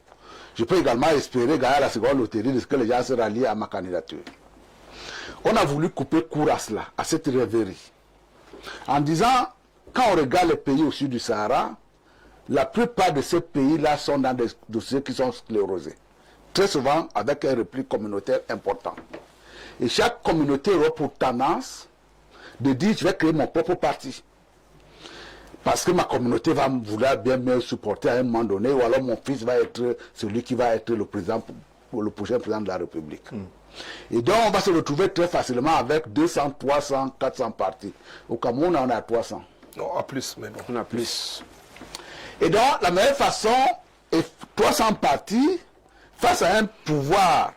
[SPEAKER 6] je peux également espérer gagner la seconde loterie de ce que les gens se rallient à ma candidature. On a voulu couper court à cela, à cette rêverie. En disant, quand on regarde les pays au sud du Sahara, la plupart de ces pays-là sont dans des dossiers qui sont sclérosés. Très souvent avec un repli communautaire important. Et chaque communauté aura pour tendance de dire, je vais créer mon propre parti. Parce que ma communauté va vouloir bien me supporter à un moment donné, ou alors mon fils va être celui qui va être le prochain président de la République. Et donc on va se retrouver très facilement avec 200, 300, 400 partis. Au Cameroun, on a 300.
[SPEAKER 5] Non, à plus, mais bon.
[SPEAKER 2] On a plus.
[SPEAKER 6] Et donc, la meilleure façon est 300 partis face à un pouvoir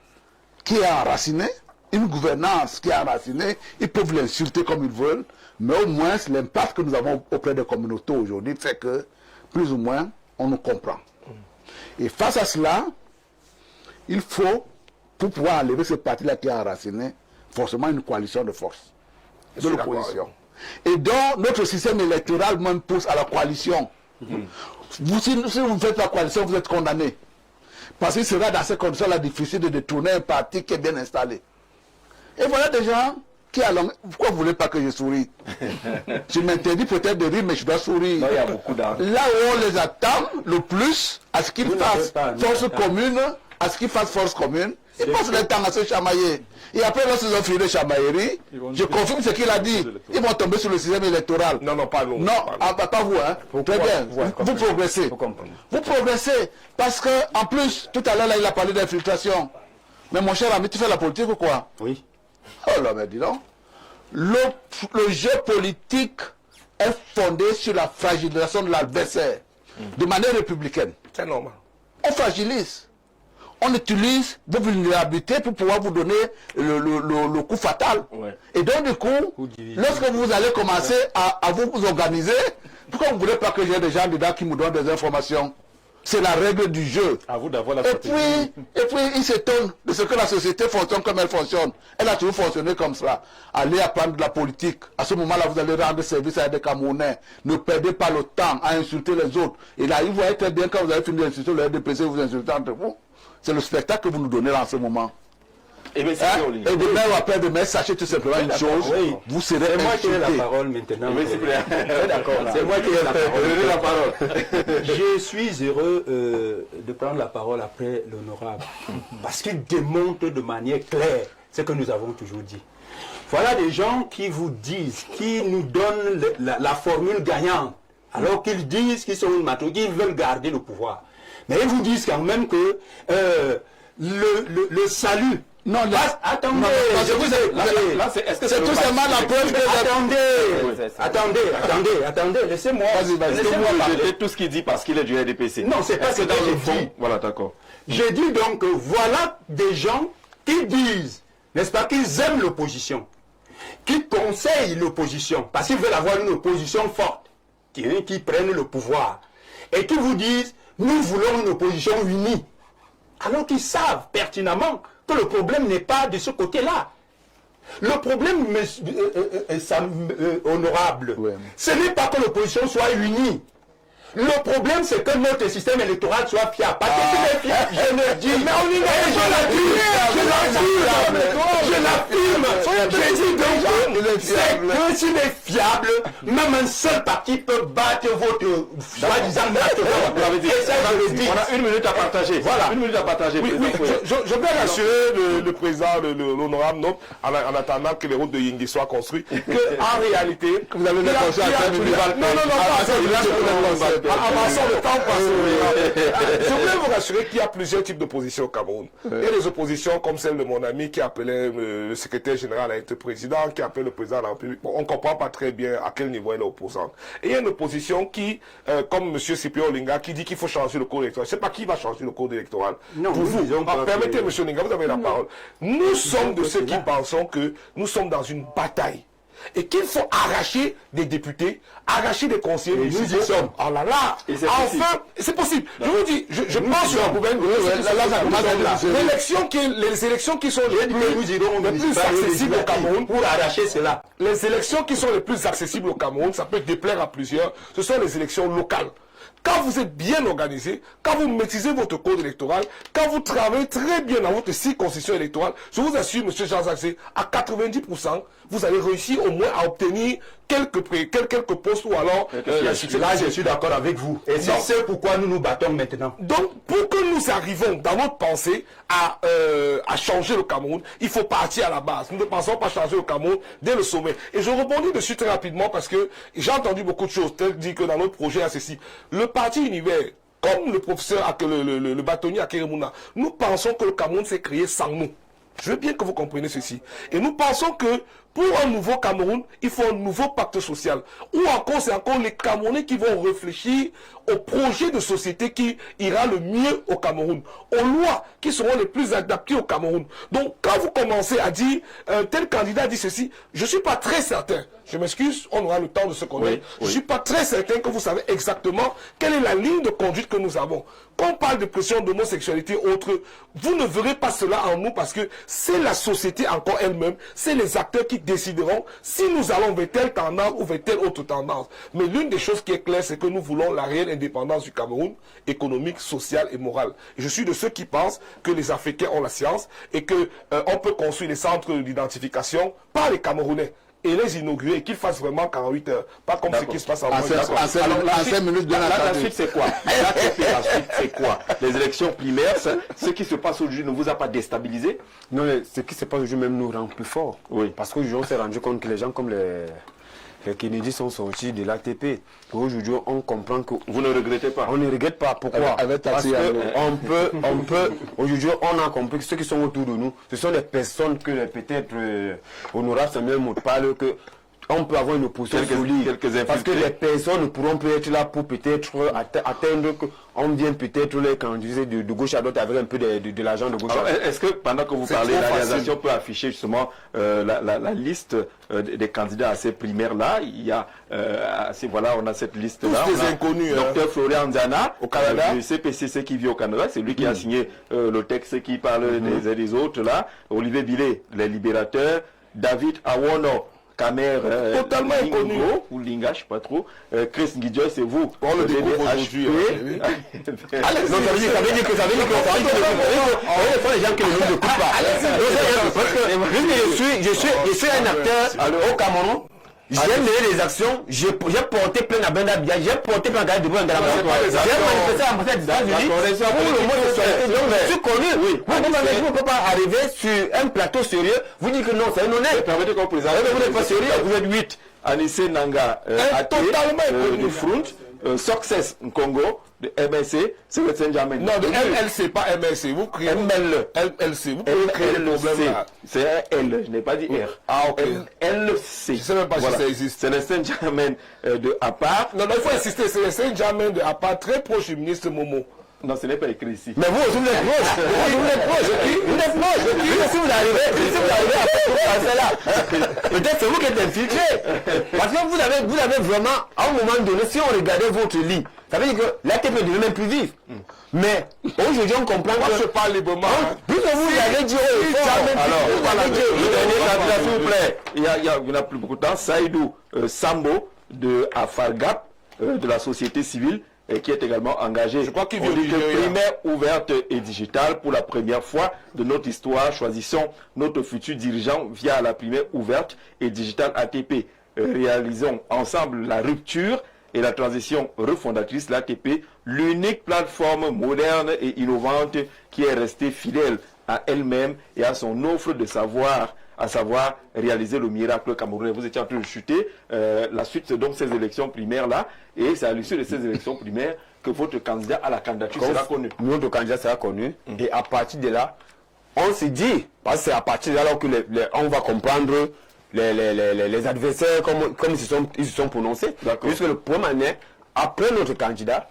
[SPEAKER 6] qui est enraciné, une gouvernance qui est enracinée. Ils peuvent l'insulter comme ils veulent, mais au moins l'impact que nous avons auprès des communautés aujourd'hui fait que, plus ou moins, on nous comprend. Et face à cela, il faut, pour pouvoir enlever ce parti-là qui est enraciné, forcément une coalition de force, de l'opposition. Et donc, notre système électoral même pousse à la coalition. Vous, si vous faites la coalition, vous êtes condamné. Parce qu'il sera dans ces conditions-là difficile de détourner un parti qui est bien installé. Et voilà des gens qui allons... Pourquoi vous ne voulez pas que je souris? Je m'interdis peut-être de rire, mais je dois sourire.
[SPEAKER 1] Non, il y a beaucoup d'argent.
[SPEAKER 6] Là où on les attend le plus, à ce qu'ils fassent force commune, à ce qu'ils fassent force commune, ils passent le temps à se chamailler. Et après, lorsqu'ils ont fini de chamaillerie, je confirme ce qu'il a dit. Ils vont tomber sur le système électoral.
[SPEAKER 5] Non, non, pas nous.
[SPEAKER 6] Non, pas vous, hein. Très bien. Vous progressez. Vous progressez. Parce que, en plus, tout à l'heure, il a parlé d'infiltration. Mais mon cher ami, tu fais la politique ou quoi?
[SPEAKER 2] Oui.
[SPEAKER 6] Oh là, mais dis donc. Le jeu politique est fondé sur la fragilisation de l'adversaire. De manière républicaine.
[SPEAKER 5] C'est normal.
[SPEAKER 6] On fragilise. On utilise vos vulnérabilités pour pouvoir vous donner le coup fatal.
[SPEAKER 1] Ouais.
[SPEAKER 6] Et donc, du coup, lorsque vous allez commencer à vous organiser, pourquoi vous ne voulez pas que j'ai des gens dedans qui me donnent des informations? C'est la règle du jeu.
[SPEAKER 4] À vous d'avoir la
[SPEAKER 6] Et
[SPEAKER 4] stratégie.
[SPEAKER 6] puis, ils s'étonnent de ce que la société fonctionne comme elle fonctionne. Elle a toujours fonctionné comme ça. Allez apprendre de la politique. À ce moment-là, vous allez rendre service à des Camerounais. Ne perdez pas le temps à insulter les autres. Et là, ils voient très bien quand vous avez fini d'insulter le RDPC, vous insultez entre vous. C'est le spectacle que vous nous donnez là en ce moment.
[SPEAKER 1] Et bien,
[SPEAKER 6] Et demain ou après-demain, sachez tout simplement une chose.
[SPEAKER 2] Oui.
[SPEAKER 6] Vous serez
[SPEAKER 2] C'est moi qui ai la
[SPEAKER 6] insulté.
[SPEAKER 2] parole maintenant.
[SPEAKER 1] D'accord.
[SPEAKER 2] C'est moi qui ai la parole.
[SPEAKER 1] parole.
[SPEAKER 2] Je suis heureux de prendre la parole après l'honorable. Parce qu'il démontre de manière claire ce que nous avons toujours dit. Voilà des gens qui vous disent, qui nous donnent la formule gagnante. Alors qu'ils disent qu'ils sont une matou, qu'ils veulent garder le pouvoir. Mais ils vous disent quand même que le salut...
[SPEAKER 6] Non,
[SPEAKER 2] attendez,
[SPEAKER 6] je vous ai...
[SPEAKER 1] Là, est-ce que
[SPEAKER 6] C'est tout simplement la preuve
[SPEAKER 2] que... Attendez, laissez-moi.
[SPEAKER 1] Laissez-moi jeter tout ce qu'il dit parce qu'il est du RDPC.
[SPEAKER 2] Non, c'est pas ce que j'ai dit.
[SPEAKER 1] Voilà, d'accord.
[SPEAKER 2] J'ai dit donc, voilà des gens qui disent, n'est-ce pas, qu'ils aiment l'opposition, qui conseillent l'opposition, parce qu'ils veulent avoir une opposition forte, qui prennent le pouvoir, et qui vous disent, nous voulons une opposition unie. Alors qu'ils savent pertinemment que le problème n'est pas de ce côté-là. Le problème, honorable, ce n'est pas que l'opposition soit unie. Le problème, c'est que notre système électoral soit fiable. Parce que s'il est fiable, je le dis. Mais on y est, je l'affirme. Je dis donc, c'est que s'il est fiable, même un seul parti peut battre votre soi-disant
[SPEAKER 1] On a une minute à partager. Voilà. Une minute à partager.
[SPEAKER 5] Oui, je peux rassurer le président, l'honorable, en attendant que les routes de Yingui soient construites, qu'en réalité,
[SPEAKER 6] Vous allez les conseiller à 5 minutes.
[SPEAKER 5] avançons le temps passe. Je voulais vous rassurer qu'il y a plusieurs types d'opposition au Cameroun. Il y a des oppositions comme celle de mon ami qui appelait le secrétaire général à être président, qui appelle le président de la République. Bon, on ne comprend pas très bien à quel niveau elle est opposante. Et il y a une opposition qui, comme M. Cyprien Olinga, qui dit qu'il faut changer le code électoral. Je ne sais pas qui va changer le code électoral.
[SPEAKER 2] Non,
[SPEAKER 5] pour vous. Permettez, M. Olinga, vous avez la parole. Nous sommes de ceux qui pensons que nous sommes dans une bataille. Et qu'il faut arracher des députés, arracher des conseillers. Nous y sommes. Oh là là. Enfin, c'est possible. Je vous dis, je pense sur la poubelle. Les élections qui sont les plus accessibles au Cameroun.
[SPEAKER 2] Pour arracher cela.
[SPEAKER 5] Les élections qui sont les plus accessibles au Cameroun, ça peut déplaire à plusieurs, ce sont les élections locales. Quand vous êtes bien organisé, quand vous maîtrisez votre code électoral, quand vous travaillez très bien dans votre circonscription électorale, je vous assure, M. Jean-Jacques, à 90%, vous allez réussir au moins à obtenir quelques postes ou alors la succès.
[SPEAKER 2] Là, je suis d'accord avec vous. Et c'est ce pourquoi nous nous battons maintenant.
[SPEAKER 5] Donc, pour que nous arrivions dans notre pensée à changer le Cameroun, il faut partir à la base. Nous ne pensons pas changer le Cameroun dès le sommet. Et je rebondis dessus très rapidement parce que j'ai entendu beaucoup de choses, tel dit que dans notre projet, il y a ceci. Le parti univers, comme le professeur, le bâtonnier Akeremouna, nous pensons que le Cameroun s'est créé sans nous. Je veux bien que vous compreniez ceci. Et nous pensons que
[SPEAKER 8] Pour un nouveau Cameroun, il faut un nouveau pacte social. Ou encore, c'est encore les Camerounais qui vont réfléchir au projet de société qui ira le mieux au Cameroun, aux lois qui seront les plus adaptées au Cameroun. Donc, quand vous commencez à dire, tel candidat dit ceci, je ne suis pas très certain. Je m'excuse, on aura le temps de se connaître. Je ne suis pas très certain que vous savez exactement quelle est la ligne de conduite que nous avons. Quand on parle de pression d'homosexualité autre, vous ne verrez pas cela en nous parce que c'est la société encore elle-même, c'est les acteurs qui décideront si nous allons vers telle tendance ou vers telle autre tendance. Mais l'une des choses qui est claire, c'est que nous voulons la réelle indépendance du Cameroun, économique, sociale et morale. Je suis de ceux qui pensent que les Africains ont la science et que on peut construire les centres d'identification par les Camerounais et les inaugurer, qu'ils fassent vraiment 48 heures. Pas comme ce qui se passe en Moyen.
[SPEAKER 6] En 5 minutes de
[SPEAKER 1] la suite, c'est quoi? La suite, c'est quoi? Les élections primaires, ce qui se passe aujourd'hui ne vous a pas déstabilisé?
[SPEAKER 2] Non, mais ce qui se passe aujourd'hui même nous rend plus forts. Oui. Parce qu'aujourd'hui, on s'est rendu compte que les gens comme les Kennedy sont sortis de l'ATP. Aujourd'hui, on comprend que...
[SPEAKER 1] Vous ne regrettez pas?
[SPEAKER 2] On ne regrette pas. Pourquoi? Parce qu'on peut... Aujourd'hui, on a compris que ceux qui sont autour de nous, ce sont des personnes que peut-être Honorable Samuel Mout parle que on peut avoir une opposition solide. Parce que les personnes ne pourront pas être là pour peut-être atteindre qu'on vient peut-être les candidats de gauche à droite avec un peu de l'argent de gauche à droite.
[SPEAKER 1] Est-ce que pendant que vous parlez, la réalisation peut afficher justement la liste des candidats à ces primaires-là? Il y a, voilà, on a cette liste-là.
[SPEAKER 8] Tous des inconnus.
[SPEAKER 1] Docteur Florian Nzana,
[SPEAKER 8] au Canada.
[SPEAKER 1] Du CPCC qui vit au Canada, c'est lui qui a signé le texte qui parle des uns des autres là. Olivier Billet, les libérateurs. David Awono, Kamer,
[SPEAKER 8] totalement inconnu
[SPEAKER 1] ou Linga, je ne sais pas trop. Chris Ngidjoy, c'est vous.
[SPEAKER 8] On le découvre aujourd'hui.
[SPEAKER 2] Allez, non, ça veut dire que les gens qui ne nous écoutent pas. Je suis un acteur au Cameroun. J'ai mené des actions, j'ai porté plein d'abandons, j'ai porté plein d'abandons de la j'ai manifesté à l'ambassade des États-Unis pour le mot donc je suis connu. Vous ne pouvez pas arriver sur un plateau sérieux, vous dites que non, c'est un honnête.
[SPEAKER 1] Permettez qu'on présente. Vous n'êtes pas sérieux, vous êtes 8. Anissé Nanga, totalement du Front, Success Congo, de MLC, c'est le Saint-Germain.
[SPEAKER 8] Non, de MLC, pas MLC. Vous criez MLC. Vous pouvez créer le problème là.
[SPEAKER 1] C'est un L, je n'ai pas dit R.
[SPEAKER 8] Ah, ok.
[SPEAKER 1] MLC.
[SPEAKER 8] Je ne sais même pas si ça existe.
[SPEAKER 1] C'est le Saint-Germain de Apart.
[SPEAKER 8] Non, il faut insister, c'est le Saint-Germain de Apart, très proche du ministre Momo.
[SPEAKER 1] Non, ce n'est pas écrit ici.
[SPEAKER 2] Mais vous êtes proche. Vous êtes proche. Si vous arrivez à faire là, peut-être c'est vous qui êtes infiltré. Parce que vous avez vraiment, à un moment donné, si on regardait votre lit, ça veut dire que l'ATP devient même plus vif. Mais aujourd'hui, on comprend que...
[SPEAKER 8] Moi, je parle librement.
[SPEAKER 2] Puisque vous avez dit...
[SPEAKER 1] Alors, le dernier candidat, s'il vous plaît. Il n'y a plus beaucoup de temps. Saïdou Sambo de Afargap, de la société civile, et qui est également engagé.
[SPEAKER 8] Je crois qu'il vit
[SPEAKER 1] au primaire ouverte et digitale pour la première fois de notre histoire. Choisissons notre futur dirigeant via la primaire ouverte et digitale ATP. Réalisons ensemble la rupture et la transition refondatrice, l'ATP, l'unique plateforme moderne et innovante qui est restée fidèle à elle-même et à son offre de savoir, à savoir réaliser le miracle camerounais. Vous étiez en train de chuter. La suite, c'est donc ces élections primaires-là. Et c'est à l'issue de ces élections primaires que votre candidat à la candidature sera connu.
[SPEAKER 2] Notre candidat sera connu. Et à partir de là, on se dit, parce que c'est à partir de là que on va comprendre les adversaires, comme ils se sont prononcés. Puisque le premier année, après notre candidat,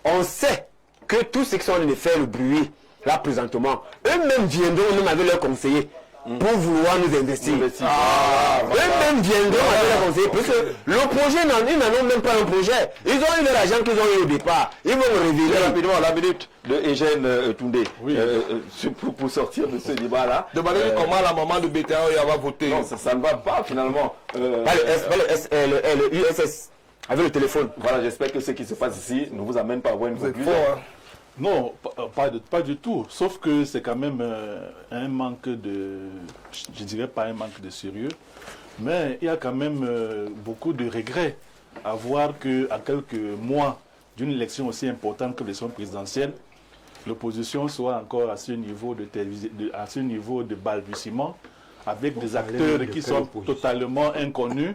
[SPEAKER 2] on sait que tous ceux qui sont en train de faire le bruit, là présentement, eux-mêmes viendront même avec leurs conseillers pour vouloir nous investir. Eux-mêmes viendront avec leurs conseillers. Parce que le projet, ils n'en ont même pas un projet. Ils ont eu l'argent qu'ils ont eu au départ. Ils vont le révéler.
[SPEAKER 1] Rapidement, la minute de Eugène Toundé, pour sortir de ce débat-là.
[SPEAKER 8] Demandez comment la maman de BTA va voter.
[SPEAKER 1] Non, ça ne va pas finalement.
[SPEAKER 2] Le USS avec le téléphone.
[SPEAKER 1] Voilà, j'espère que ce qui se passe ici ne vous amène pas à avoir une conclusion.
[SPEAKER 4] Non, pas du tout. Sauf que c'est quand même un manque de... Je dirais pas un manque de sérieux, mais il y a quand même beaucoup de regrets à voir qu'à quelques mois d'une élection aussi importante que l'élection présidentielle, l'opposition soit encore à ce niveau de balbutiement, avec des acteurs qui sont totalement inconnus.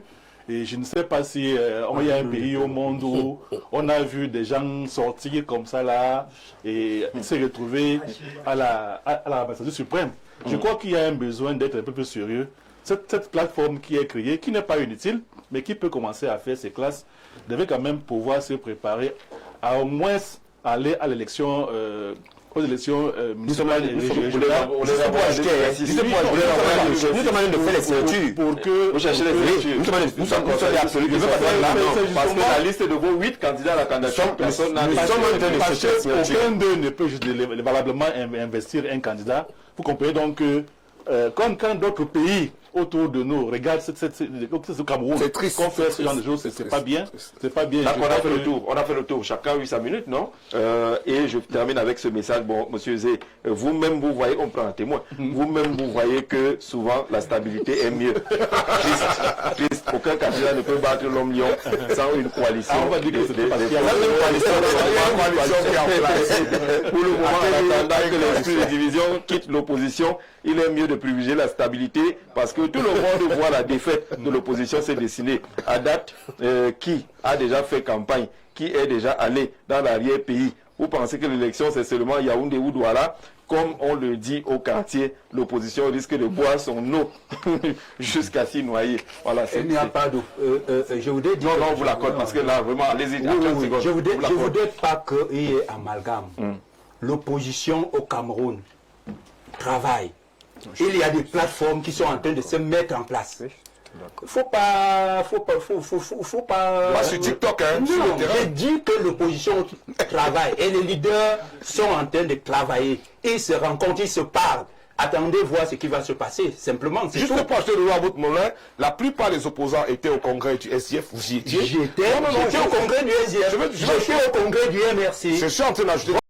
[SPEAKER 4] Et je ne sais pas si on y a un pays au monde où on a vu des gens sortir comme ça là et se retrouver à la magistrature suprême. Je crois qu'il y a un besoin d'être un peu plus sérieux cette plateforme qui est créée, qui n'est pas inutile, mais qui peut commencer à faire ses classes, devait quand même pouvoir se préparer à au moins aller à l'élection, aux élections municipales et régionales.
[SPEAKER 7] Nous sommes de faire les signatures.
[SPEAKER 1] Pour que vous cherchez les signatures. Nous sommes absolument parce que la liste de vos 8 candidats à la candidature, personne n'a
[SPEAKER 4] aucun d'eux ne peut juste valablement investir un candidat. Vous comprenez donc que quand d'autres pays autour de nous regardent ce Cameroun,
[SPEAKER 5] c'est triste,
[SPEAKER 4] qu'on fait ce genre de choses, c'est pas bien. C'est pas bien.
[SPEAKER 1] On a fait le tour. On a fait le tour. Chacun a eu sa minute, non? Et je termine avec ce message. Bon, monsieur Zé, vous-même vous voyez, on prend un témoin. Vous-même vous voyez que souvent la stabilité est mieux. Triste. Aucun candidat ne peut battre l'homme lion sans une coalition.
[SPEAKER 4] On va dire que c'est parce qu'il y a
[SPEAKER 1] une coalition qui est en place. Pour le moment, en attendant que l'esprit de division quitte l'opposition, il est mieux de privilégier la stabilité parce que tout le monde voit la défaite de l'opposition se dessiner. À date, qui a déjà fait campagne, qui est déjà allé dans l'arrière-pays? Vous pensez que l'élection c'est seulement Yaoundé ou Douala? Comme on le dit au quartier, l'opposition risque de boire son eau jusqu'à s'y noyer. Voilà,
[SPEAKER 3] il n'y a pas d'eau. Je voudrais dire...
[SPEAKER 1] Non, on vous l'accorde parce que là, vraiment, allez-y.
[SPEAKER 3] Je voudrais pas qu'il y ait amalgame. L'opposition au Cameroun travaille. Il y a des plateformes qui sont en train de se mettre en place. Faut pas
[SPEAKER 5] sur TikTok, hein,
[SPEAKER 3] non,
[SPEAKER 5] sur le terrain.
[SPEAKER 3] j'ai dit que l'opposition travaille et les leaders sont en train de travailler. Ils se rencontrent, ils se parlent. Attendez voir ce qui va se passer, simplement.
[SPEAKER 5] Juste pour acheter le roi Moulin, la plupart des opposants étaient au congrès du SIF, vous y étiez?
[SPEAKER 3] J'étais au congrès du SIF, j'étais au congrès du MRC.
[SPEAKER 5] Je suis en train d'ajouter